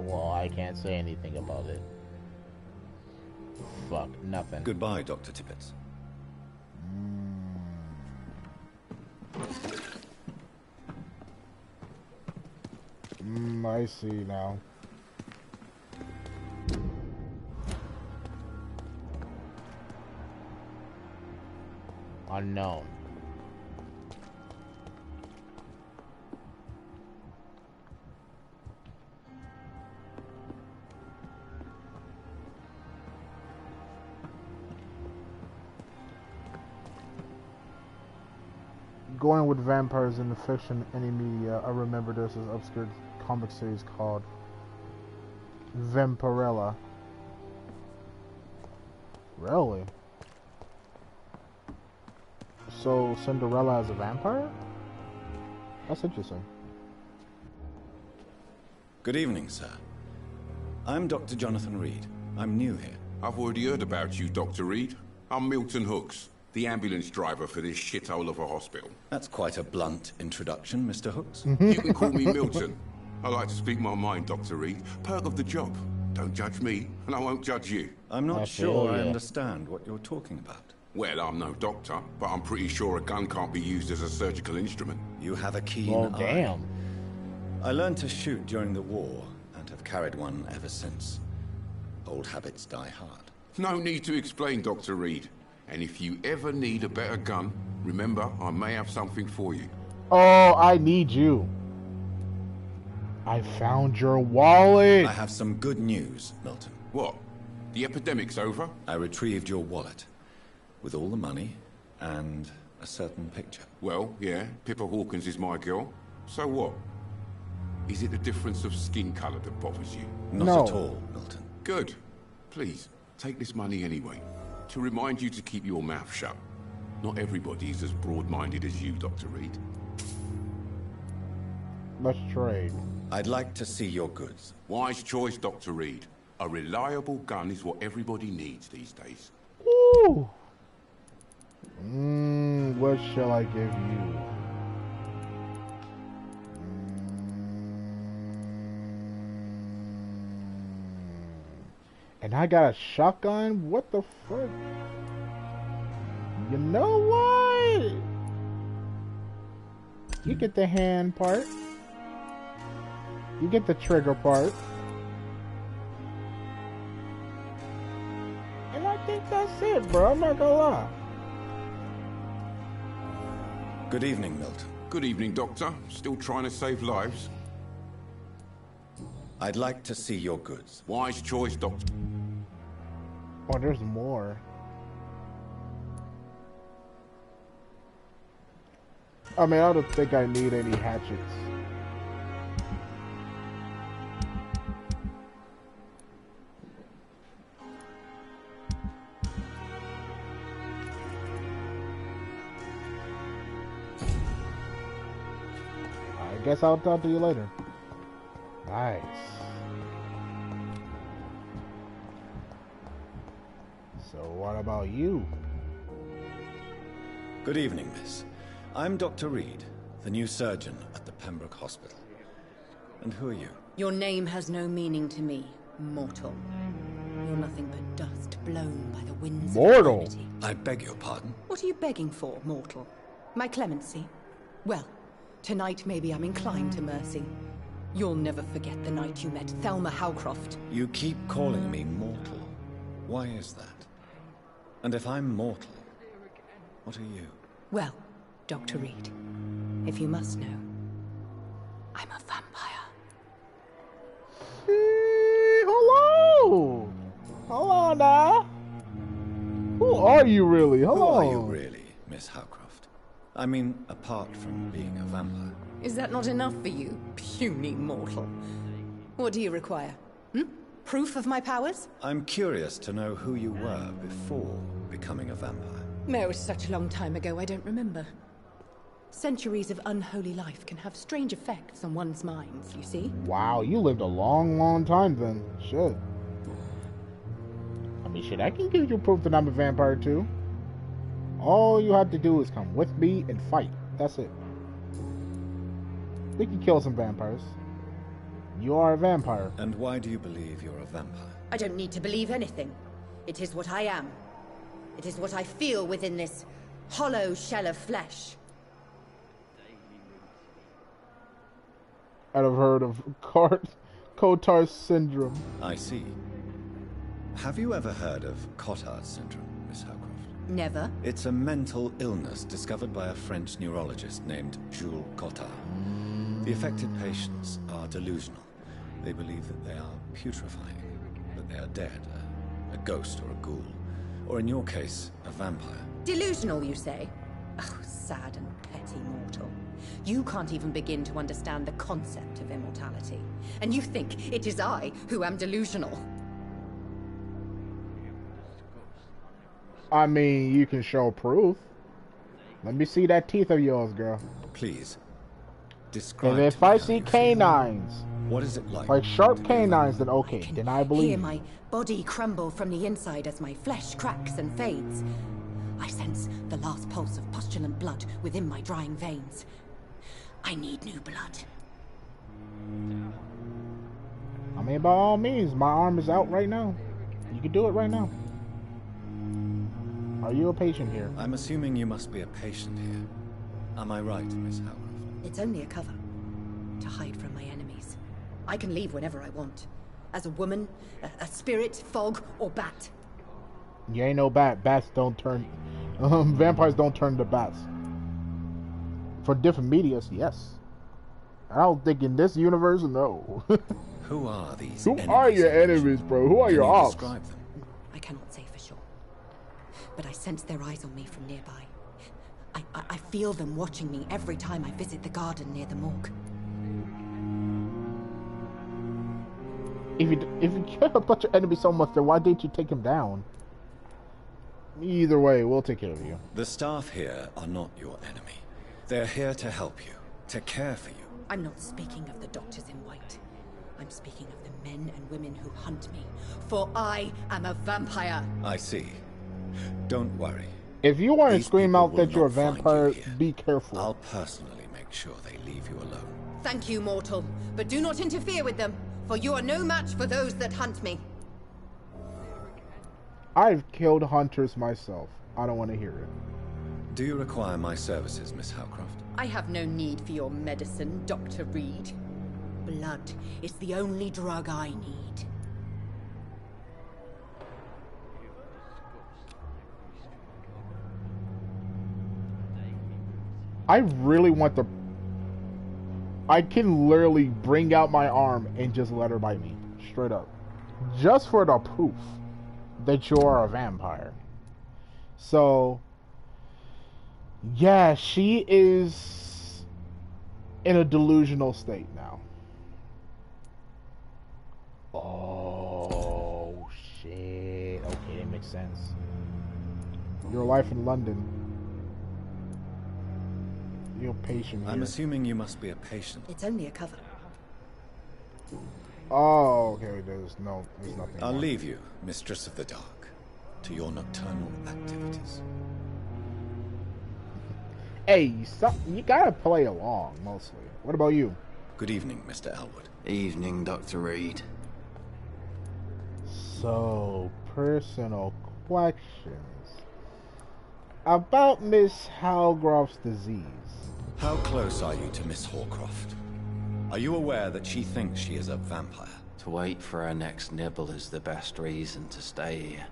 Well, I can't say anything about it. Fuck, nothing. Goodbye, Dr. Tippett. I see now. Unknown. Going with vampires in the fiction, any media, I remember there's this obscure comic series called Vampirella. Really? So Cinderella is a vampire? That's interesting. Good evening, sir. I'm Dr. Jonathan Reed. I'm new here. I've already heard about you, Dr. Reed. I'm Milton Hooks, the ambulance driver for this shithole of a hospital. That's quite a blunt introduction, Mr. Hooks. You can call me Milton. I like to speak my mind, Dr. Reed. Perk of the job. Don't judge me, and I won't judge you. I'm not sure I understand what you're talking about. Well, I'm no doctor, but I'm pretty sure a gun can't be used as a surgical instrument. You have a keen eye. Damn. I learned to shoot during the war, and have carried one ever since. Old habits die hard. No need to explain, Dr. Reed. And if you ever need a better gun, remember, I may have something for you. Oh, I need you. I found your wallet. I have some good news, Milton. What? The epidemic's over? I retrieved your wallet. With all the money, and a certain picture. Well, yeah, Pippa Hawkins is my girl. So what? Is it the difference of skin colour that bothers you? Not at all, Milton. Good. Please, take this money anyway. To remind you to keep your mouth shut. Not everybody's as broad-minded as you, Dr. Reed. Let's trade. I'd like to see your goods. Wise choice, Dr. Reed. A reliable gun is what everybody needs these days. Woo! What shall I give you? And I got a shotgun? What the fuck? You know what? You get the hand part. You get the trigger part. And I think that's it, bro. I'm not gonna lie. Good evening, Milton. Good evening, Doctor. Still trying to save lives? I'd like to see your goods. Wise choice, Doctor. Oh, there's more. I mean, I don't think I need any hatchets. I guess I'll talk to you later. Nice. So what about you? Good evening, miss. I'm Dr. Reed, the new surgeon at the Pembroke Hospital. And who are you? Your name has no meaning to me, mortal. You're nothing but dust blown by the winds of eternity. I beg your pardon? What are you begging for, mortal? My clemency? Well, tonight maybe I'm inclined to mercy. You'll never forget the night you met Thelma Howcroft. You keep calling me mortal. Why is that? And if I'm mortal, what are you? Well, Dr. Reed, if you must know, I'm a vampire. Hello! Hello now. Who are you really? Hello. Who are you really, Miss Howcroft? I mean, apart from being a vampire. Is that not enough for you, puny mortal? What do you require? Proof of my powers? I'm curious to know who you were before becoming a vampire. No, such a long time ago I don't remember. Centuries of unholy life can have strange effects on one's minds, you see? Wow, you lived a long, long time then. Shit. I mean, shit, I can give you proof that I'm a vampire too. All you have to do is come with me and fight. That's it. We can kill some vampires. You are a vampire. And why do you believe you're a vampire? I don't need to believe anything. It is what I am. It is what I feel within this hollow shell of flesh. I'd have heard of Cotard syndrome. I see. Have you ever heard of Cotard syndrome, Miss Howcroft? Never. It's a mental illness discovered by a French neurologist named Jules Cotard. The affected patients are delusional. They believe that they are putrefying, that they are dead, a ghost or a ghoul, or in your case, a vampire. Delusional, you say? Oh, sad and petty mortal. You can't even begin to understand the concept of immortality. And you think it is I who am delusional. I mean, you can show proof. Let me see that teeth of yours, girl. Please, describe. And if I see canines, what is it like? Like sharp canines, then okay, then I believe. Hear my body crumble from the inside as my flesh cracks and fades. I sense the last pulse of postulant blood within my drying veins. I need new blood. I mean, by all means, my arm is out right now. You can do it right now. Are you a patient here? I'm assuming you must be a patient here. Am I right, Miss Howcroft? It's only a cover. To hide from my enemies. I can leave whenever I want. As a woman, a spirit, fog, or bat. You ain't no bat. Bats don't turn... vampires don't turn to bats. For different medias, yes. I don't think in this universe, no. Who are these Who are your enemies, bro? Who are your ops? Describe them. I cannot say for sure. But I sense their eyes on me from nearby. I feel them watching me every time I visit the garden near the morgue. If you care about your enemy so much, then why didn't you take him down? Either way, we'll take care of you. The staff here are not your enemy. They're here to help you, to care for you. I'm not speaking of the doctors in white. I'm speaking of the men and women who hunt me. For I am a vampire. I see. Don't worry. If you want to scream out that you're a vampire, be careful. I'll personally make sure they leave you alone. Thank you, mortal. But do not interfere with them, for you are no match for those that hunt me. I've killed hunters myself. I don't want to hear it. Do you require my services, Miss Howcroft? I have no need for your medicine, Dr. Reed. Blood is the only drug I need. I really want the... I can literally bring out my arm and just let her bite me. Straight up. Just for the proof that you're a vampire. So... yeah, she is in a delusional state now. Oh, shit. Okay, that makes sense. Your life in London. You're patient here. I'm assuming you must be a patient. It's only a cover. Oh, okay. There's nothing. I'll leave you, Mistress of the Dark, to your nocturnal activities. Hey, you gotta play along, mostly. What about you? Good evening, Mr. Elwood. Evening, Dr. Reed. So, personal questions. About Miss Howcroft's disease. How close are you to Miss Hawcroft? Are you aware that she thinks she is a vampire? To wait for her next nibble is the best reason to stay here.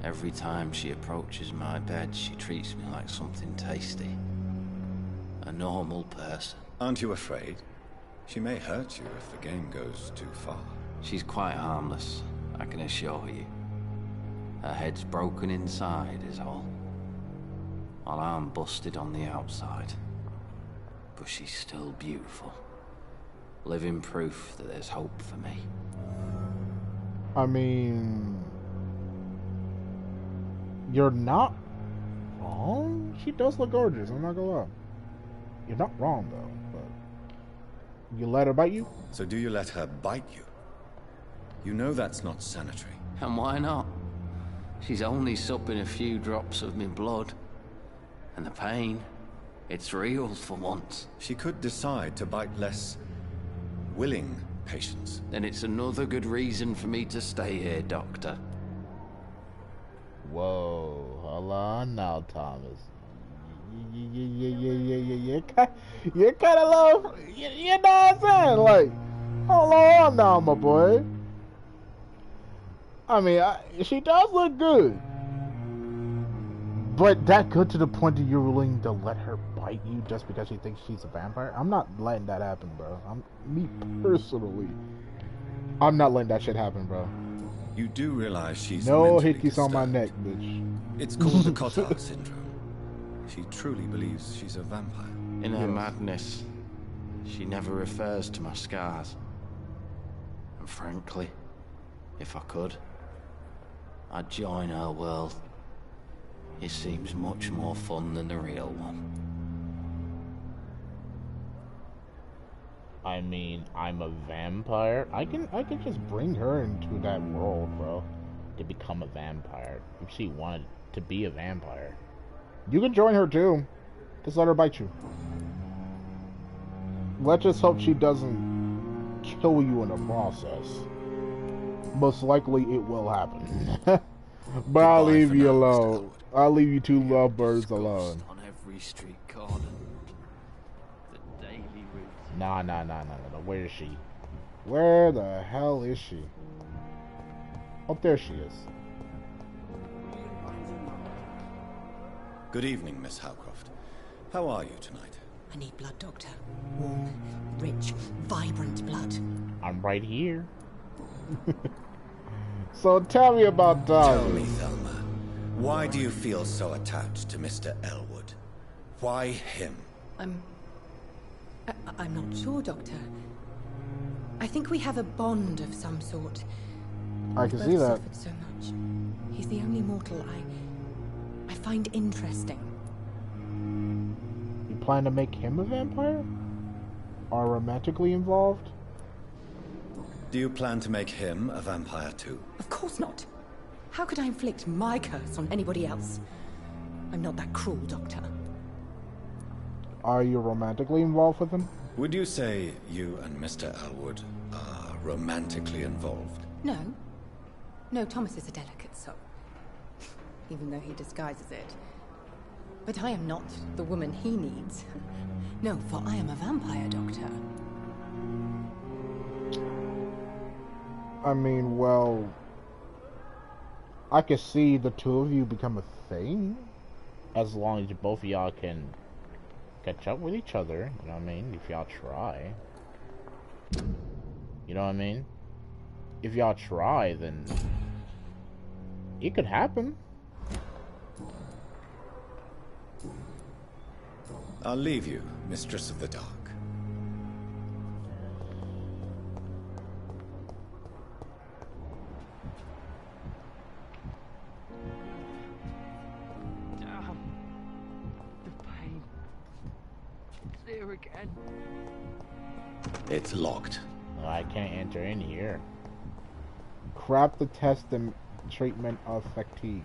Every time she approaches my bed, she treats me like something tasty. A normal person. Aren't you afraid? She may hurt you if the game goes too far. She's quite harmless, I can assure you. Her head's broken inside is all. While I'm busted on the outside. But she's still beautiful. Living proof that there's hope for me. I mean... you're not wrong? She does look gorgeous, I'm not gonna lie. You're not wrong, though, but... you let her bite you? So do you let her bite you? You know that's not sanitary. And why not? She's only supping a few drops of me blood. And the pain, it's real for once. She could decide to bite less willing patients. Then it's another good reason for me to stay here, Doctor. Whoa, hold on now, Thomas. You're kind of low. You know what I'm saying? Like, hold on now, my boy. I mean, she does look good. But that good to the point that you're willing to let her bite you just because she thinks she's a vampire? I'm not letting that happen, bro. Me personally, I'm not letting that shit happen, bro. You do realize she's no hickeys on my neck, bitch. It's called the Cotard syndrome. She truly believes she's a vampire. In her madness, she never refers to my scars. And frankly, if I could, I'd join her world. It seems much more fun than the real one. I mean, I'm a vampire. I can just bring her into that world, bro, to become a vampire. If she wanted to be a vampire, you can join her too. Just let her bite you. Let's just hope she doesn't kill you in the process. Most likely, it will happen. But I'll leave you alone. I'll leave you two lovebirds alone. On every street corner. The daily route. Nah. Where is she? Where the hell is she? Oh, there she is. Good evening, Miss Howcroft. How are you tonight? I need blood, Doctor. Warm, rich, vibrant blood. I'm right here. So tell me about Thomas. Tell me, Thelma, why do you feel so attached to Mr. Elwood? Why him? I'm not sure, Doctor. I think we have a bond of some sort. I can see that. Suffered so much. He's the only mortal I find interesting. You plan to make him a vampire? Are romantically involved? Do you plan to make him a vampire too? Of course not. How could I inflict my curse on anybody else? I'm not that cruel, Doctor. Are you romantically involved with him? Would you say you and Mr. Elwood are romantically involved? No. No, Thomas is a delicate soul. Even though he disguises it. But I am not the woman he needs. No, for I am a vampire, Doctor. I mean, well, I could see the two of you become a thing, as long as both of y'all can catch up with each other, you know what I mean? If y'all try. You know what I mean? If y'all try, then it could happen. I'll leave you, Mistress of the Dark. Again. It's locked. No, I can't enter in here. Craft the test and treatment of fatigue.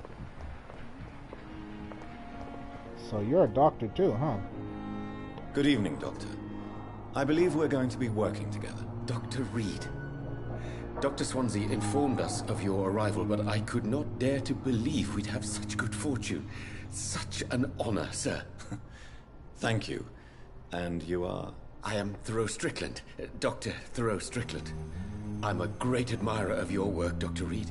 So you're a doctor too, huh? Good evening, Doctor. I believe we're going to be working together. Dr. Reed. Dr. Swansea informed us of your arrival, but I could not dare to believe we'd have such good fortune. Such an honor, sir. Thank you. And you are? I am Thoreau Strickland, Dr. Thoreau Strickland. I'm a great admirer of your work, Dr. Reed.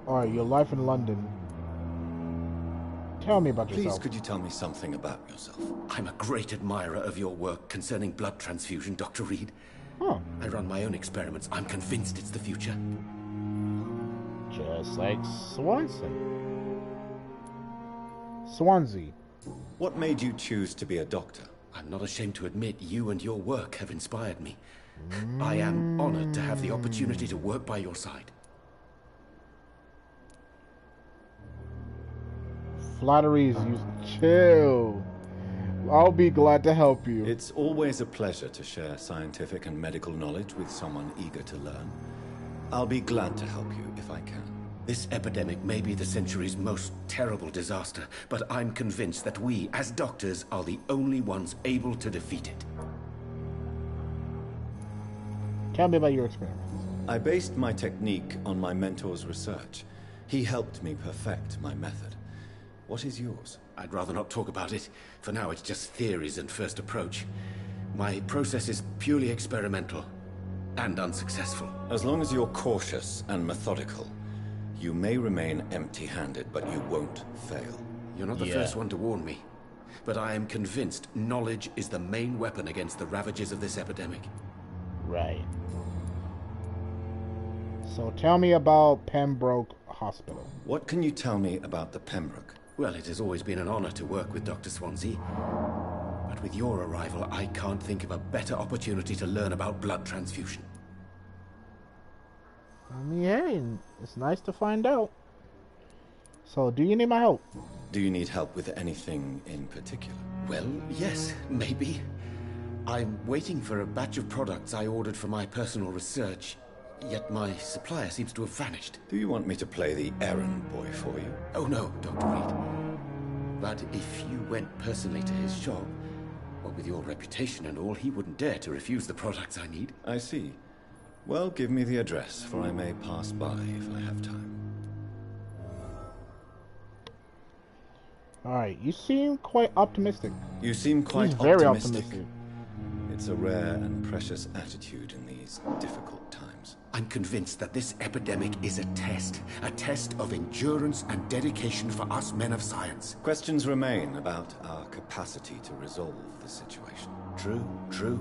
Alright, your life in London. Tell me about yourself. Please, could you tell me something about yourself? I'm a great admirer of your work concerning blood transfusion, Dr. Reed. Huh. I run my own experiments. I'm convinced it's the future. Just like Swansea. Swansea. What made you choose to be a doctor? I'm not ashamed to admit you and your work have inspired me. I am honored to have the opportunity to work by your side. Flatteries, you chill. I'll be glad to help you. It's always a pleasure to share scientific and medical knowledge with someone eager to learn. I'll be glad to help you if I can. This epidemic may be the century's most terrible disaster, but I'm convinced that we, as doctors, are the only ones able to defeat it. Tell me about your experiments. I based my technique on my mentor's research. He helped me perfect my method. What is yours? I'd rather not talk about it. For now, it's just theories and first approach. My process is purely experimental and unsuccessful. As long as you're cautious and methodical, you may remain empty-handed, but you won't fail. You're not the first one to warn me, but I am convinced knowledge is the main weapon against the ravages of this epidemic. Right. So tell me about Pembroke Hospital. What can you tell me about the Pembroke? Well, it has always been an honor to work with Dr. Swansea. But with your arrival, I can't think of a better opportunity to learn about blood transfusion. I mean, hey, it's nice to find out. So, do you need my help? Do you need help with anything in particular? Well, yes, maybe. I'm waiting for a batch of products I ordered for my personal research, yet my supplier seems to have vanished. Do you want me to play the errand boy for you? Oh no, Dr. Reed. But if you went personally to his shop, well, with your reputation and all, he wouldn't dare to refuse the products I need. I see. Well, give me the address, for I may pass by if I have time. Alright, you seem quite optimistic. You seem quite very optimistic. optimistic. It's a rare and precious attitude in these difficult times. I'm convinced that this epidemic is a test of endurance and dedication for us men of science. Questions remain about our capacity to resolve the situation. True.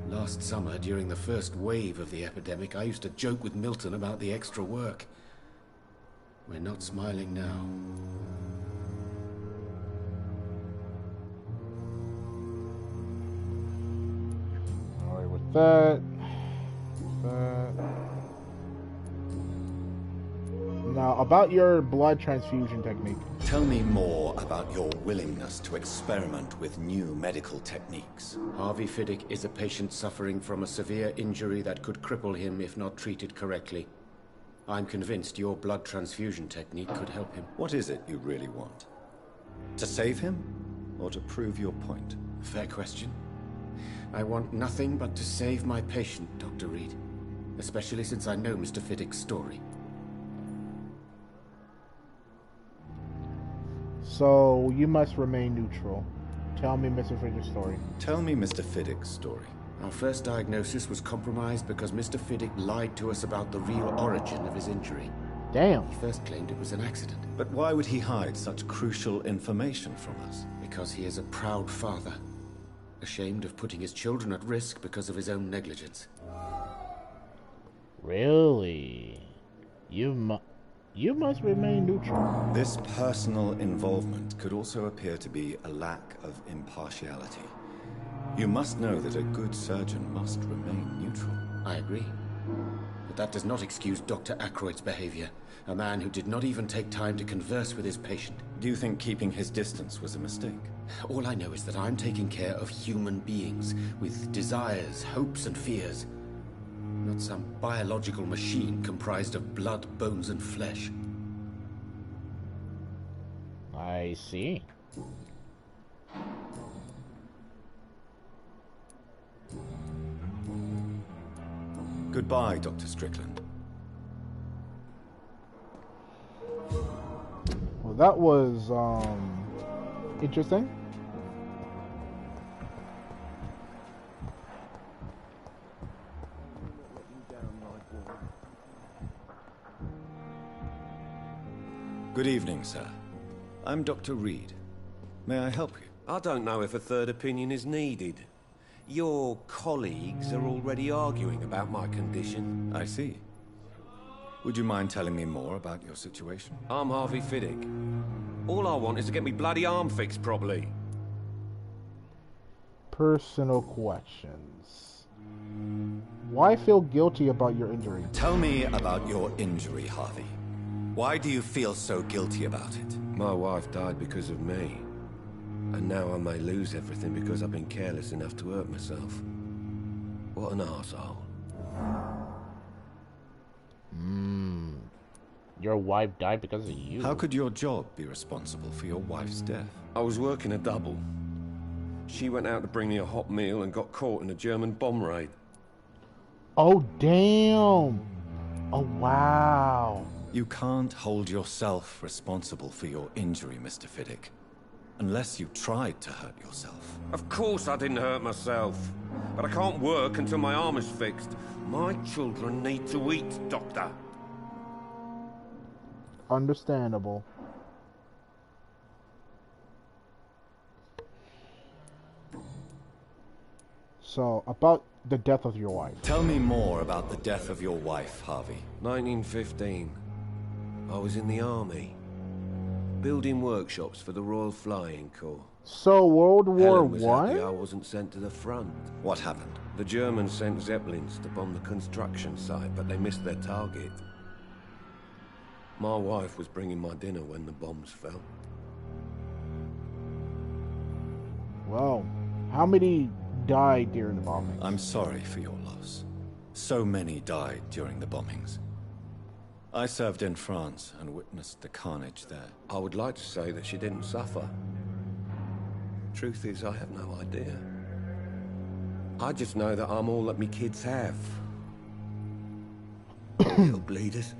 Last summer, during the first wave of the epidemic, I used to joke with Milton about the extra work. We're not smiling now. Alright, with that. Now, about your blood transfusion technique. Tell me more about your willingness to experiment with new medical techniques. Harvey Fiddick is a patient suffering from a severe injury that could cripple him if not treated correctly. I'm convinced your blood transfusion technique could help him. What is it you really want? To save him, or to prove your point? Fair question. I want nothing but to save my patient, Dr. Reed. Especially since I know Mr. Fiddick's story. So, you must remain neutral. Tell me Mr. Fiddick's story. Tell me Mr. Fiddick's story. Our first diagnosis was compromised because Mr. Fiddick lied to us about the real origin of his injury. Damn. He first claimed it was an accident. But why would he hide such crucial information from us? Because he is a proud father, ashamed of putting his children at risk because of his own negligence. Really? You must remain neutral. This personal involvement could also appear to be a lack of impartiality. You must know that a good surgeon must remain neutral. I agree. But that does not excuse Dr. Aykroyd's behavior, a man who did not even take time to converse with his patient. Do you think keeping his distance was a mistake? All I know is that I'm taking care of human beings with desires, hopes, and fears. Not some biological machine comprised of blood, bones, and flesh. I see. Goodbye, Dr. Strickland. Well, that was, interesting. Good evening, sir. I'm Dr. Reed. May I help you? I don't know if a third opinion is needed. Your colleagues are already arguing about my condition. I see. Would you mind telling me more about your situation? I'm Harvey Fiddick. All I want is to get me bloody arm fixed properly. Personal questions. Why feel guilty about your injury? Tell me about your injury, Harvey. Why do you feel so guilty about it? My wife died because of me. And now I may lose everything because I've been careless enough to hurt myself. What an arsehole. Your wife died because of you. How could your job be responsible for your wife's death? I was working a double. She went out to bring me a hot meal and got caught in a German bomb raid. Oh, damn. Oh, wow. You can't hold yourself responsible for your injury, Mr. Fiddick. Unless you tried to hurt yourself. Of course I didn't hurt myself. But I can't work until my arm is fixed. My children need to eat, Doctor. Understandable. So, about the death of your wife. Tell me more about the death of your wife, Harvey. 1915. I was in the army. Building workshops for the Royal Flying Corps. So, World War Helen was happy I? I wasn't sent to the front. What happened? The Germans sent Zeppelins to bomb the construction site, but they missed their target. My wife was bringing my dinner when the bombs fell. Well, how many died during the bombing? I'm sorry for your loss. So many died during the bombings. I served in France and witnessed the carnage there. I would like to say that she didn't suffer. Truth is, I have no idea. I just know that I'm all that me kids have. Little bleeders.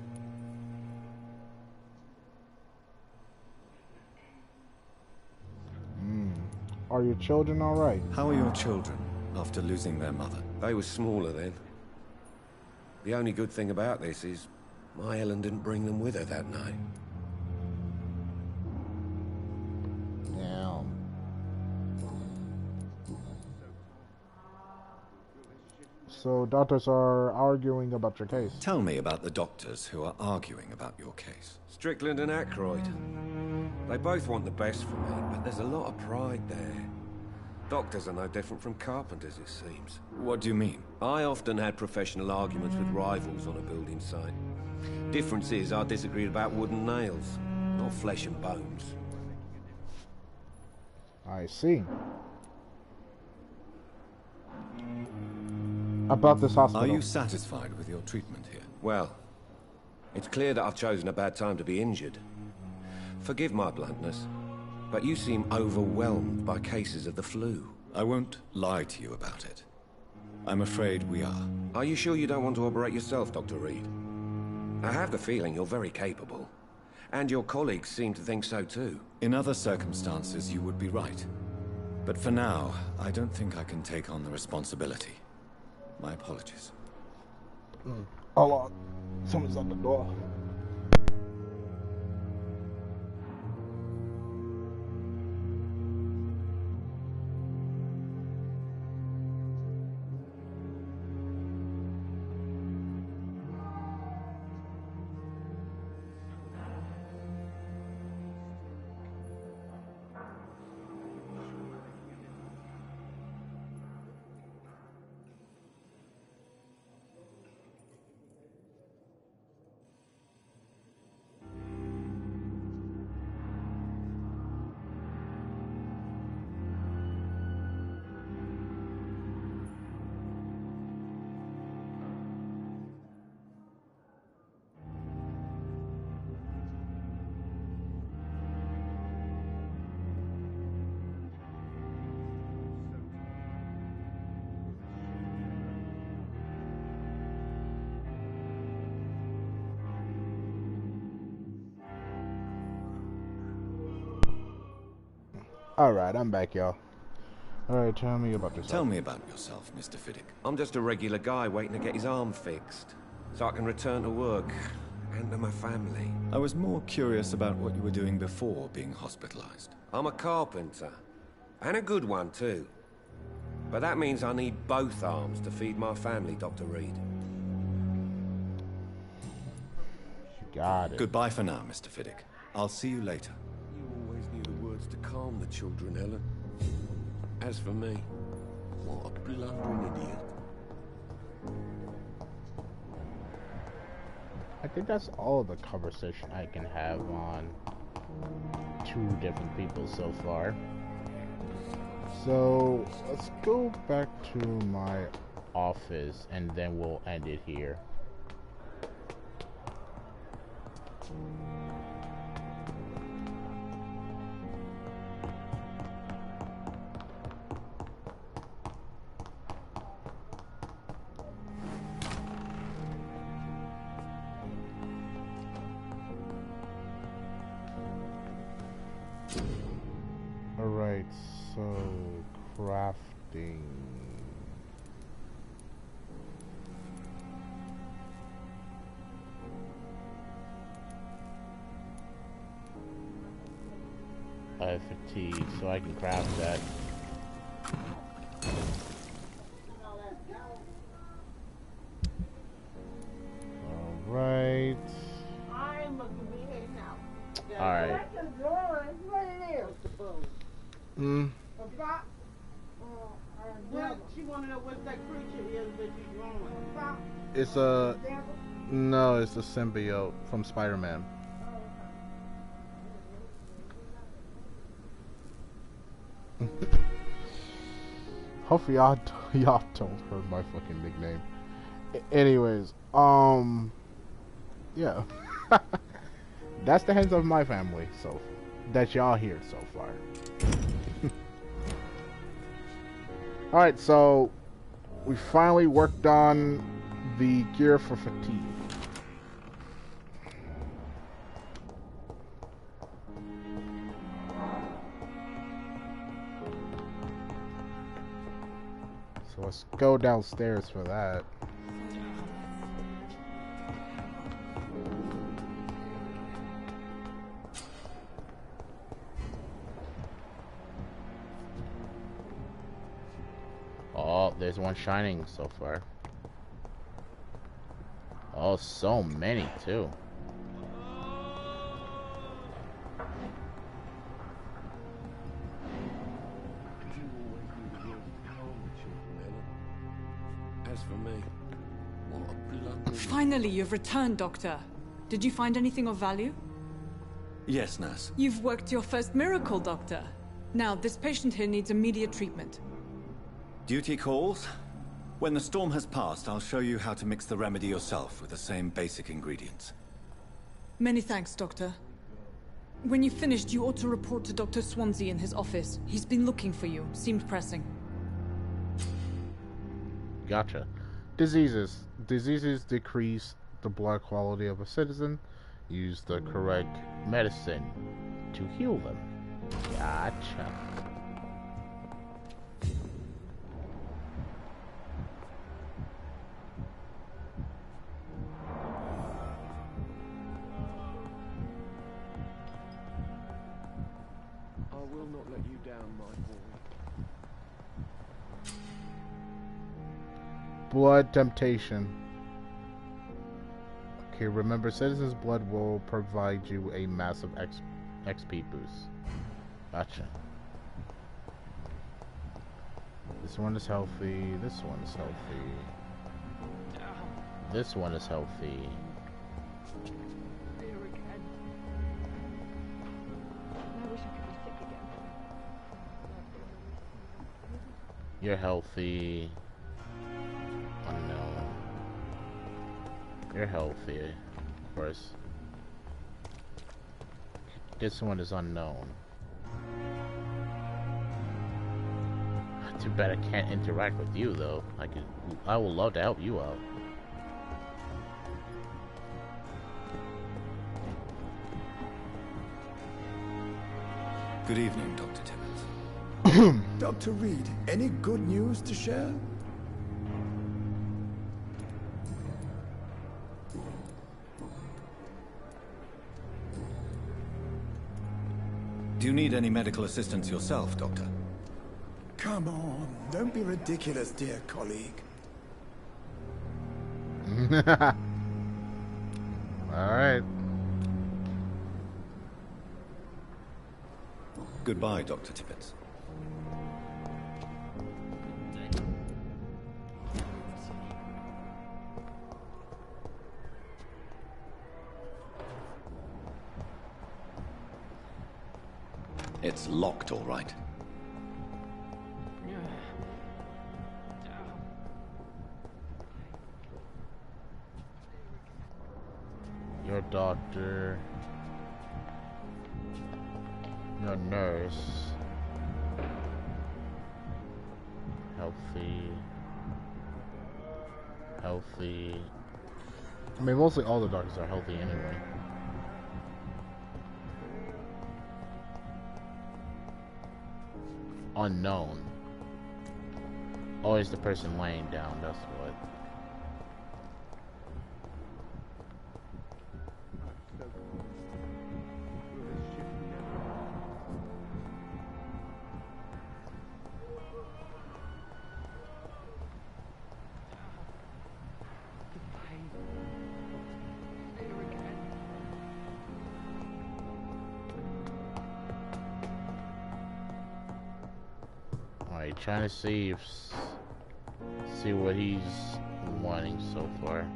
Are your children alright? How are your children after losing their mother? They were smaller then. The only good thing about this is my Ellen didn't bring them with her that night. Damn. So doctors are arguing about your case. Tell me about the doctors who are arguing about your case. Strickland and Aykroyd. They both want the best for me, but there's a lot of pride there. Doctors are no different from carpenters, it seems. What do you mean? I often had professional arguments with rivals on a building site. Difference is I disagreed about wooden nails, not flesh and bones. I see. About this hospital. Are you satisfied with your treatment here? Well, it's clear that I've chosen a bad time to be injured. Forgive my bluntness, but you seem overwhelmed by cases of the flu. I won't lie to you about it. I'm afraid we are. Are you sure you don't want to operate yourself, Dr. Reed? I have the feeling you're very capable. And your colleagues seem to think so too. In other circumstances, you would be right. But for now, I don't think I can take on the responsibility. My apologies. Hold on. Someone's at the door. Alright, I'm back, y'all. Alright, tell me about yourself. Tell me about yourself, Mr. Fiddick. I'm just a regular guy waiting to get his arm fixed, so I can return to work and to my family. I was more curious about what you were doing before being hospitalized. I'm a carpenter, and a good one too. But that means I need both arms to feed my family, Dr. Reed. Got it. Goodbye for now, Mr. Fiddick. I'll see you later. You always knew the words to calm the children, Ellen. As for me, what a blundering idiot. I think that's all the conversation I can have on two different people so far. So let's go back to my office and then we'll end it here. Alright, so crafting. I have fatigue, so I can craft that. Alright. Alright. She wanna know what that creature is that you're drawing. It's a... No, it's a symbiote from Spider-Man. Hopefully y'all don't hurt my fucking nickname. Anyways, yeah. That's the heads of my family, so that y'all hear so far. Alright, so we finally worked on the cure for fatigue. So let's go downstairs for that. Oh, there's one shining so far. Oh, so many too. As for me, what a bloody... Finally, you've returned, Doctor. Did you find anything of value? Yes, nurse. You've worked your first miracle, Doctor. Now, this patient here needs immediate treatment. Duty calls. When the storm has passed, I'll show you how to mix the remedy yourself with the same basic ingredients. Many thanks, Doctor. When you've finished, you ought to report to Dr. Swansea in his office. He's been looking for you. Seemed pressing. Gotcha. Diseases. Diseases decrease the blood quality of a citizen. Use the correct medicine to heal them. Gotcha. I will not let you down, my boy. Blood temptation. Okay, remember, citizens' blood will provide you a massive XP boost. Gotcha. This one is healthy. This one is healthy. This one is healthy. You're healthy. Unknown. You're healthy, of course. This one is unknown. Too bad I can't interact with you, though. I would love to help you out. Good evening, Dr. Timmons. Dr. Reed, any good news to share? Do you need any medical assistance yourself, Doctor? Come on, don't be ridiculous, dear colleague. Alright. Goodbye, Dr. Tippett. It's locked, all right. Your doctor. Your nurse. Healthy. I mean, mostly all the doctors are healthy anyway. Unknown. Always the person laying down, that's what. Alright, trying to see what he's wanting so far.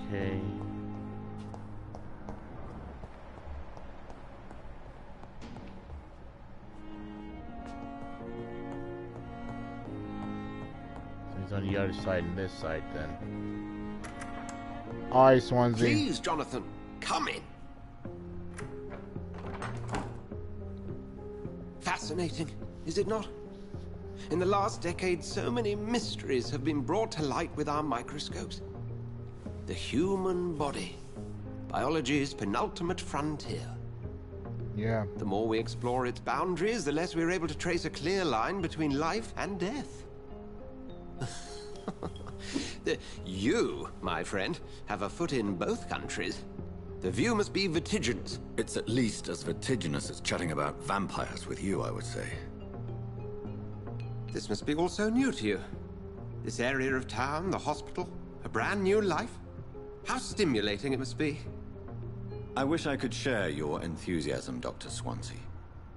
Okay. So he's on the other side and this side then. Alright, Swansea. Please, Jonathan, come in. Fascinating, is it not? In the last decade, so many mysteries have been brought to light with our microscopes. The human body, biology's penultimate frontier. Yeah. The more we explore its boundaries, the less we're able to trace a clear line between life and death. You, my friend, have a foot in both countries. The view must be vertiginous. It's at least as vertiginous as chatting about vampires with you, I would say. This must be all so new to you. This area of town, the hospital, a brand new life. How stimulating it must be. I wish I could share your enthusiasm, Dr. Swansea,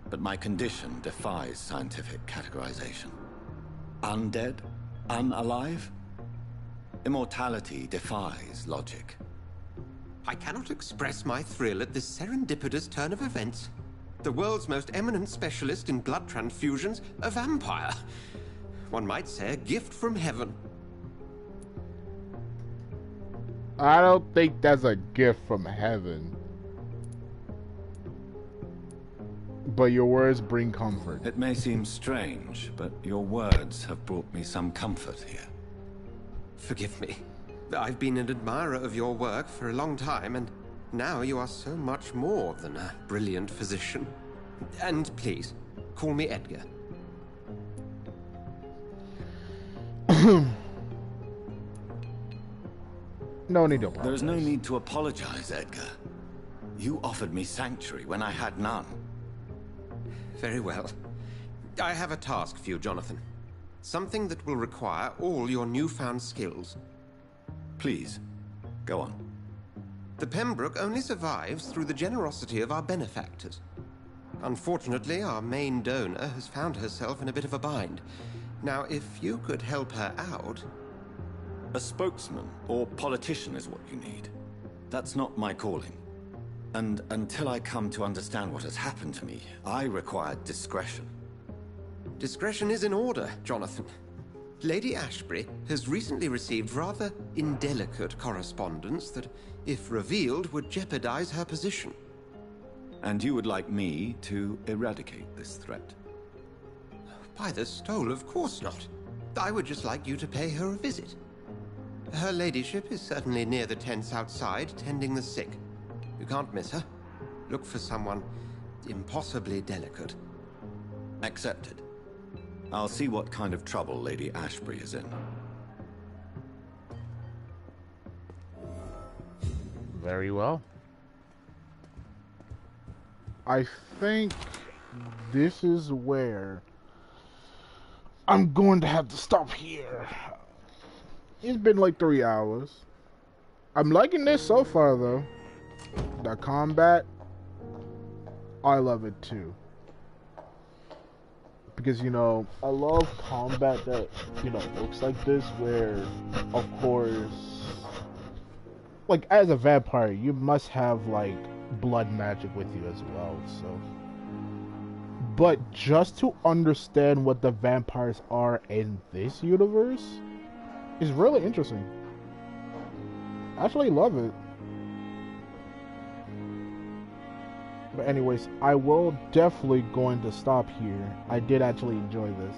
but my condition defies scientific categorization. Undead? Unalive? Immortality defies logic. I cannot express my thrill at this serendipitous turn of events. The world's most eminent specialist in blood transfusions, a vampire. One might say a gift from heaven. I don't think that's a gift from heaven. But your words bring comfort. It may seem strange, but your words have brought me some comfort here. Forgive me. I've been an admirer of your work for a long time, and now you are so much more than a brilliant physician. And please, call me Edgar. No need to apologize. There's no need to apologize, Edgar. You offered me sanctuary when I had none. Very well. I have a task for you, Jonathan. Something that will require all your newfound skills. Please, go on. The Pembroke only survives through the generosity of our benefactors. Unfortunately, our main donor has found herself in a bit of a bind. Now, if you could help her out... A spokesman or politician is what you need. That's not my calling. And until I come to understand what has happened to me, I require discretion. Discretion is in order, Jonathan. Lady Ashbury has recently received rather indelicate correspondence that, if revealed, would jeopardize her position. And you would like me to eradicate this threat? By the stole, of course not. I would just like you to pay her a visit. Her ladyship is certainly near the tents outside, tending the sick. You can't miss her. Look for someone impossibly delicate. Accepted. I'll see what kind of trouble Lady Ashbury is in. Very well. I think this is where I'm going to have to stop here. It's been like 3 hours. I'm liking this so far, though. The combat, I love it too. Because, you know, I love combat that, you know, looks like this, where, of course, like, as a vampire, you must have, like, blood magic with you as well, so. But just to understand what the vampires are in this universe is really interesting. I actually love it. But anyways, I will definitely going to stop here. I did actually enjoy this.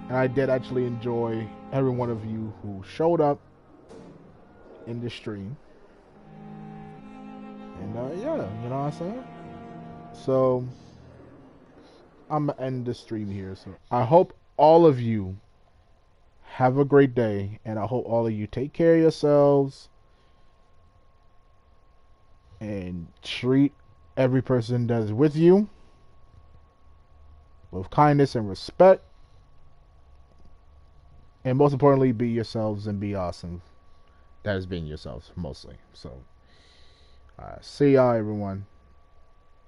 And I did actually enjoy every one of you who showed up in the stream. And yeah, you know what I'm saying? So I'm gonna end the stream here. So I hope all of you have a great day, and I hope all of you take care of yourselves and treat every person that is with you with kindness and respect, and most importantly, be yourselves and be awesome. That is being yourselves mostly. So see y'all, everyone.